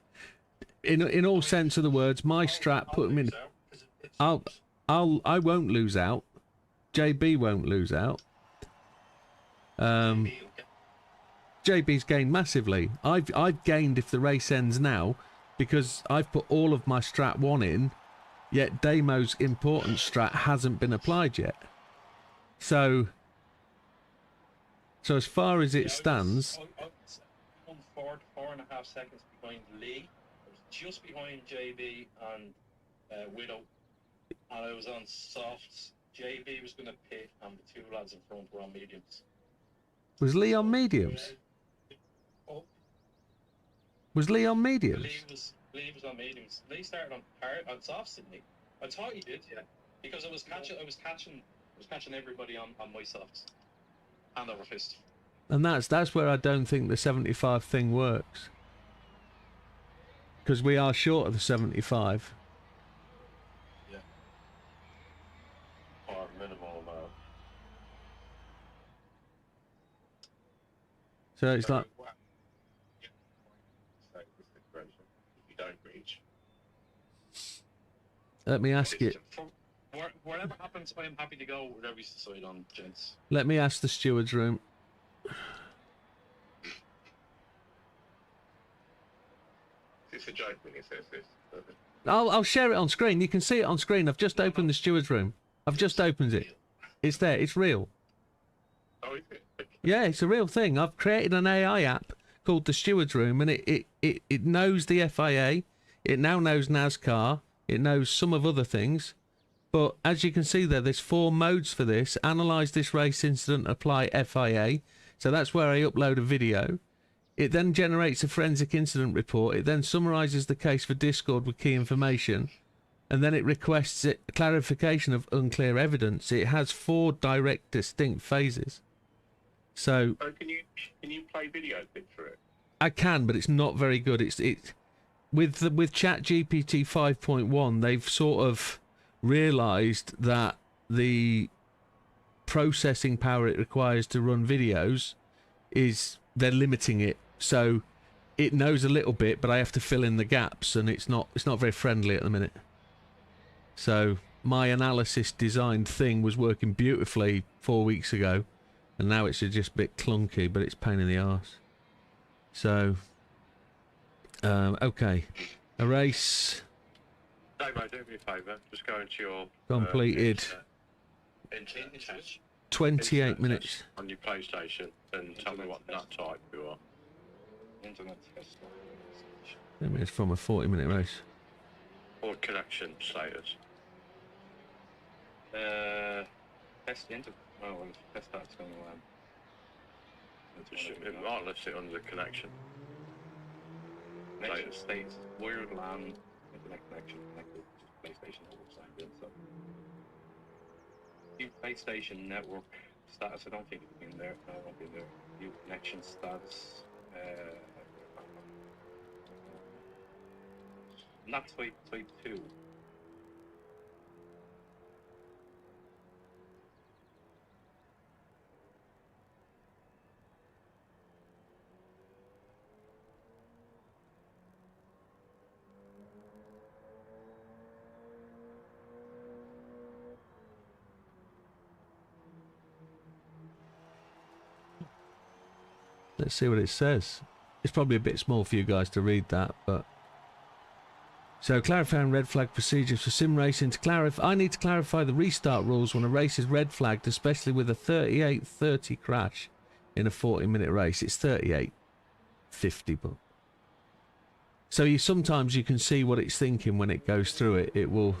Speaker 2: In all sense of the words, my strat put them in. I won't lose out. JB won't lose out. JB's gained massively. I've gained if the race ends now because I've put all of my strat 1 in, yet Damo's important strat hasn't been applied yet. So as far as it stands,
Speaker 5: I was 4.5 seconds behind Lee. I was just behind JB and Widow, and I was on softs. JB was going to pit, and the 2 lads in front were on mediums.
Speaker 2: was Lee on mediums? Was Lee on mediums?
Speaker 5: Lee was on mediums. Lee started on softs, didn't he? I thought he did, yeah. Because I was catching everybody on my softs. Hand over fist.
Speaker 2: And that's where I don't think the 75 thing works. Because we are short of the 75.
Speaker 5: Yeah.
Speaker 4: Or minimal amount.
Speaker 2: So it's like,
Speaker 4: If you don't reach.
Speaker 2: let me ask you.
Speaker 5: Whatever happens, I am happy to go whatever you decide on, gents.
Speaker 2: Let me ask the steward's room.
Speaker 4: It's a joke when he says this.
Speaker 2: I'll share it on screen. You can see it on screen. I've just opened the steward's room. I've just opened it. It's there. It's real.
Speaker 4: Oh, is it?
Speaker 2: Yeah, it's a real thing. I've created an AI app called the steward's room, and it knows the FIA. It now knows NASCAR. It knows some of other things. But as you can see there's 4 modes for this. Analyze this race incident, apply FIA. So that's where I upload a video. It then generates a forensic incident report. It then summarizes the case for Discord with key information. And then it requests clarification of unclear evidence. It has 4 direct, distinct phases. So
Speaker 4: can you play video clips for it?
Speaker 2: I can, but it's not very good. It's with ChatGPT 5.1, they've sort of realized that the processing power it requires to run videos they're limiting it. So it knows a little bit, but I have to fill in the gaps, and it's not very friendly at the minute. So my analysis designed thing was working beautifully 4 weeks ago, and now it's just a bit clunky, but it's a pain in the arse. So okay, a race
Speaker 4: Dave, do me a favour. Just go into your
Speaker 2: completed.
Speaker 4: internet chat
Speaker 2: 28 minutes.
Speaker 4: on your PlayStation and tell me what nut type you are.
Speaker 5: Internet test.
Speaker 2: I mean, it's from a 40-minute race.
Speaker 4: Or connection status.
Speaker 5: Test internet. Oh, well, test that's going to
Speaker 4: It might list it under the connection.
Speaker 5: Connection states wired LAN internet connection connected to PlayStation network signed in. So, view PlayStation network status. I don't think it's been there. No, it won't be there. View connection status. Not type 2.
Speaker 2: Let's see what it says. It's probably a bit small for you guys to read that, but... So, clarifying red flag procedures for sim racing. I need to clarify the restart rules when a race is red flagged, especially with a 38-30 crash. in a 40-minute race. It's 38.50, but so sometimes you can see what it's thinking when it goes through it. It will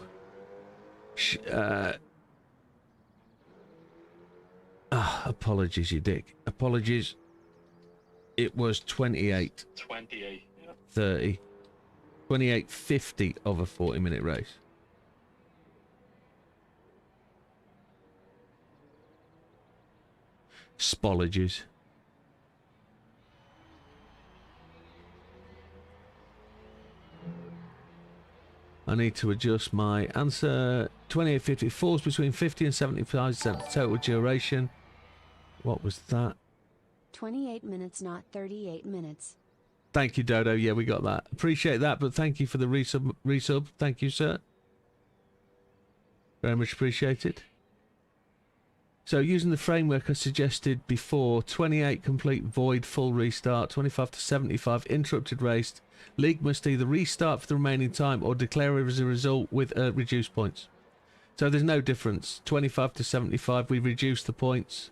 Speaker 2: apologies, you dick. Apologies. It was 28.
Speaker 5: 28, yeah.
Speaker 2: 30. 28.50 of a 40-minute race. Spologies. I need to adjust my answer. 28.50 falls between 50 and 75% total duration. What was that?
Speaker 6: 28 minutes, not 38 minutes.
Speaker 2: Thank you, Dodo. Yeah, we got that. Appreciate that, but thank you for the resub. Thank you, sir. Very much appreciated. So, using the framework I suggested before, 28 complete void full restart, 25 to 75 interrupted race. League must either restart for the remaining time or declare as a result with reduced points. So there's no difference. 25 to 75, we reduce the points.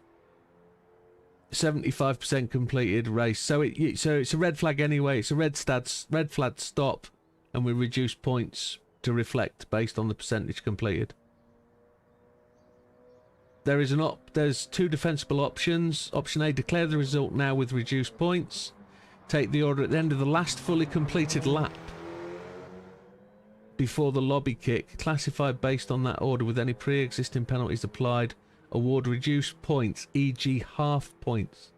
Speaker 2: 75% completed race. So it's a red flag anyway. It's a red flag stop, and we reduce points to reflect based on the percentage completed. There's two defensible options. Option A, declare the result now with reduced points. Take the order at the end of the last fully completed lap before the lobby kick. Classify based on that order with any pre-existing penalties applied. Award reduced points, e.g. half points.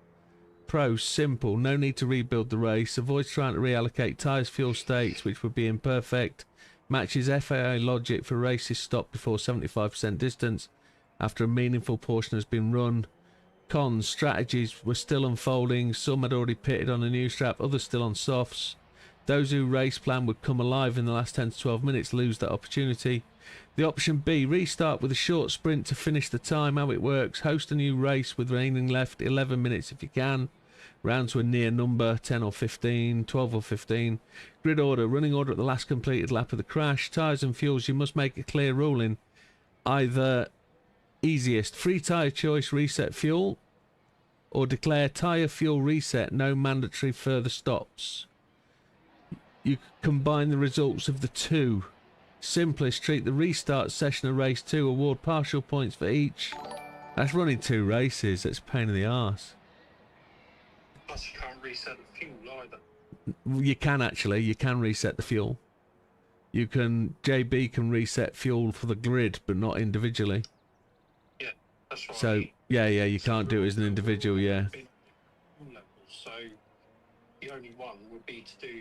Speaker 2: Pros, simple, no need to rebuild the race. Avoid trying to reallocate tyres, fuel states, which would be imperfect. Matches FAA logic for races stopped before 75% distance after a meaningful portion has been run. Cons, strategies were still unfolding. Some had already pitted on a new strap, others still on softs. Those who race plan would come alive in the last 10 to 12 minutes lose that opportunity. The option B, restart with a short sprint to finish the time. How it works, host a new race with remaining left 11 minutes if you can. Round to a near number, 10 or 15, 12 or 15. Grid order, running order at the last completed lap of the crash. Tyres and fuels, you must make a clear ruling. Either easiest, free tyre choice, reset fuel, or declare tyre fuel reset, no mandatory further stops. You combine the results of the two. Simplest, treat the restart session of race 2, award partial points for each. That's running 2 races, that's a pain in the arse.
Speaker 3: Plus you can't reset the fuel either.
Speaker 2: You can actually, you can reset the fuel. You can, JB can reset fuel for the grid, but not individually.
Speaker 3: Yeah, that's right.
Speaker 2: So, yeah, you can't do it as an individual, yeah.
Speaker 3: So the only one would be to do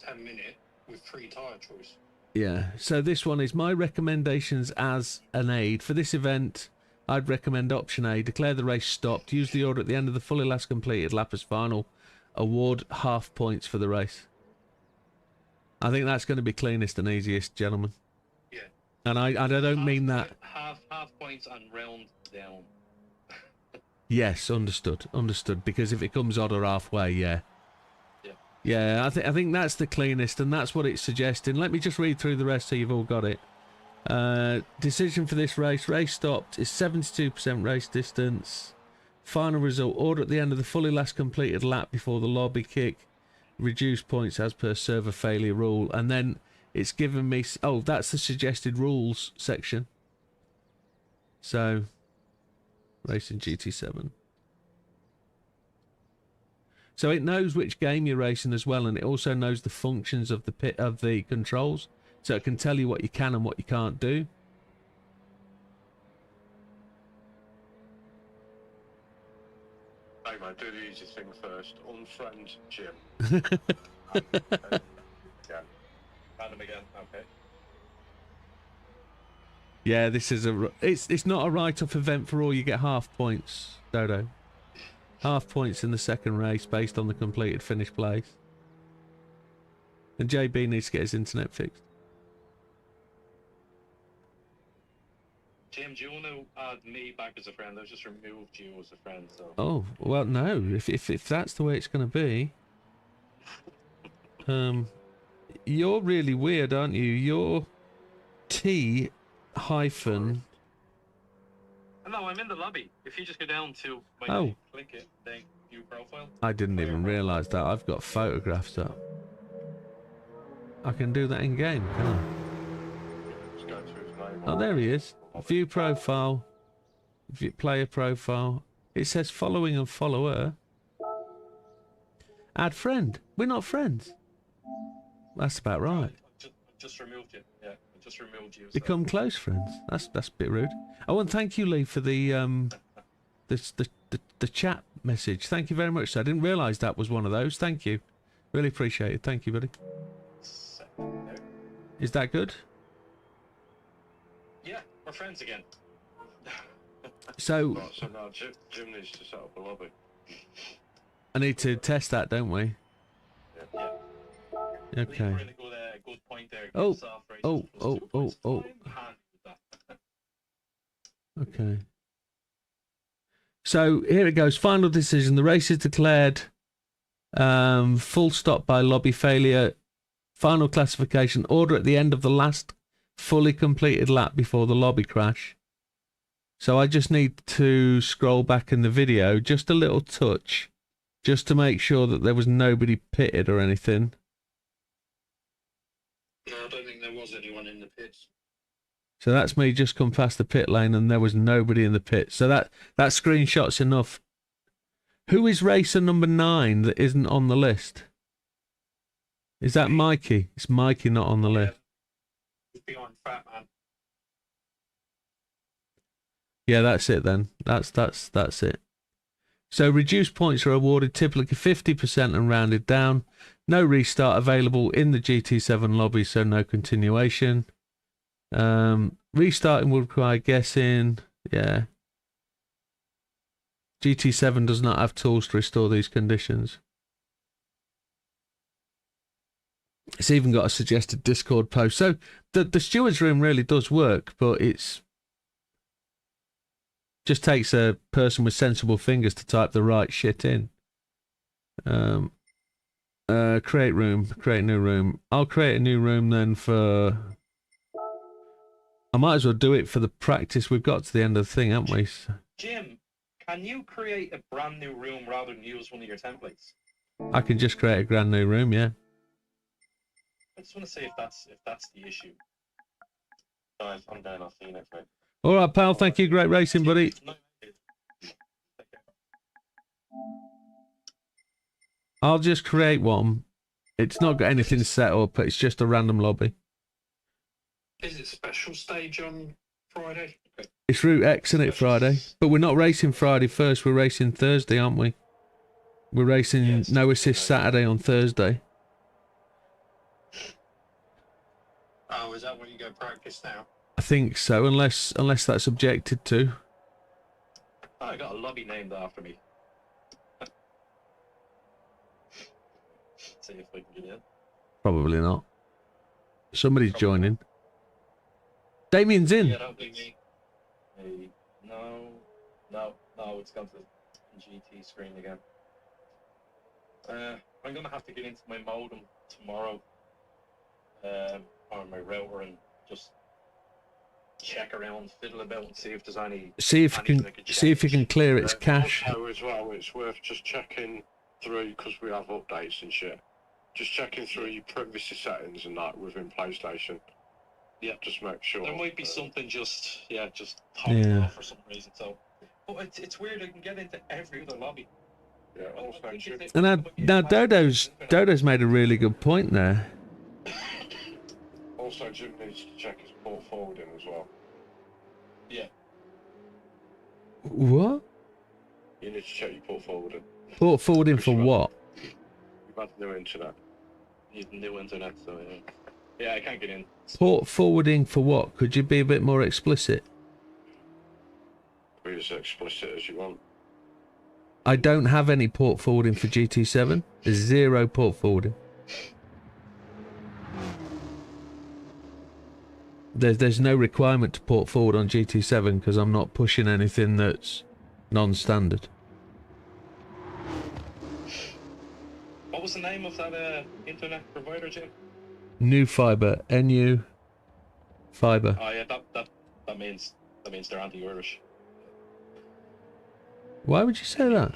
Speaker 3: 10 minute with free tyre choice.
Speaker 2: Yeah, so this one is my recommendations as an aid. For this event, I'd recommend option A, declare the race stopped, use the order at the end of the fully last completed lap as final, award half points for the race. I think that's going to be cleanest and easiest, gentlemen.
Speaker 3: Yeah.
Speaker 2: And I don't mean that.
Speaker 5: Half points and round down.
Speaker 2: Yes, understood, because if it comes odd or halfway, yeah. Yeah, I think that's the cleanest, and that's what it's suggesting. Let me just read through the rest so you've all got it. Decision for this race. Race stopped is 72% race distance. Final result. Order at the end of the fully last completed lap before the lobby kick. Reduce points as per server failure rule. And then it's given me... Oh, that's the suggested rules section. So, racing GT7. So it knows which game you're racing as well, and it also knows the functions of the controls, so it can tell you what you can and what you can't do.
Speaker 7: Hey mate, do the easy thing first. Unfriend Jim. Yeah.
Speaker 5: Add him again, okay.
Speaker 2: Yeah, this is it's not a write-off event for all. You get half points, Dodo. Half points in the second race based on the completed finished place. And JB needs to get his internet fixed.
Speaker 5: Jim, do you want to add me back as a friend? I've just removed you as a friend, so...
Speaker 2: Oh, well, no. If that's the way it's going to be... You're really weird, aren't you? You're T hyphen...
Speaker 5: No, I'm in the lobby. If you just go down to my
Speaker 2: Oh.
Speaker 5: name, click it, then view profile.
Speaker 2: I didn't even realise that. I've got photographs up. I can do that in game, can I?
Speaker 7: Just go to his name.
Speaker 2: Oh, there he is. View profile. View player profile. It says following and follower. Add friend. We're not friends. That's about right.
Speaker 5: I just removed you. Yeah, I just removed you. So.
Speaker 2: Become close friends. That's a bit rude. Oh, and thank you, Lee, for the the chat message. Thank you very much. I didn't realise that was one of those. Thank you. Really appreciate it. Thank you, buddy. Is that good?
Speaker 5: Yeah, we're friends again.
Speaker 2: So
Speaker 7: Right, so now Jim needs to set up a lobby.
Speaker 2: I need to test that, don't we?
Speaker 5: Yeah.
Speaker 2: Okay.
Speaker 5: We're in a good point there.
Speaker 2: Oh,
Speaker 5: Soft races
Speaker 2: oh,
Speaker 5: plus
Speaker 2: oh,
Speaker 5: 2
Speaker 2: oh,
Speaker 5: points.
Speaker 2: oh.
Speaker 5: I'm happy with that.
Speaker 2: Okay. So here it goes. Final decision. The race is declared full stop by lobby failure. Final classification. Order at the end of the last fully completed lap before the lobby crash. So I just need to scroll back in the video just a little touch, just to make sure that there was nobody pitted or anything.
Speaker 3: No, I don't think there was anyone in the pits.
Speaker 2: So that's me just come past the pit lane and there was nobody in the pit. So that screenshot's enough. Who is racer number 9 that isn't on the list? Is that Mikey? It's Mikey not on the list.
Speaker 3: He's behind Fat Man.
Speaker 2: Yeah, that's it then. That's it. So reduced points are awarded typically 50% and rounded down. No restart available in the GT7 lobby, so no continuation. Restarting will require guessing. Yeah. GT7 does not have tools to restore these conditions. It's even got a suggested Discord post. So the steward's room really does work, but it's just takes a person with sensible fingers to type the right shit in. Create room, create new room. I'll create a new room then for... I might as well do it for the practice. We've got to the end of the thing, haven't we?
Speaker 5: Jim, can you create a brand new room rather than use one of your templates?
Speaker 2: I can just create a brand new room, yeah.
Speaker 5: I just want to see if that's the issue.
Speaker 7: Guys, I'm down. I'll see you next week.
Speaker 2: All right, pal. Thank you. Great racing, buddy. I'll just create one. It's not got anything set up. It's just a random lobby.
Speaker 3: Is it special stage on Friday?
Speaker 2: It's Route X, isn't it, Friday? But we're not racing Friday first. We're racing Thursday, aren't we? We're racing no assist Saturday on Thursday.
Speaker 3: Oh, is that where you go practice now?
Speaker 2: I think so, unless that's objected to.
Speaker 5: Oh, I got a lobby named after me. See if we can get in.
Speaker 2: Probably not. Somebody's joining. Damien's in.
Speaker 5: Yeah, that'll be me. Hey, no, it's gone to the GT screen again. I'm gonna have to get into my modem tomorrow, on my router and just check around, fiddle about, and see if there's any. See if
Speaker 2: you can clear its cache.
Speaker 7: Also, as well, it's worth just checking through because we have updates and shit. Just checking through your privacy settings and that within PlayStation. Yeah, just make sure.
Speaker 5: There might be something just popping off for some reason. So, but it's weird. I can get into every other lobby.
Speaker 7: Yeah, also
Speaker 2: And now Dodo's made a really good point there.
Speaker 7: Also, Jim needs to check his port forwarding as well.
Speaker 5: Yeah.
Speaker 2: What?
Speaker 7: You need to check your port forwarding.
Speaker 2: Port forwarding for what?
Speaker 7: You've had new internet.
Speaker 5: You've new internet, so yeah. Yeah, I can't get in.
Speaker 2: Port forwarding for what? Could you be a bit more explicit?
Speaker 7: Be as explicit as you want.
Speaker 2: I don't have any port forwarding for GT7. There's 0 port forwarding. There's no requirement to port forward on GT7 because I'm not pushing anything that's non-standard.
Speaker 5: What was the name of that internet provider, Jim?
Speaker 2: New Fiber, NU Fiber.
Speaker 5: Oh yeah, that means they're anti-Irish.
Speaker 2: Why would you say that?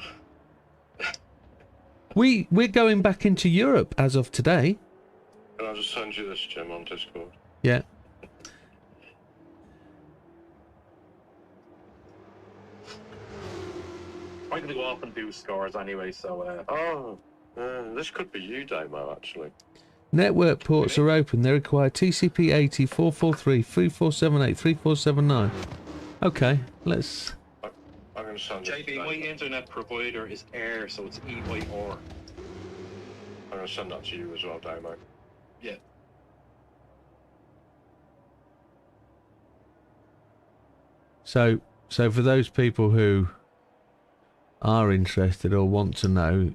Speaker 2: We're going back into Europe as of today.
Speaker 7: And I'll just send you this, Jim, on Discord.
Speaker 2: Yeah.
Speaker 5: I'm gonna go off and do scores anyway, so
Speaker 7: This could be you, Damo, actually.
Speaker 2: Network ports are open. They require TCP 80 443 3478 3479. Okay, let's.
Speaker 7: I'm going to send it.
Speaker 5: JB, my internet provider is Air, so it's EYR.
Speaker 7: I'm going to send that to you as well, Damo.
Speaker 5: Yeah.
Speaker 2: So for those people who are interested or want to know,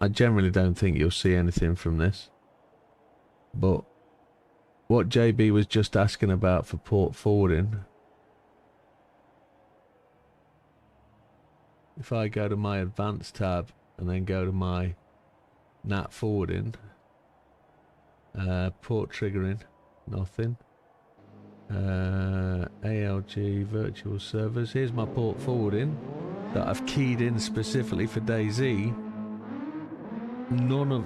Speaker 2: I generally don't think you'll see anything from this. But what JB was just asking about for port forwarding, if I go to my advanced tab and then go to my NAT forwarding, port triggering, nothing. ALG virtual servers. Here's my port forwarding that I've keyed in specifically for DayZ. None of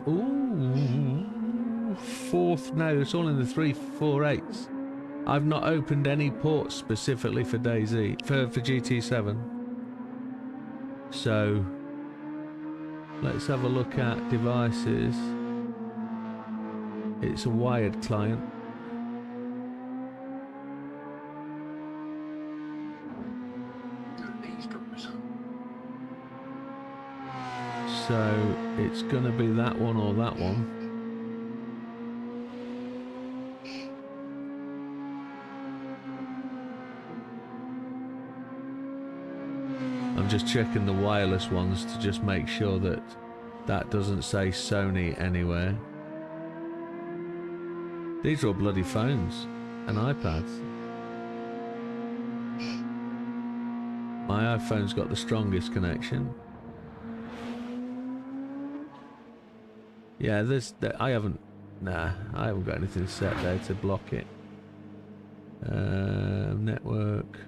Speaker 2: fourth. No, it's all in the 348s. I've not opened any ports specifically for DayZ for GT7. So let's have a look at devices. It's a wired client. So it's going to be that one or that one. I'm just checking the wireless ones to just make sure that that doesn't say Sony anywhere. These are all bloody phones and iPads. My iPhone's got the strongest connection. Yeah, I haven't got anything set there to block it. Network,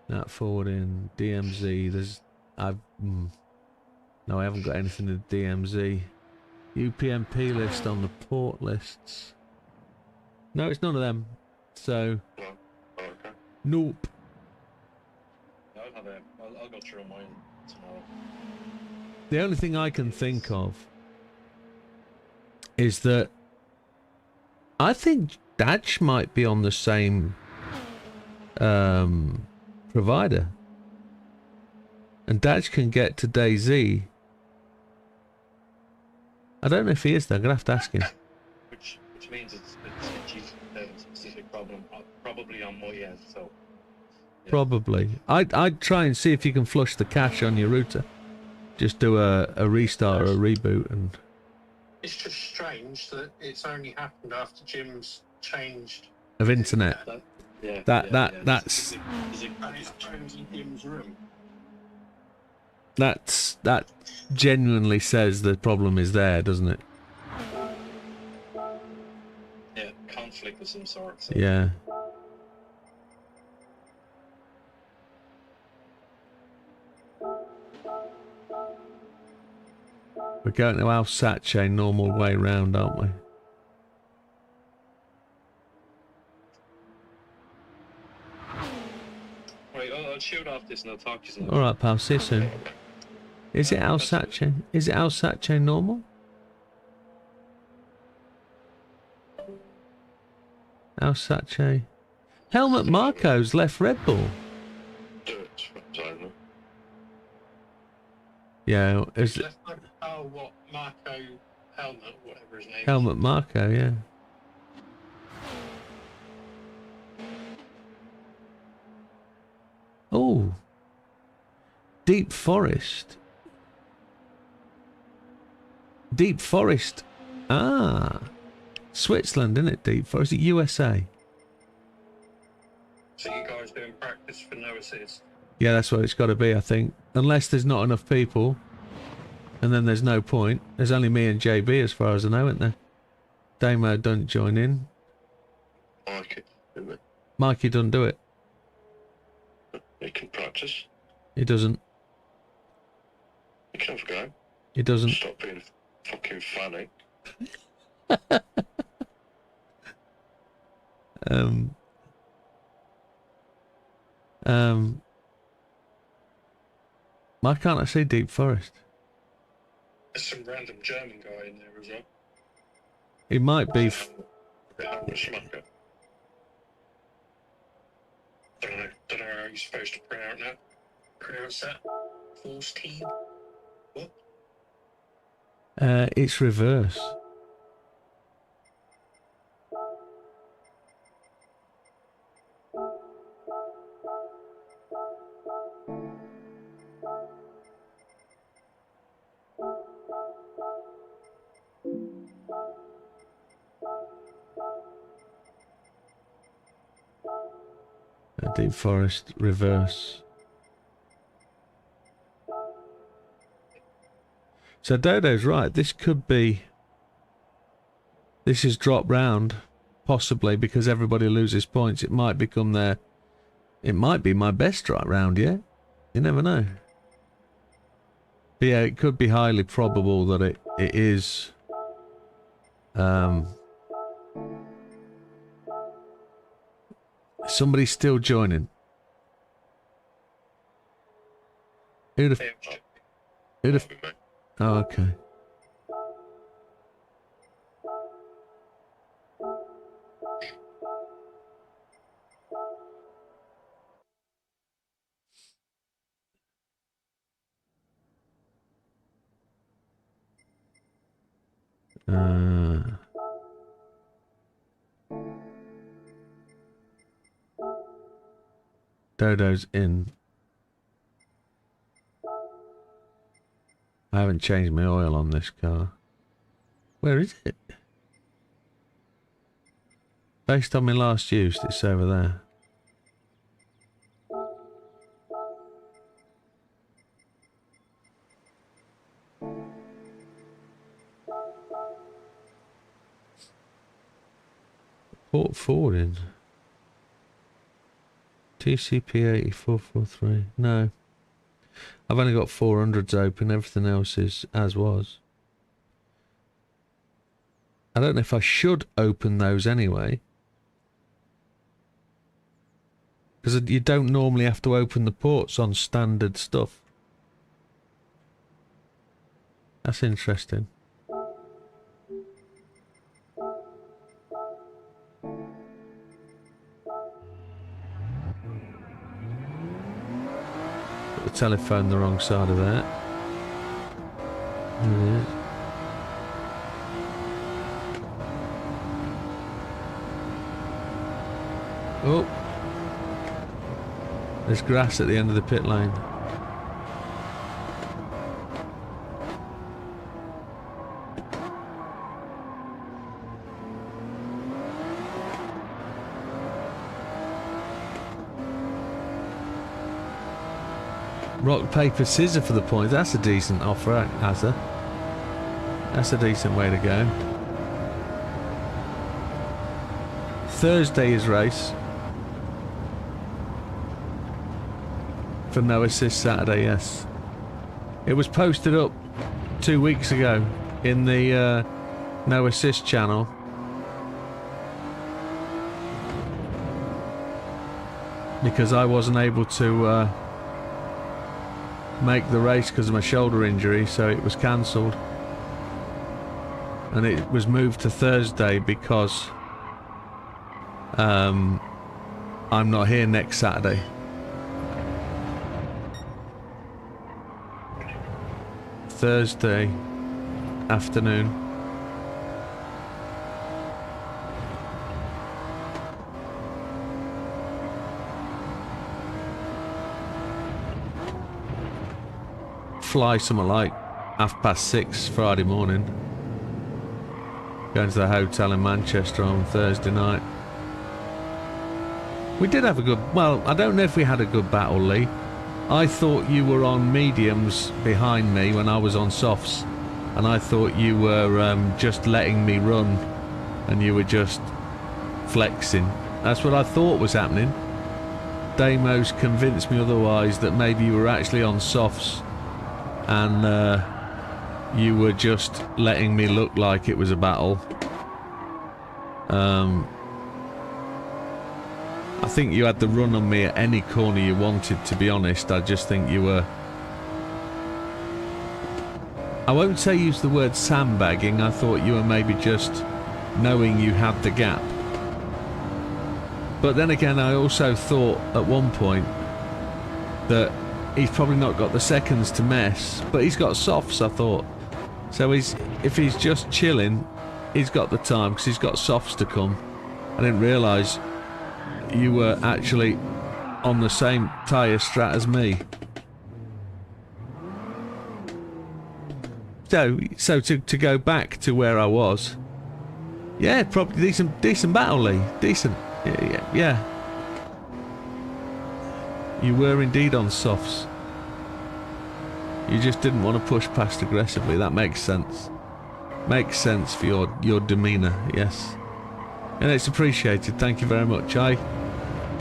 Speaker 2: NAT forwarding, DMZ. No, I haven't got anything in the DMZ. UPnP list on the port lists. No, it's none of them. So, nope.
Speaker 5: I'll go through mine tomorrow.
Speaker 2: The only thing I can think of is that I think Dutch might be on the same provider, and Dutch can get to DayZ. I don't know if he is though. I'm gonna have to ask him.
Speaker 5: Which means it's a specific problem, probably on my end. So yeah.
Speaker 2: Probably. I'd try and see if you can flush the cache on your router. Just do a restart or a reboot and.
Speaker 8: It's just strange that it's only happened after Jim's changed
Speaker 2: Of internet. That's
Speaker 8: Jim's room.
Speaker 2: that genuinely says the problem is there, doesn't it?
Speaker 5: Yeah, conflict of some sort. So.
Speaker 2: Yeah. We're going to our Sache normal way round, aren't we?
Speaker 5: Right, I'll shoot off this and I'll talk to you soon.
Speaker 2: Alright, pal, see you soon. Is it our Sache? Is it our Sache normal? Our Sache. Helmut Marco's left Red Bull. Yeah, is it?
Speaker 8: Oh, what? Marco Helmut, whatever his name
Speaker 2: Helmut Marco, yeah. Oh. Deep Forest. Deep Forest. Ah. Switzerland, isn't it, Deep Forest? Is it USA?
Speaker 8: So you guys doing practice for no assist?
Speaker 2: Yeah, that's what it's got to be, I think. Unless there's not enough people. And then there's no point. There's only me and JB as far as I know, isn't there? Damo don't join in. Mikey doesn't do it.
Speaker 7: He can practice.
Speaker 2: He doesn't.
Speaker 7: He can have a go.
Speaker 2: It doesn't.
Speaker 7: Stop being fucking funny.
Speaker 2: Why can't I see Deep Forest?
Speaker 8: There's some random German guy in there as well.
Speaker 2: It might be.
Speaker 8: Helmut Schmucker. Don't know how you're supposed to pronounce that. Force team? What?
Speaker 2: It's reverse. Deep Forest reverse. So Dodo's right. This could be. This is drop round, possibly because everybody loses points. It might become their. It might be my best drop round yet. You never know. But yeah, it could be highly probable that it is. Somebody's still joining. Who'd have... Oh, okay. Dodo's in. I haven't changed my oil on this car. Where is it? Based on my last use, it's over there. Port forwarding. TCP 8443. No. I've only got 400s open. Everything else is as was. I don't know if I should open those anyway. Because you don't normally have to open the ports on standard stuff. That's interesting. Put the telephone the wrong side of that. Yeah. Oh. There's grass at the end of the pit lane. Rock, paper, scissors for the points. That's a decent offer, Azza. That's a decent way to go. Thursday is race. For no assist Saturday, yes. It was posted up 2 weeks ago in the no assist channel. Because I wasn't able to make the race because of my shoulder injury, so it was cancelled. And it was moved to Thursday because I'm not here next Saturday. Thursday afternoon. Fly somewhere like 6:30 Friday morning. Going to the hotel in Manchester on Thursday night. We did have a good... Well, I don't know if we had a good battle, Lee. I thought you were on mediums behind me when I was on softs. And I thought you were just letting me run. And you were just flexing. That's what I thought was happening. Damos convinced me otherwise, that maybe you were actually on softs. And you were just letting me look like it was a battle. I think you had the run on me at any corner you wanted, to be honest. I just think you were... I won't say use the word sandbagging. I thought you were maybe just knowing you had the gap. But then again, I also thought at one point that he's probably not got the seconds to mess, but he's got softs, I thought. So if he's just chilling, he's got the time because he's got softs to come. I didn't realise you were actually on the same tyre strat as me. So to go back to where I was, yeah, probably decent battle, Lee. Decent. Yeah. You were indeed on softs. You just didn't want to push past aggressively. That makes sense. Makes sense for your demeanour, yes. And it's appreciated. Thank you very much. I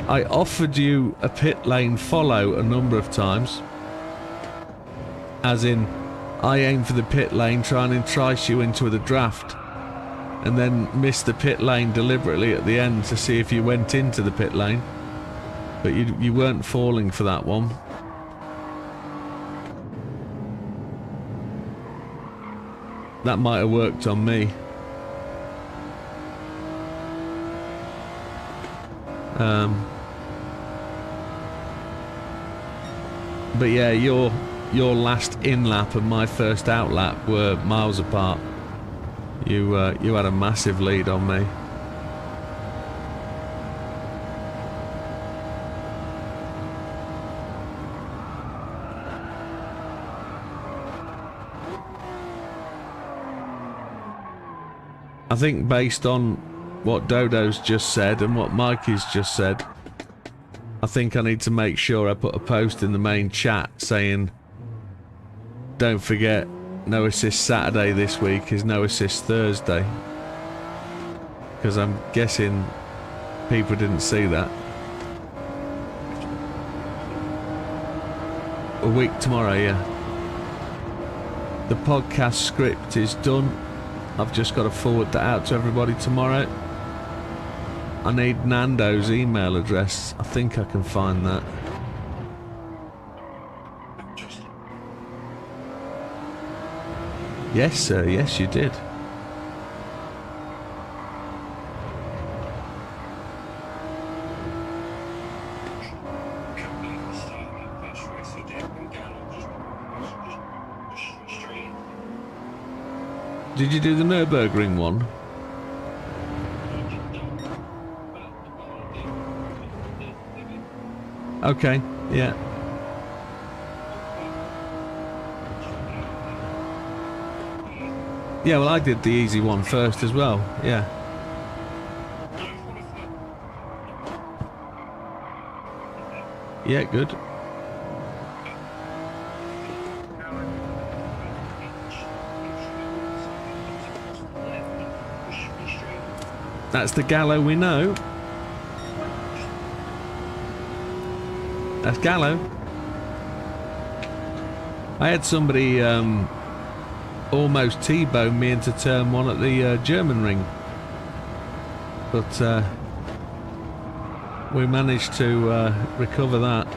Speaker 2: offered you a pit lane follow a number of times. As in, I aimed for the pit lane, try and entice you into the draft, and then missed the pit lane deliberately at the end to see if you went into the pit lane. But you weren't falling for that one. That might have worked on me. But yeah, your last in lap and my first out lap were miles apart. You had a massive lead on me. I think based on what Dodo's just said and what Mikey's just said, I think I need to make sure I put a post in the main chat saying, don't forget, no assist Saturday this week is no assist Thursday. Because I'm guessing people didn't see that. A week tomorrow, yeah. The podcast script is done. I've just got to forward that out to everybody tomorrow. I need Nando's email address. I think I can find that. Yes, sir. Yes, you did. Did you do the Nürburgring one? Okay, yeah. Yeah, well I did the easy one first as well, yeah. Yeah, good. That's the Gallo we know. That's Gallo. I had somebody almost T-bone me into turn one at the German ring. But we managed to recover that.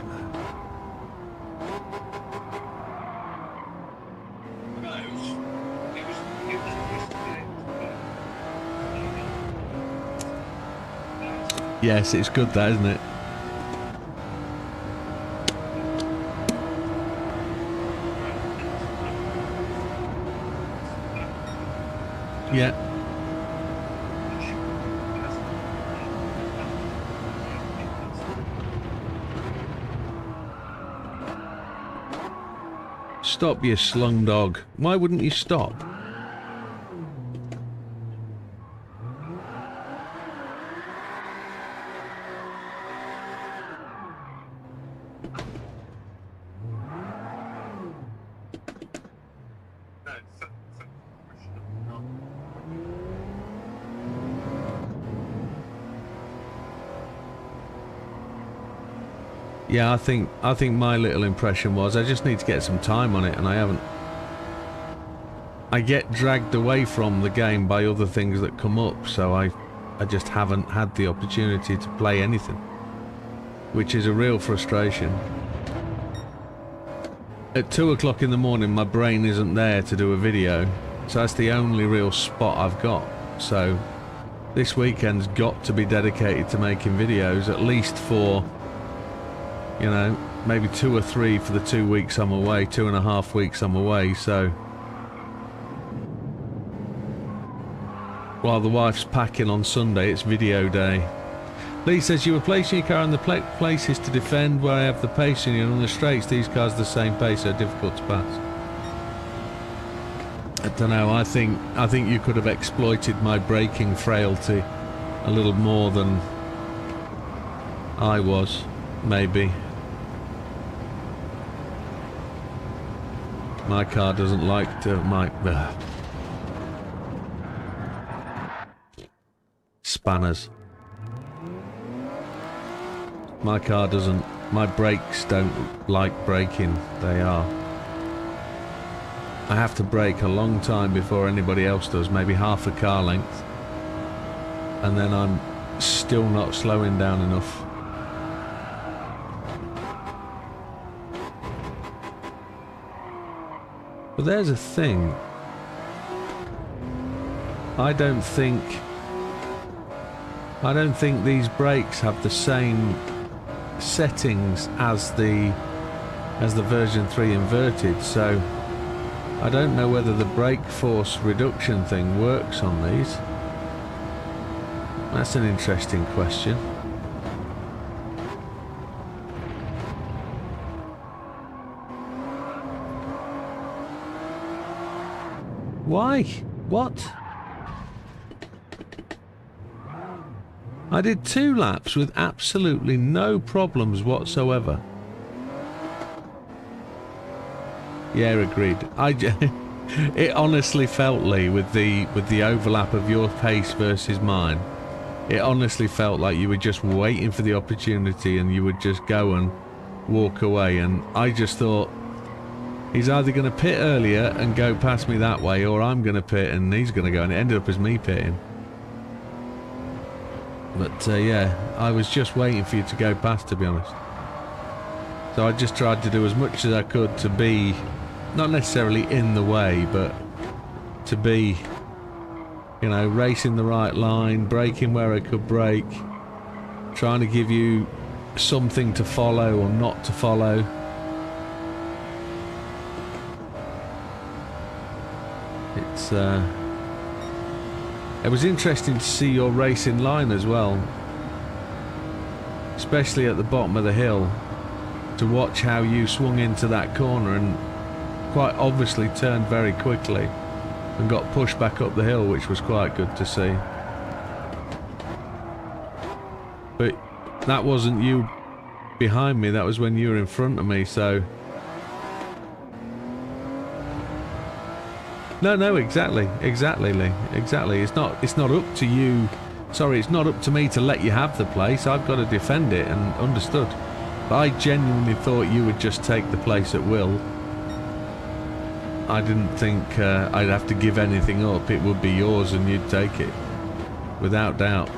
Speaker 2: Yes, it's good that, isn't it? Yeah. Stop, you slung dog. Why wouldn't you stop? Yeah, I think my little impression was I just need to get some time on it, and I haven't. I get dragged away from the game by other things that come up, so I just haven't had the opportunity to play anything, which is a real frustration. At 2 o'clock in the morning, my brain isn't there to do a video, so that's the only real spot I've got. So this weekend's got to be dedicated to making videos, at least for, you know, maybe 2 or 3 for the 2 weeks I'm away, 2.5 weeks I'm away. So while the wife's packing on Sunday, it's video day. Lee says, you were placing your car in the places to defend where I have the pace and on the straights these cars are the same pace, so difficult to pass. I don't know, I think you could have exploited my braking frailty a little more than I was, maybe. My car doesn't like to... Spanners. My car doesn't... My brakes don't like braking. They are. I have to brake a long time before anybody else does, maybe half a car length. And then I'm still not slowing down enough. But there's a thing. I don't think these brakes have the same settings as the version 3 inverted, so I don't know whether the brake force reduction thing works on these. That's an interesting question. Why? What? I did 2 laps with absolutely no problems whatsoever. Yeah, agreed. It honestly felt, Lee, with the overlap of your pace versus mine, it honestly felt like you were just waiting for the opportunity and you would just go and walk away. And I just thought, he's either going to pit earlier and go past me that way, or I'm going to pit and he's going to go. And it ended up as me pitting. But yeah, I was just waiting for you to go past, to be honest. So I just tried to do as much as I could to be, not necessarily in the way, but to be, you know, racing the right line, braking where I could brake, trying to give you something to follow or not to follow. It was interesting to see your racing line as well, especially at the bottom of the hill, to watch how you swung into that corner and quite obviously turned very quickly and got pushed back up the hill, which was quite good to see. But that wasn't you behind me, that was when you were in front of me, so... No, exactly, Lee, exactly. It's not up to you. Sorry, it's not up to me to let you have the place. I've got to defend it, and understood. But I genuinely thought you would just take the place at will. I didn't think I'd have to give anything up. It would be yours and you'd take it, without doubt.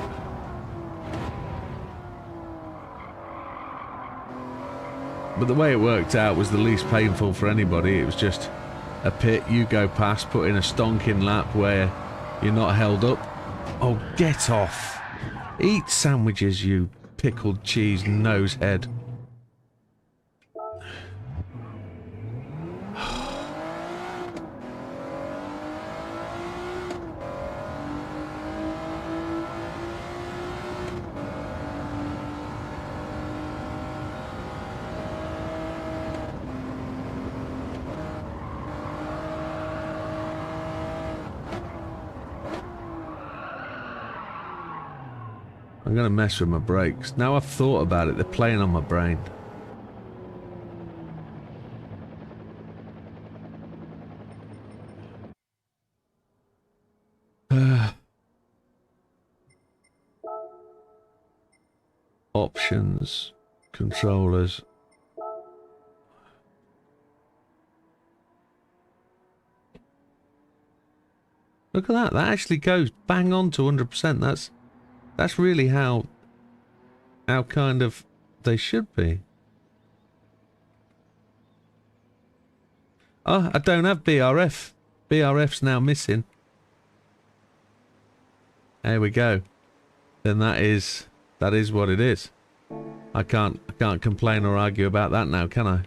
Speaker 2: But the way it worked out was the least painful for anybody. It was just a pit, you go past, put in a stonking lap where you're not held up. Oh, get off. Eat sandwiches, you pickled cheese nose head. I'm going to mess with my brakes. Now I've thought about it, they're playing on my brain. Options, controllers. Look at that. That actually goes bang on to 100%. That's really how kind of they should be. Oh, I don't have BRF. BRF's now missing. There we go. Then that is what it is. I can't complain or argue about that now, can I?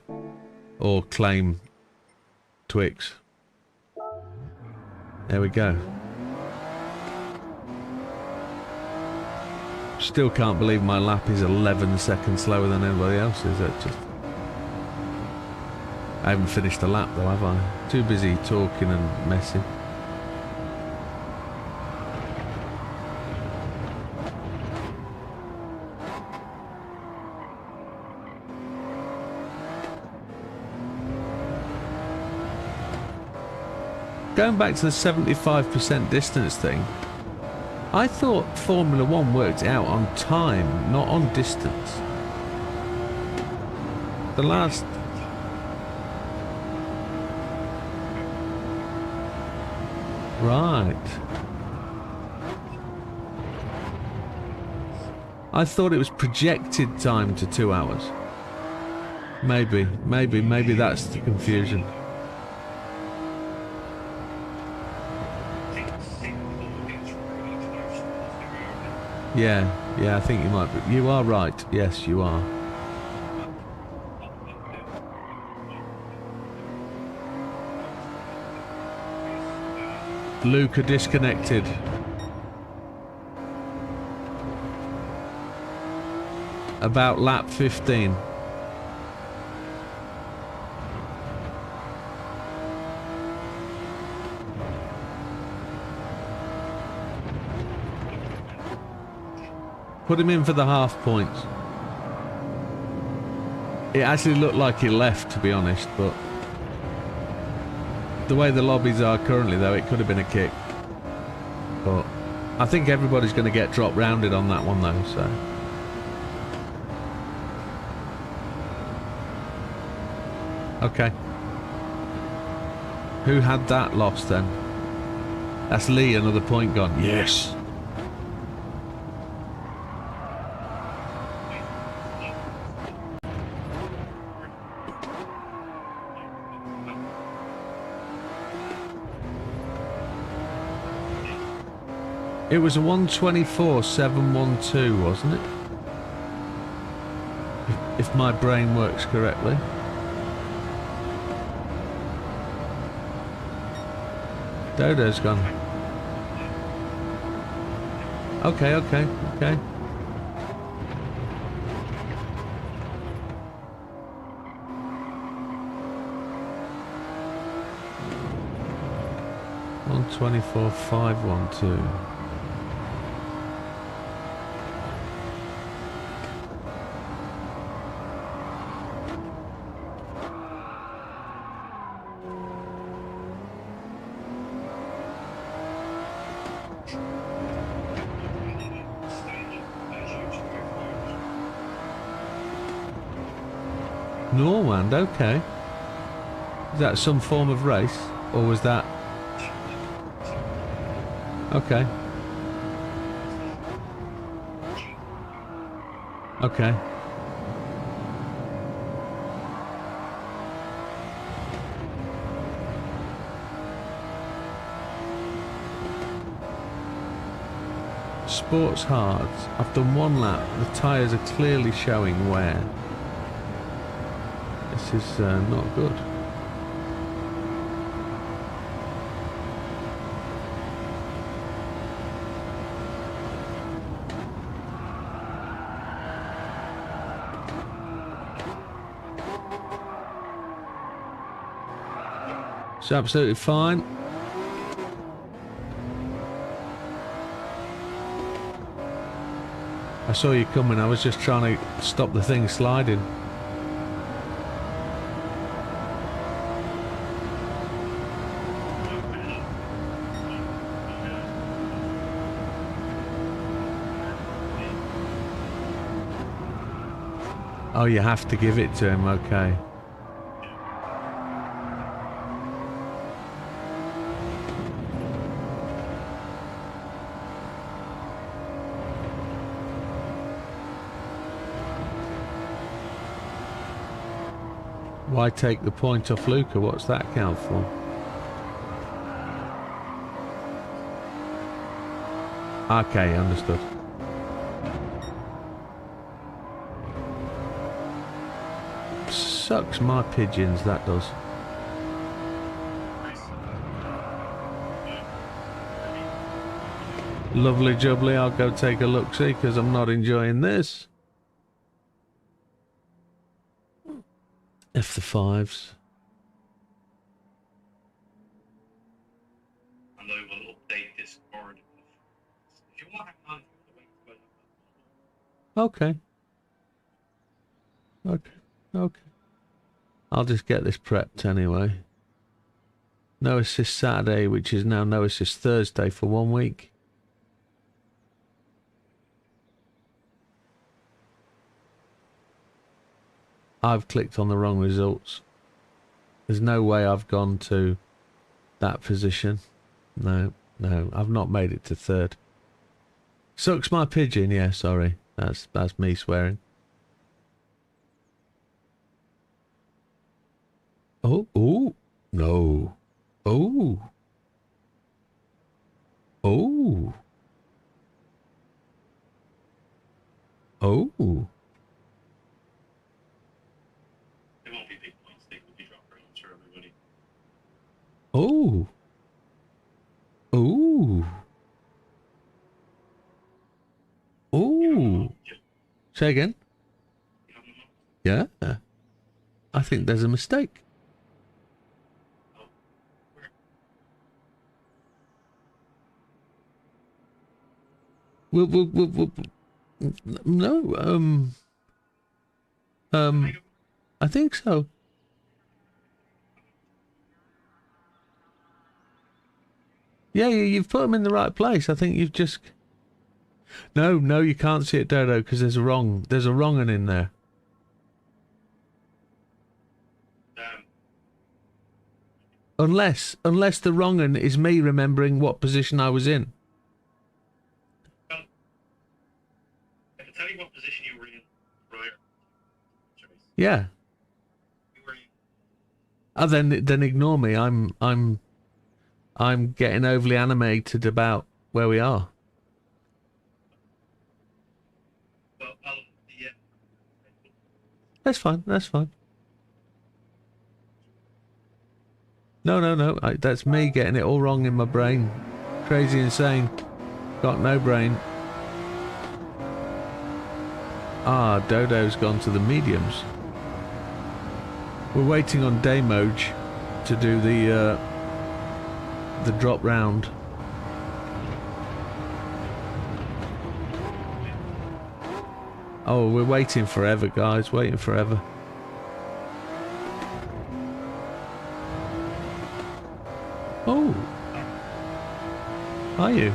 Speaker 2: Or claim Twix. There we go. Still can't believe my lap is 11 seconds slower than anybody else's. That just... I haven't finished the lap though, have I? Too busy talking and messing. Going back to the 75% distance thing, I thought Formula 1 worked out on time, not on distance. The last... Right. I thought it was projected time to 2 hours. Maybe that's the confusion. Yeah, I think you might be. You are right. Yes, you are. Luca disconnected. About lap 15. Put him in for the half points. It actually looked like he left, to be honest, but the way the lobbies are currently, though, it could have been a kick. But I think everybody's going to get drop rounded on that one, though, so... Okay. Who had that loss, then? That's Lee, another point gone. Yes! It was a 124.712, wasn't it? If my brain works correctly. Dodo's gone. Okay. 124.512. Norwand, okay. Is that some form of race? Or was that... Okay. Okay. Sports hard. I've done one lap. The tyres are clearly showing wear. This is not good. It's absolutely fine. I saw you coming. I was just trying to stop the thing sliding. Oh, you have to give it to him, okay. Why take the point off Luca? What's that count for? Okay, understood. Sucks my pigeons, that does. Lovely jubbly, I'll go take a look-see because I'm not enjoying this. F the 5s.
Speaker 3: And I will update Discord. If you want to hang on,
Speaker 2: Okay. Okay. Okay. I'll just get this prepped anyway. No assist Saturday, which is now no assist Thursday for 1 week. I've clicked on the wrong results. There's no way I've gone to that position. No, no, I've not made it to 3rd. Sucks my pigeon, yeah, sorry. That's me swearing. Oh, oh, no. Oh. Oh. Oh.
Speaker 3: It won't be big points, they will be drop rounds for everybody.
Speaker 2: Oh. Oh. Oh. Say again? Yeah. I think there's a mistake. We'll, no, I think so. Yeah, you've put them in the right place. I think you've just... No, you can't see it, Dodo, because there's a wrong un in there. Unless the wrong un is me remembering what position I was in.
Speaker 3: Well, I can tell you what position you were in prior.
Speaker 2: Yeah.
Speaker 3: You were in.
Speaker 2: Oh, then ignore me. I'm getting overly animated about where we are.
Speaker 3: Well, yeah.
Speaker 2: That's fine. That's fine. No. That's me getting it all wrong in my brain. Crazy insane. Got no brain. Ah, Dodo's gone to the mediums. We're waiting on Damoj to do the drop round. Oh, we're waiting forever, guys. Waiting forever. Oh. Are you?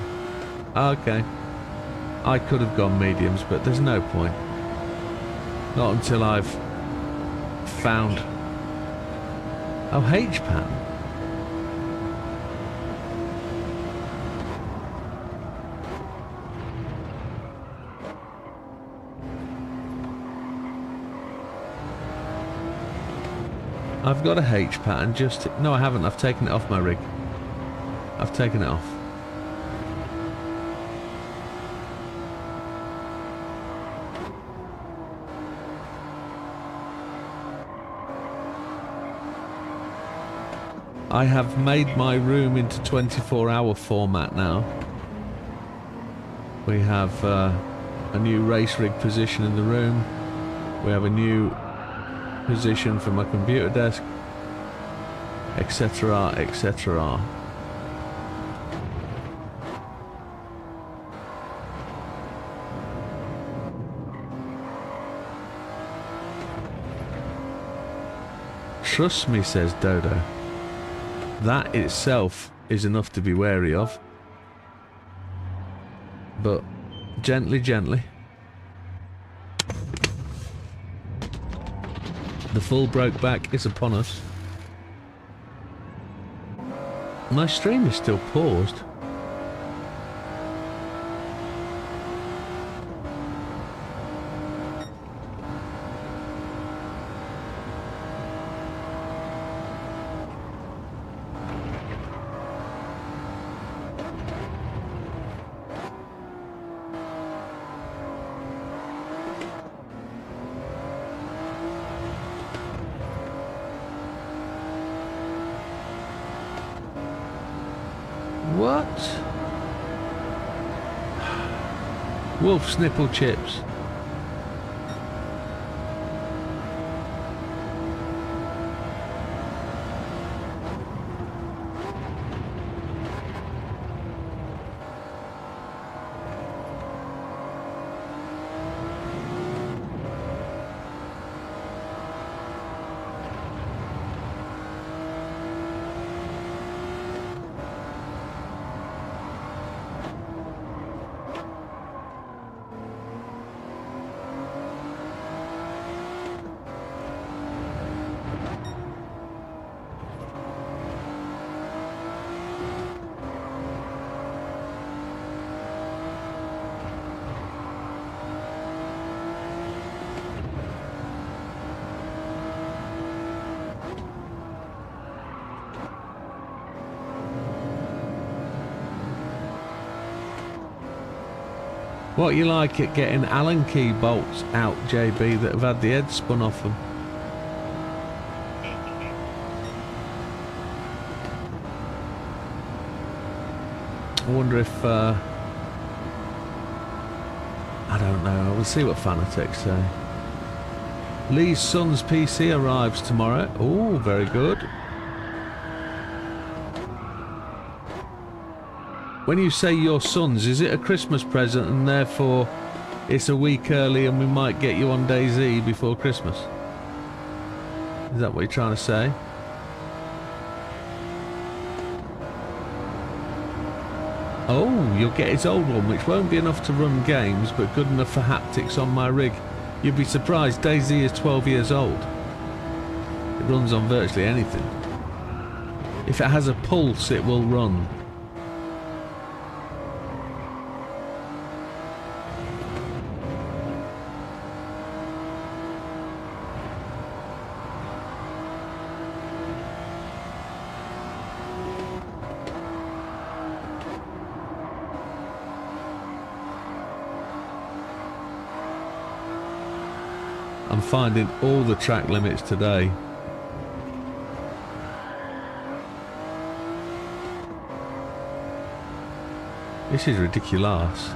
Speaker 2: Okay. I could have gone mediums, but there's no point. Not until I've found... Oh, H pattern. I've got a H pattern just... No, I haven't. I've taken it off my rig. I've taken it off. I have made my room into 24-hour format now. We have a new race rig position in the room. We have a new position for my computer desk, etc, etc. Trust me, says Dodo. That itself is enough to be wary of. But gently, gently. The full broke back is upon us. My stream is still paused. What? Wolf's nipple chips. What you like at getting Allen key bolts out, JB, that have had the head spun off them? I wonder if, I don't know, we'll see what Fanatec say. Lee's son's PC arrives tomorrow. Oh, very good. When you say your son's, is it a Christmas present and therefore it's a week early and we might get you on DayZ before Christmas? Is that what you're trying to say? Oh, you'll get his old one, which won't be enough to run games, but good enough for haptics on my rig. You'd be surprised, DayZ is 12 years old. It runs on virtually anything. If it has a pulse, it will run. I'm finding all the track limits today. This is ridiculous.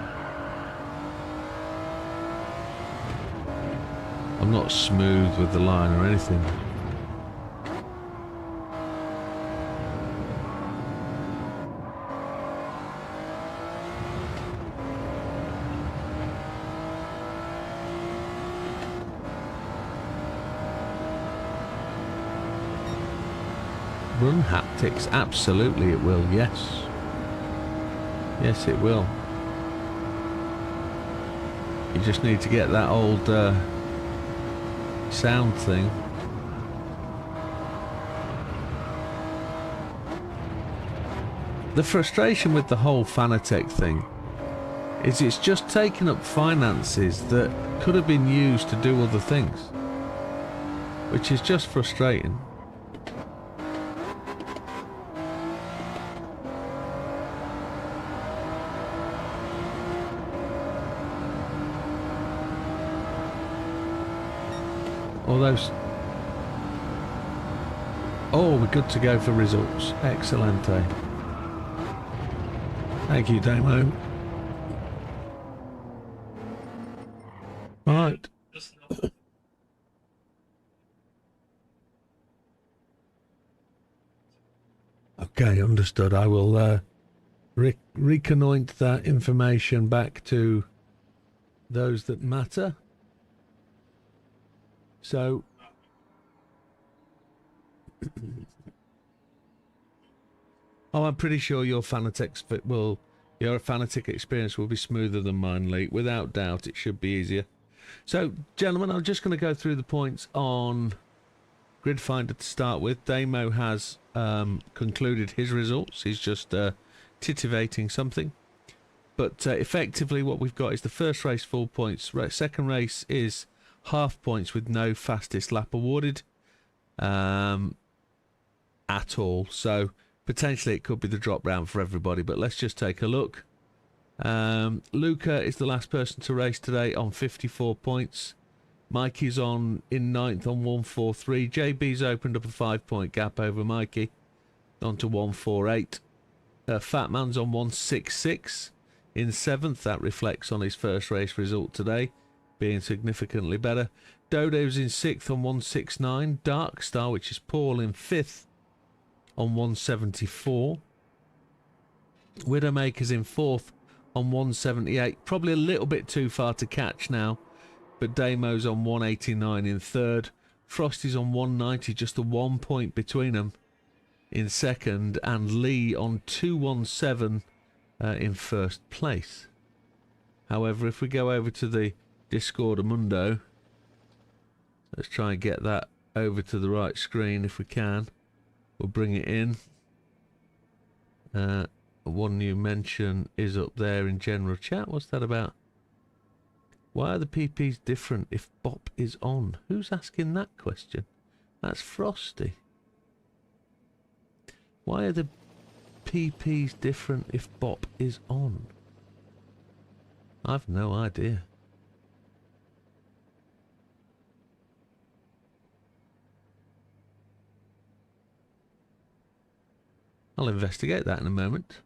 Speaker 2: I'm not smooth with the line or anything. Run haptics, absolutely it will, yes. Yes, it will. You just need to get that old sound thing. The frustration with the whole Fanatec thing is it's just taking up finances that could have been used to do other things, which is just frustrating. All those. Oh, we're good to go for results. Excellente. Thank you, Damo. Right. Okay, understood. I will reconnoit that information back to those that matter. So, oh, I'm pretty sure your Fanatec experience will be smoother than mine, Lee. Without doubt, it should be easier. So, gentlemen, I'm just going to go through the points on Grid Finder to start with. Damo has concluded his results. He's just titivating something. But effectively, what we've got is the first race, 4 points. Second race is half points with no fastest lap awarded at all. So potentially it could be the drop round for everybody, but let's just take a look. Luca is the last person to race today on 54 points. Mikey's in 9th on 143. JB's opened up a 5-point gap over Mikey, on to 148. Fat Man's on 166 in 7th. That reflects on his first race result today, being significantly better. Dodo's in 6th on 169. Dark Star, which is Paul, in 5th on 174. Widdowmaker's in 4th on 178. Probably a little bit too far to catch now, but Damo's on 189 in 3rd. Frosty's on 190, just a 1 point between them, in 2nd, and Lee on 217 in 1st place. However, if we go over to the Discord Mundo, let's try and get that over to the right screen if we can. We'll bring it in. One new mention is up there in general chat. What's that about? Why are the PPs different if Bop is on? Who's asking that question? That's Frosty. Why are the PPs different if Bop is on? I've no idea. I'll investigate that in a moment.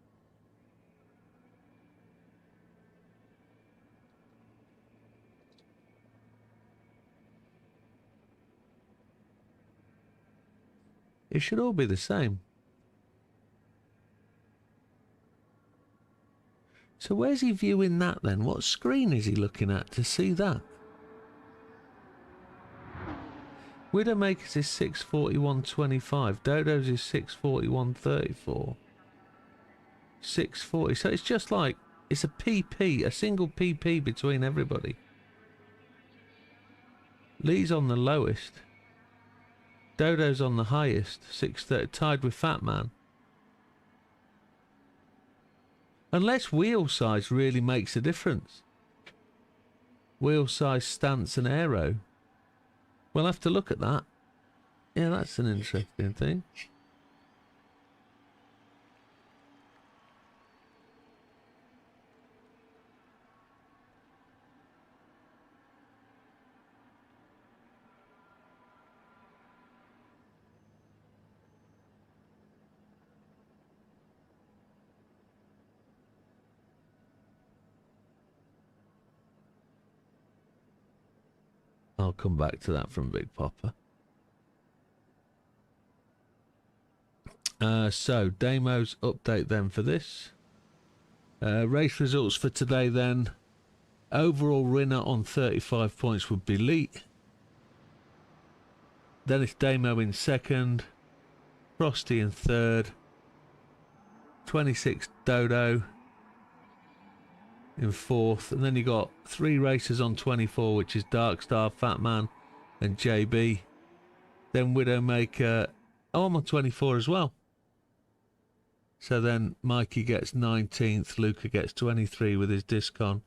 Speaker 2: It should all be the same. So where's he viewing that then? What screen is he looking at to see that? Widdowmaker's is 641.25. Dodo's is 641.34. 640. So it's just like, it's a PP, a single PP between everybody. Lee's on the lowest. Dodo's on the highest, 630, tied with Fat Man. Unless wheel size really makes a difference. Wheel size, stance and aero. We'll have to look at that. Yeah, that's an interesting thing. I'll come back to that from Big Popper. So, Damo's update then for this. Race results for today then. Overall winner on 35 points would be Lee. Then it's Damo in 2nd. Frosty in 3rd. 26 Dodo in 4th, and then you got 3 racers on 24, which is Darkstar, Fat Man and JB. Then Widdowmaker, oh, I'm on 24 as well. So then Mikey gets 19th, Luca gets 23 with his disc on.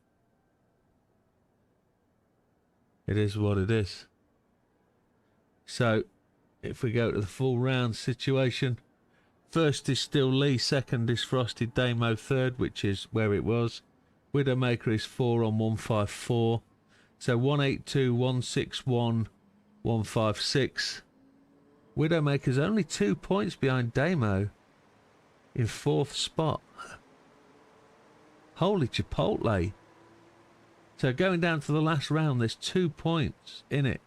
Speaker 2: It is what it is. So if we go to the full round situation, first is still Lee, 2nd is Frosty, Damo 3rd, which is where it was. Widdowmaker is 4 on 154. So 182, 161, 156. Widdowmaker's only 2 points behind Damo in 4th spot. Holy Chipotle. So going down to the last round, there's 2 points in it.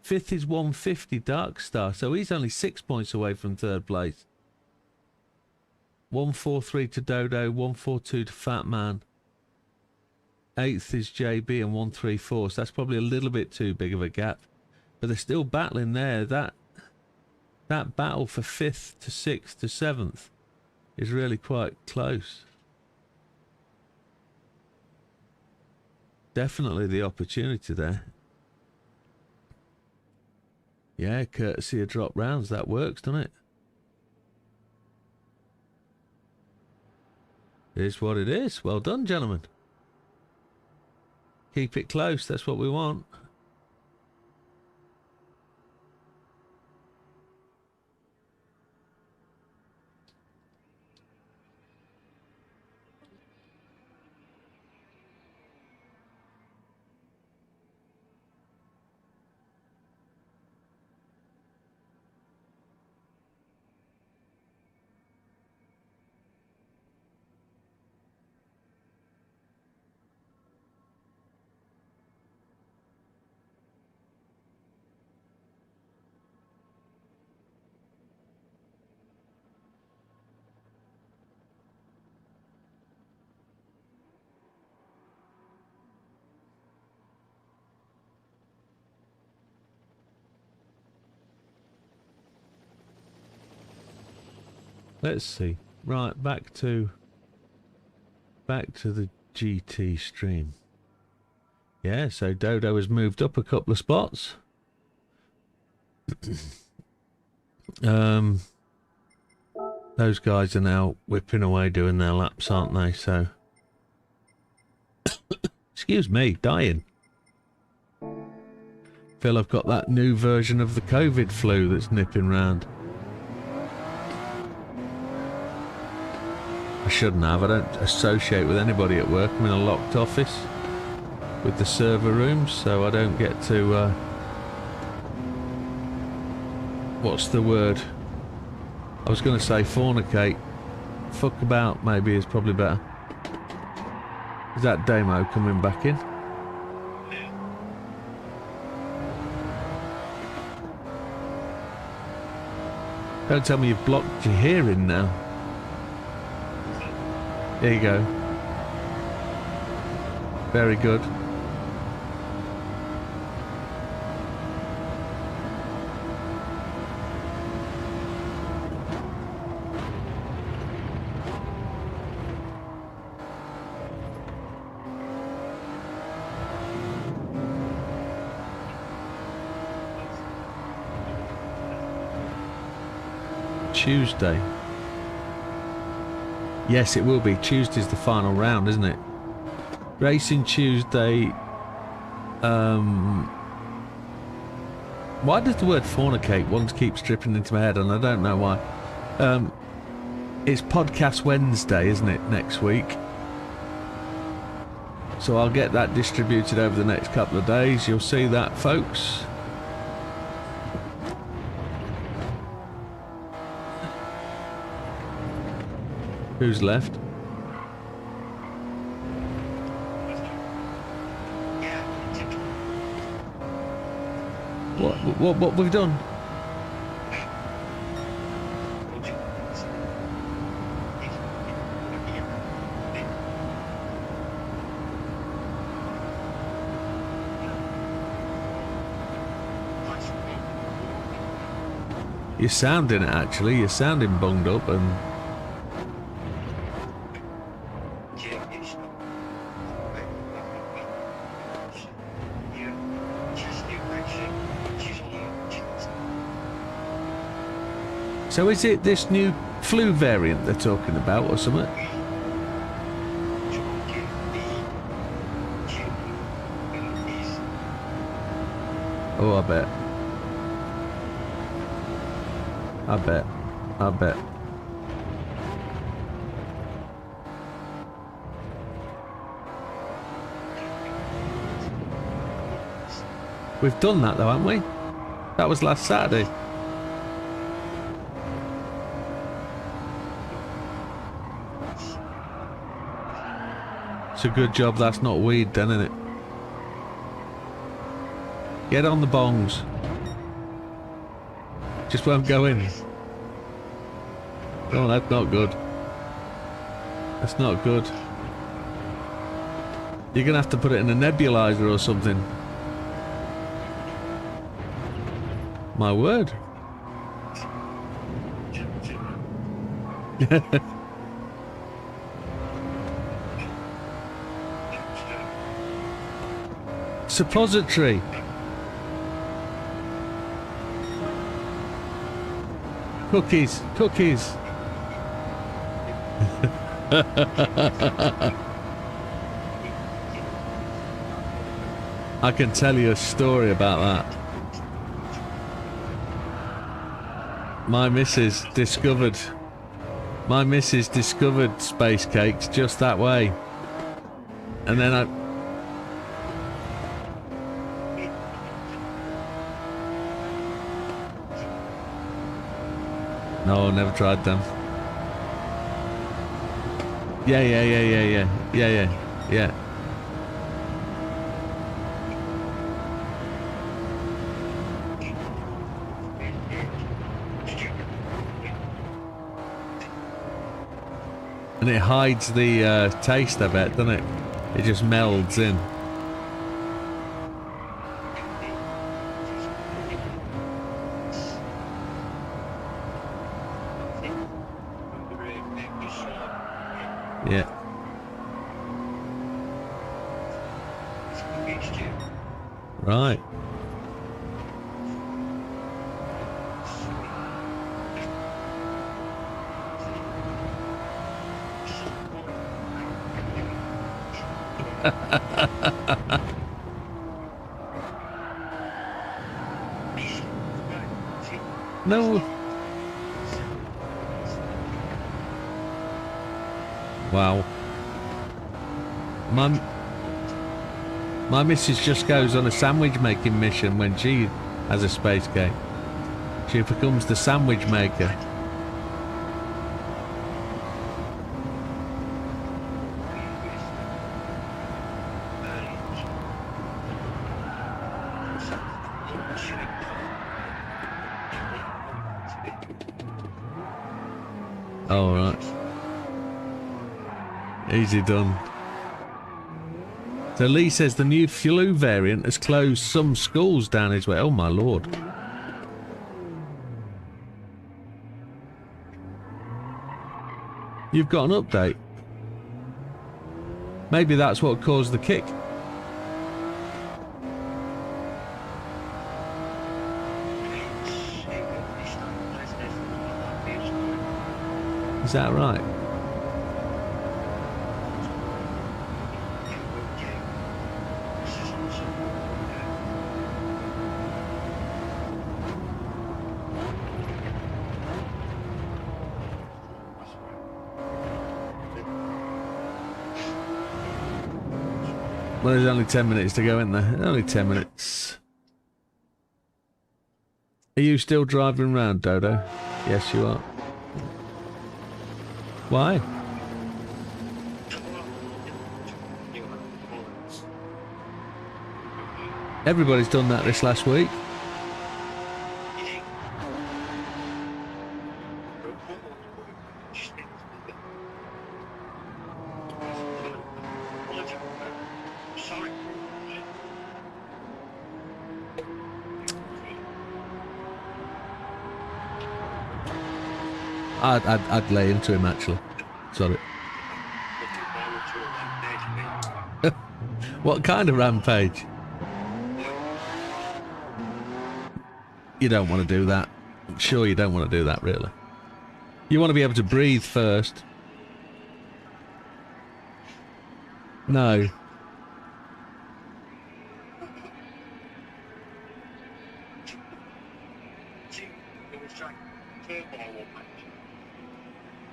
Speaker 2: 5th is 150 Darkstar, so he's only 6 points away from 3rd place. 143 to Dodo, 142 to Fat Man. 8th is JB and 134, so that's probably a little bit too big of a gap. But they're still battling there. That battle for 5th to 6th to 7th is really quite close. Definitely the opportunity there. Yeah, courtesy of drop rounds, that works, doesn't it? It is what it is. Well done, gentlemen. Keep it close, that's what we want. Let's see. Right, back to the GT stream. Yeah, so Dodo has moved up a couple of spots. Those guys are now whipping away doing their laps, aren't they? So, excuse me, dying. Feel I've got that new version of the COVID flu that's nipping round. I shouldn't have. I don't associate with anybody at work. I'm in a locked office with the server rooms, so I don't get to, what's the word? I was going to say fornicate. Fuck about, maybe, is probably better. Is that Damo coming back in? Don't tell me you've blocked your hearing now. There you go. Very good. Tuesday. Yes, it will be. Tuesday's the final round, isn't it? Racing Tuesday. Why does the word fornicate once keep stripping into my head, and I don't know why. It's Podcast Wednesday, isn't it, next week? So I'll get that distributed over the next couple of days. You'll see that, folks. Who's left? What we've done? You're sounding it, actually. You're sounding bunged up and... So is it this new flu variant they're talking about or something? Oh, I bet. I bet. I bet. We've done that though, haven't we? That was last Saturday. It's a good job that's not weed then, isn't it? Get on the bongs. Just won't go in. Oh, that's not good. That's not good. You're gonna have to put it in a nebulizer or something. My word. Suppository. Cookies, cookies. I can tell you a story about that. My missus discovered space cakes just that way. And then No, never tried them. Yeah. And it hides the taste, I bet, doesn't it? It just melds in. Yeah. Right. No. Wow. My missus just goes on a sandwich making mission when she has a space game. She becomes the sandwich maker. All right. Easy done. So Lee says the new flu variant has closed some schools down his way. Oh my lord. You've got an update. Maybe that's what caused the kick. Is that right? Well, there's only 10 minutes to go, isn't there? Only 10 minutes. Are you still driving around, Dodo? Yes, you are. Why? Everybody's done that this last week. I'd lay into him, actually. Sorry. What kind of rampage? You don't want to do that. I'm sure you don't want to do that, really. You want to be able to breathe first. No.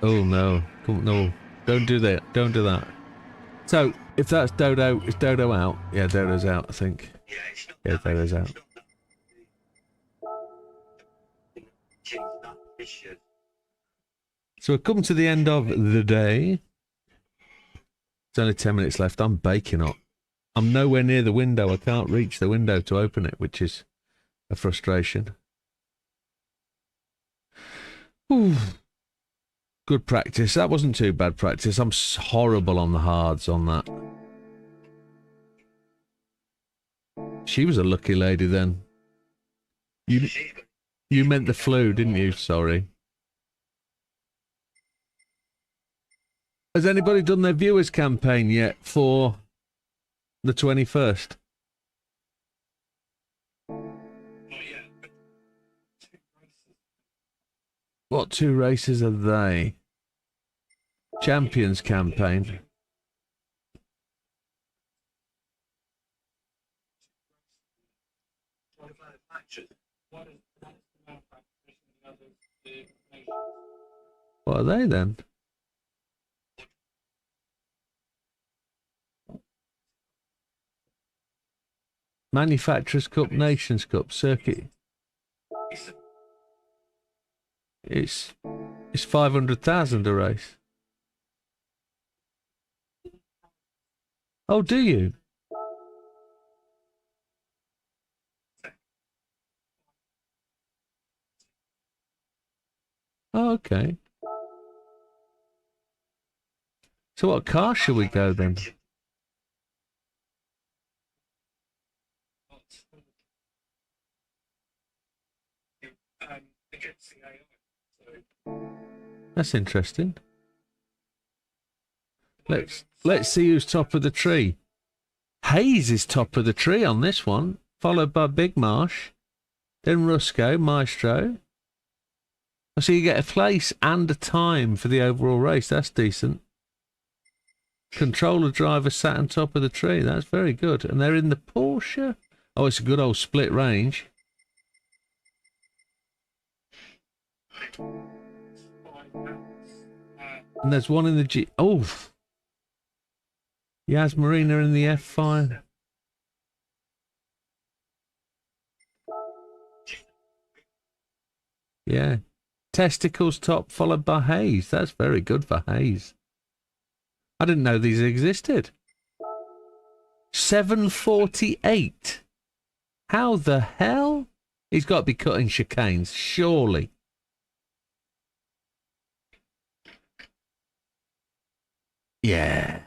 Speaker 2: Oh no. No. Don't do that. Don't do that. So, if that's Dodo, is Dodo out? Yeah, Dodo's out, I think. Yeah, Dodo's out. So we've come to the end of the day. There's only 10 minutes left. I'm baking up. I'm nowhere near the window. I can't reach the window to open it, which is a frustration. Ooh. Good practice. That wasn't too bad practice. I'm horrible on the hards on that. She was a lucky lady then. You meant the flu, didn't you? Sorry. Has anybody done their viewers campaign yet for the 21st? What two races are they? Champions campaign. What are they then? Manufacturers Cup, Nations Cup, Circuit. It's 500,000 a race. Oh, do you? Oh, okay. So what car should we go then? That's interesting. Let's see who's top of the tree. Hayes is top of the tree on this one, followed by Big Marsh, then Rusco, Maestro. So you get a place and a time for the overall race. That's decent. Controller driver sat on top of the tree. That's very good. And they're in the Porsche. Oh, it's a good old split range. And there's one in the G. Oh, Yas Marina in the F5. Yeah. Testicles top, followed by Hayes. That's very good for Hayes. I didn't know these existed. 748. How the hell? He's got to be cutting chicanes, surely. Yeah.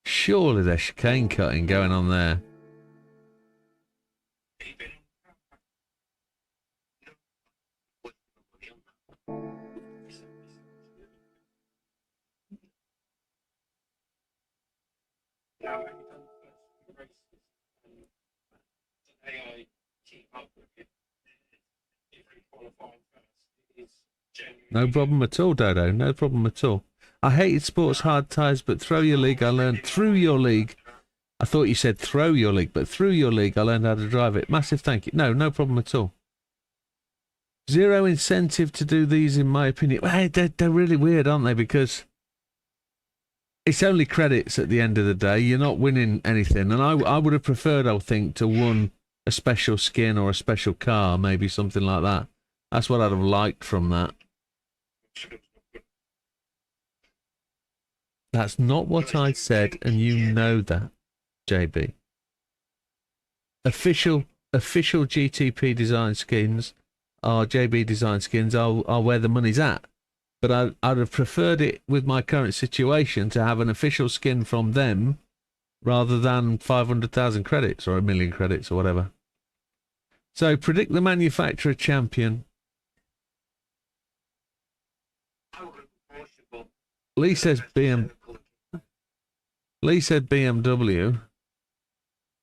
Speaker 2: Surely there's chicane cutting going on there. No problem at all, Dodo. No problem at all. I hated sports hard tyres, but through your league, I learned through your league. I thought you said throw your league, but through your league, I learned how to drive it. Massive thank you. No problem at all. Zero incentive to do these, in my opinion. Well, they're really weird, aren't they? Because it's only credits at the end of the day. You're not winning anything. And I would have preferred, I think, to won a special skin or a special car, maybe something like that. That's what I'd have liked from that. That's not what I said, and you know that, JB. Official GTP design skins are JB design skins are where the money's at. But I'd have preferred it with my current situation to have an official skin from them rather than 500,000 credits or 1 million credits or whatever. So predict the manufacturer champion. Lee says Lee said BMW.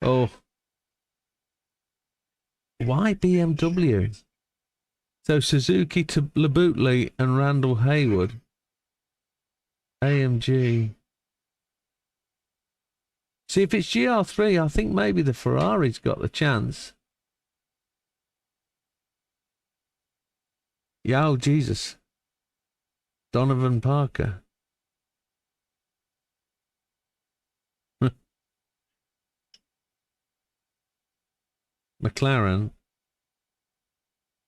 Speaker 2: Oh. Why BMW? So Suzuki to Laboutley and Randall Haywood. AMG. See, if it's GR3, I think maybe the Ferrari's got the chance. Yeah, oh, Jesus. Donovan Parker. McLaren.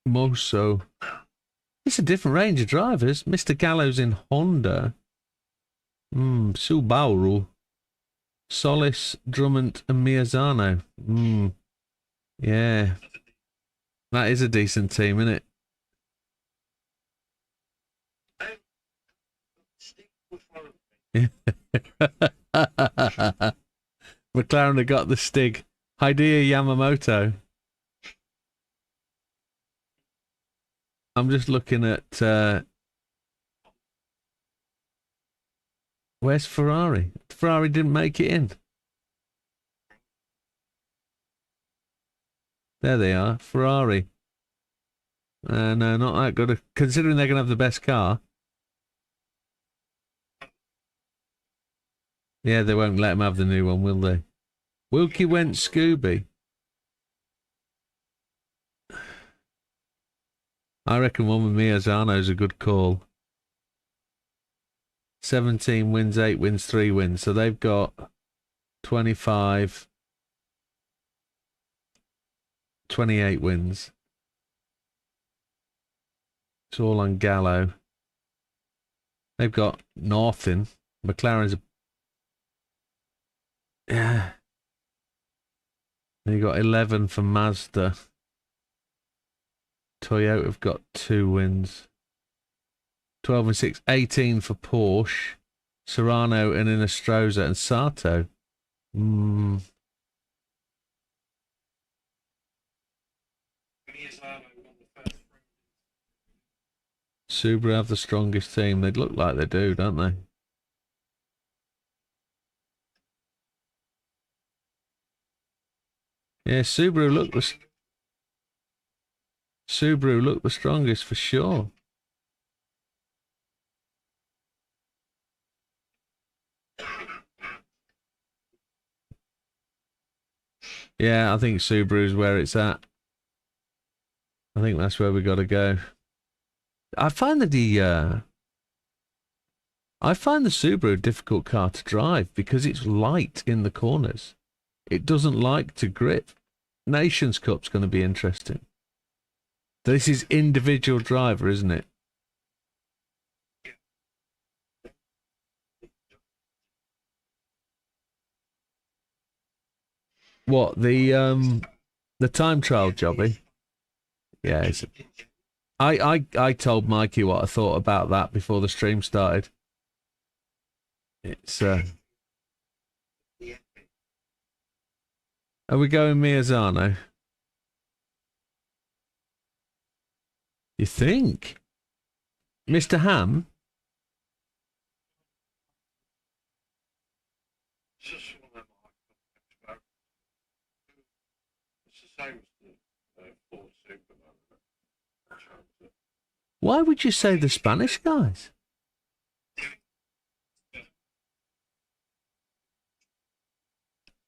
Speaker 2: Mosso. It's a different range of drivers. Mr. Gallows in Honda. Subaru. Solis, Drummond and Miazano. Yeah. That is a decent team, isn't it? McLaren have got the Stig. Hideo Yamamoto. I'm just looking at where's Ferrari? Ferrari didn't make it in. There they are, Ferrari. No, not that good. Considering they're going to have the best car. Yeah, they won't let them have the new one, will they? Wilkie went Scooby. I reckon one with Miazano's a good call. 17 wins, 8 wins, 3 wins. So they've got 25, 28 wins. It's all on Gallo. They've got nothing. McLaren's yeah. Then you got 11 for Mazda. Toyota have got 2 wins. 12 and 6. 18 for Porsche. Serrano and Inestrosa and Sato. Subaru have the strongest team. They look like they do, don't they? Yeah, Subaru look the strongest for sure. Yeah, I think Subaru's where it's at. I think that's where we got to go. I find the Subaru a difficult car to drive because it's light in the corners. It doesn't like to grip. Nations Cup's going to be interesting. This is individual driver, isn't it? What, the time trial jobby? Yeah, it's, I told Mikey what I thought about that before the stream started. It's are we going Miazano? You think? Mr. Ham?
Speaker 7: It's just one of them it's the same as the Ford Superman.
Speaker 2: Why would you say the Spanish guys?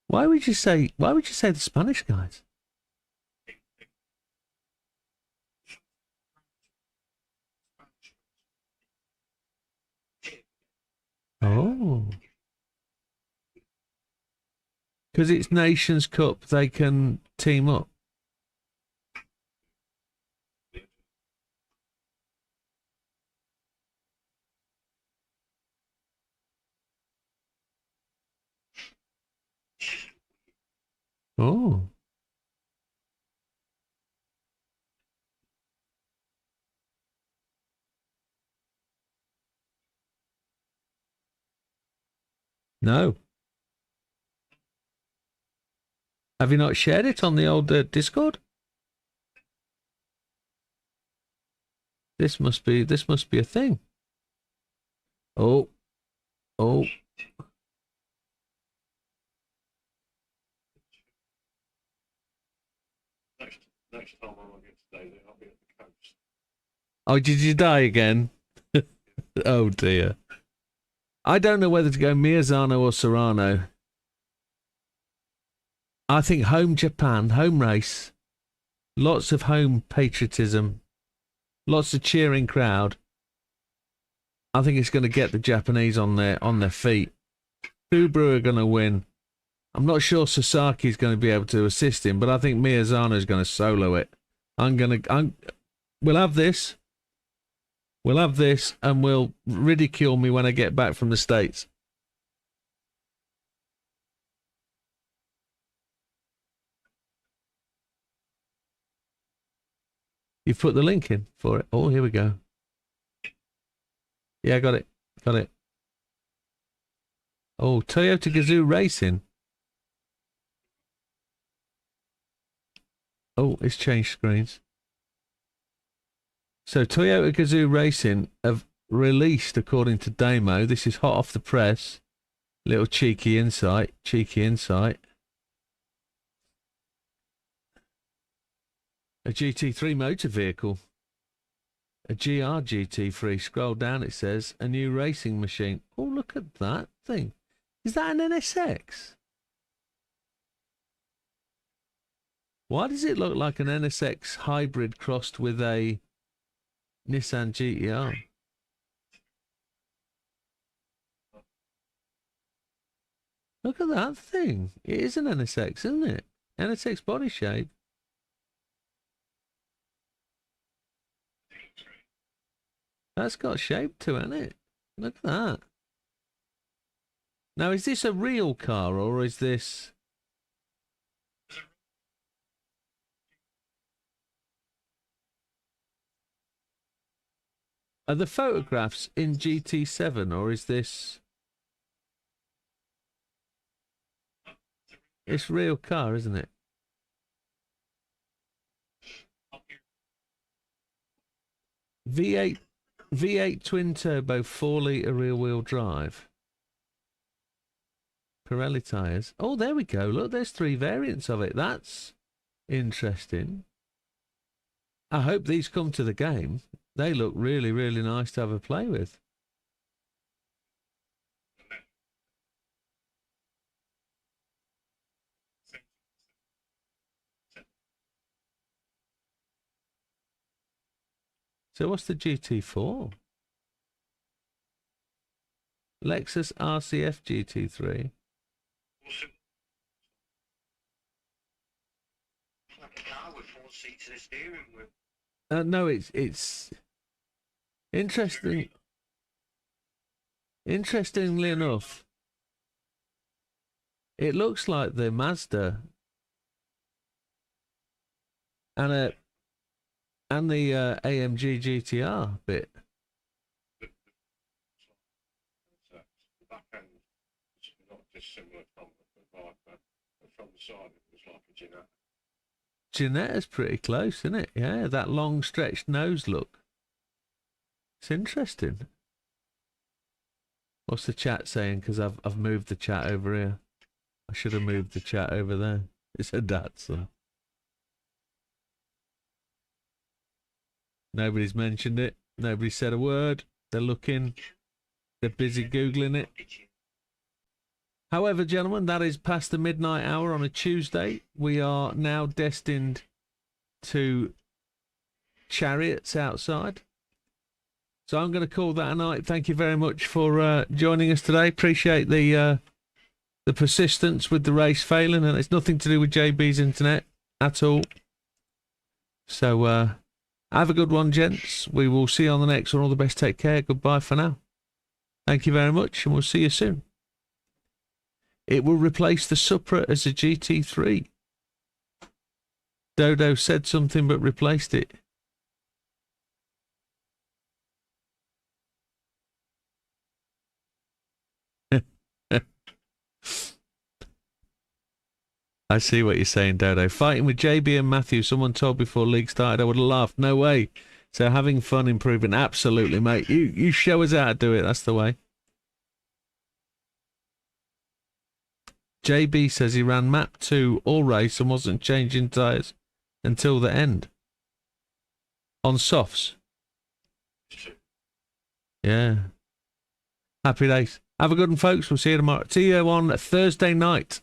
Speaker 2: Why would you say the Spanish guys? Oh. Because it's Nations Cup, they can team up. Oh. No. Have you not shared it on the old Discord? This must be a thing. Oh. Oh.
Speaker 7: Next time I get to stay there, I'll be at the coast.
Speaker 2: Oh, did you die again? Oh dear. I don't know whether to go Miazano or Serrano. I think home Japan, home race, lots of home patriotism, lots of cheering crowd. I think it's going to get the Japanese on their feet. Subaru are going to win. I'm not sure Sasaki's going to be able to assist him, but I think Miyazano is going to solo it. We'll have this. We'll have this, and we'll ridicule me when I get back from the States. You've put the link in for it. Oh, here we go. Yeah, got it. Got it. Oh, Toyota Gazoo Racing. Oh, it's changed screens. So Toyota Gazoo Racing have released, according to Damo, this is hot off the press. Little cheeky insight. A GT3 motor vehicle. A GR GT3. Scroll down, it says a new racing machine. Oh, look at that thing. Is that an NSX? Why does it look like an NSX hybrid crossed with a Nissan GTR? Look at that thing. It is an NSX, isn't it? NSX body shape. That's got shape to it, hasn't it? Look at that. Now, is this a real car or is this... Are the photographs in GT7 or is this... It's a real car, isn't it? V8 V8 twin turbo 4-litre rear wheel drive. Pirelli tyres. Oh, there we go. Look, there's 3 variants of it. That's interesting. I hope these come to the game. They look really, really nice to have a play with. So what's the GT4? Lexus RCF GT3.
Speaker 8: Also, like a car with 4 seats and a steering wheel.
Speaker 2: No, it's interesting. Interestingly enough, it looks like the Mazda and the AMG GTR bit.
Speaker 7: The back end is not dissimilar from the Viper, but from the side it was like a Jeanette.
Speaker 2: Jeanetta's pretty close, isn't it? Yeah, that long stretched nose look. It's interesting. What's the chat saying? Because I've moved the chat over here. I should have moved the chat over there. It's a Datsun. Nobody's mentioned it. Nobody said a word. They're looking. They're busy Googling it. However, gentlemen, that is past the midnight hour on a Tuesday. We are now destined to chariots outside. So I'm going to call that a night. Thank you very much for joining us today. Appreciate the persistence with the race failing, and it's nothing to do with JB's internet at all. So have a good one, gents. We will see you on the next one. All the best. Take care. Goodbye for now. Thank you very much, and we'll see you soon. It will replace the Supra as a GT3. Dodo said something but replaced it. I see what you're saying, Dodo. Fighting with JB and Matthew, someone told before league started I would have laughed. No way. So having fun, improving. Absolutely, mate. You show us how to do it. That's the way. JB says he ran map 2 all race and wasn't changing tyres until the end. On softs. Yeah. Happy days. Have a good one, folks. We'll see you tomorrow. See you on Thursday night.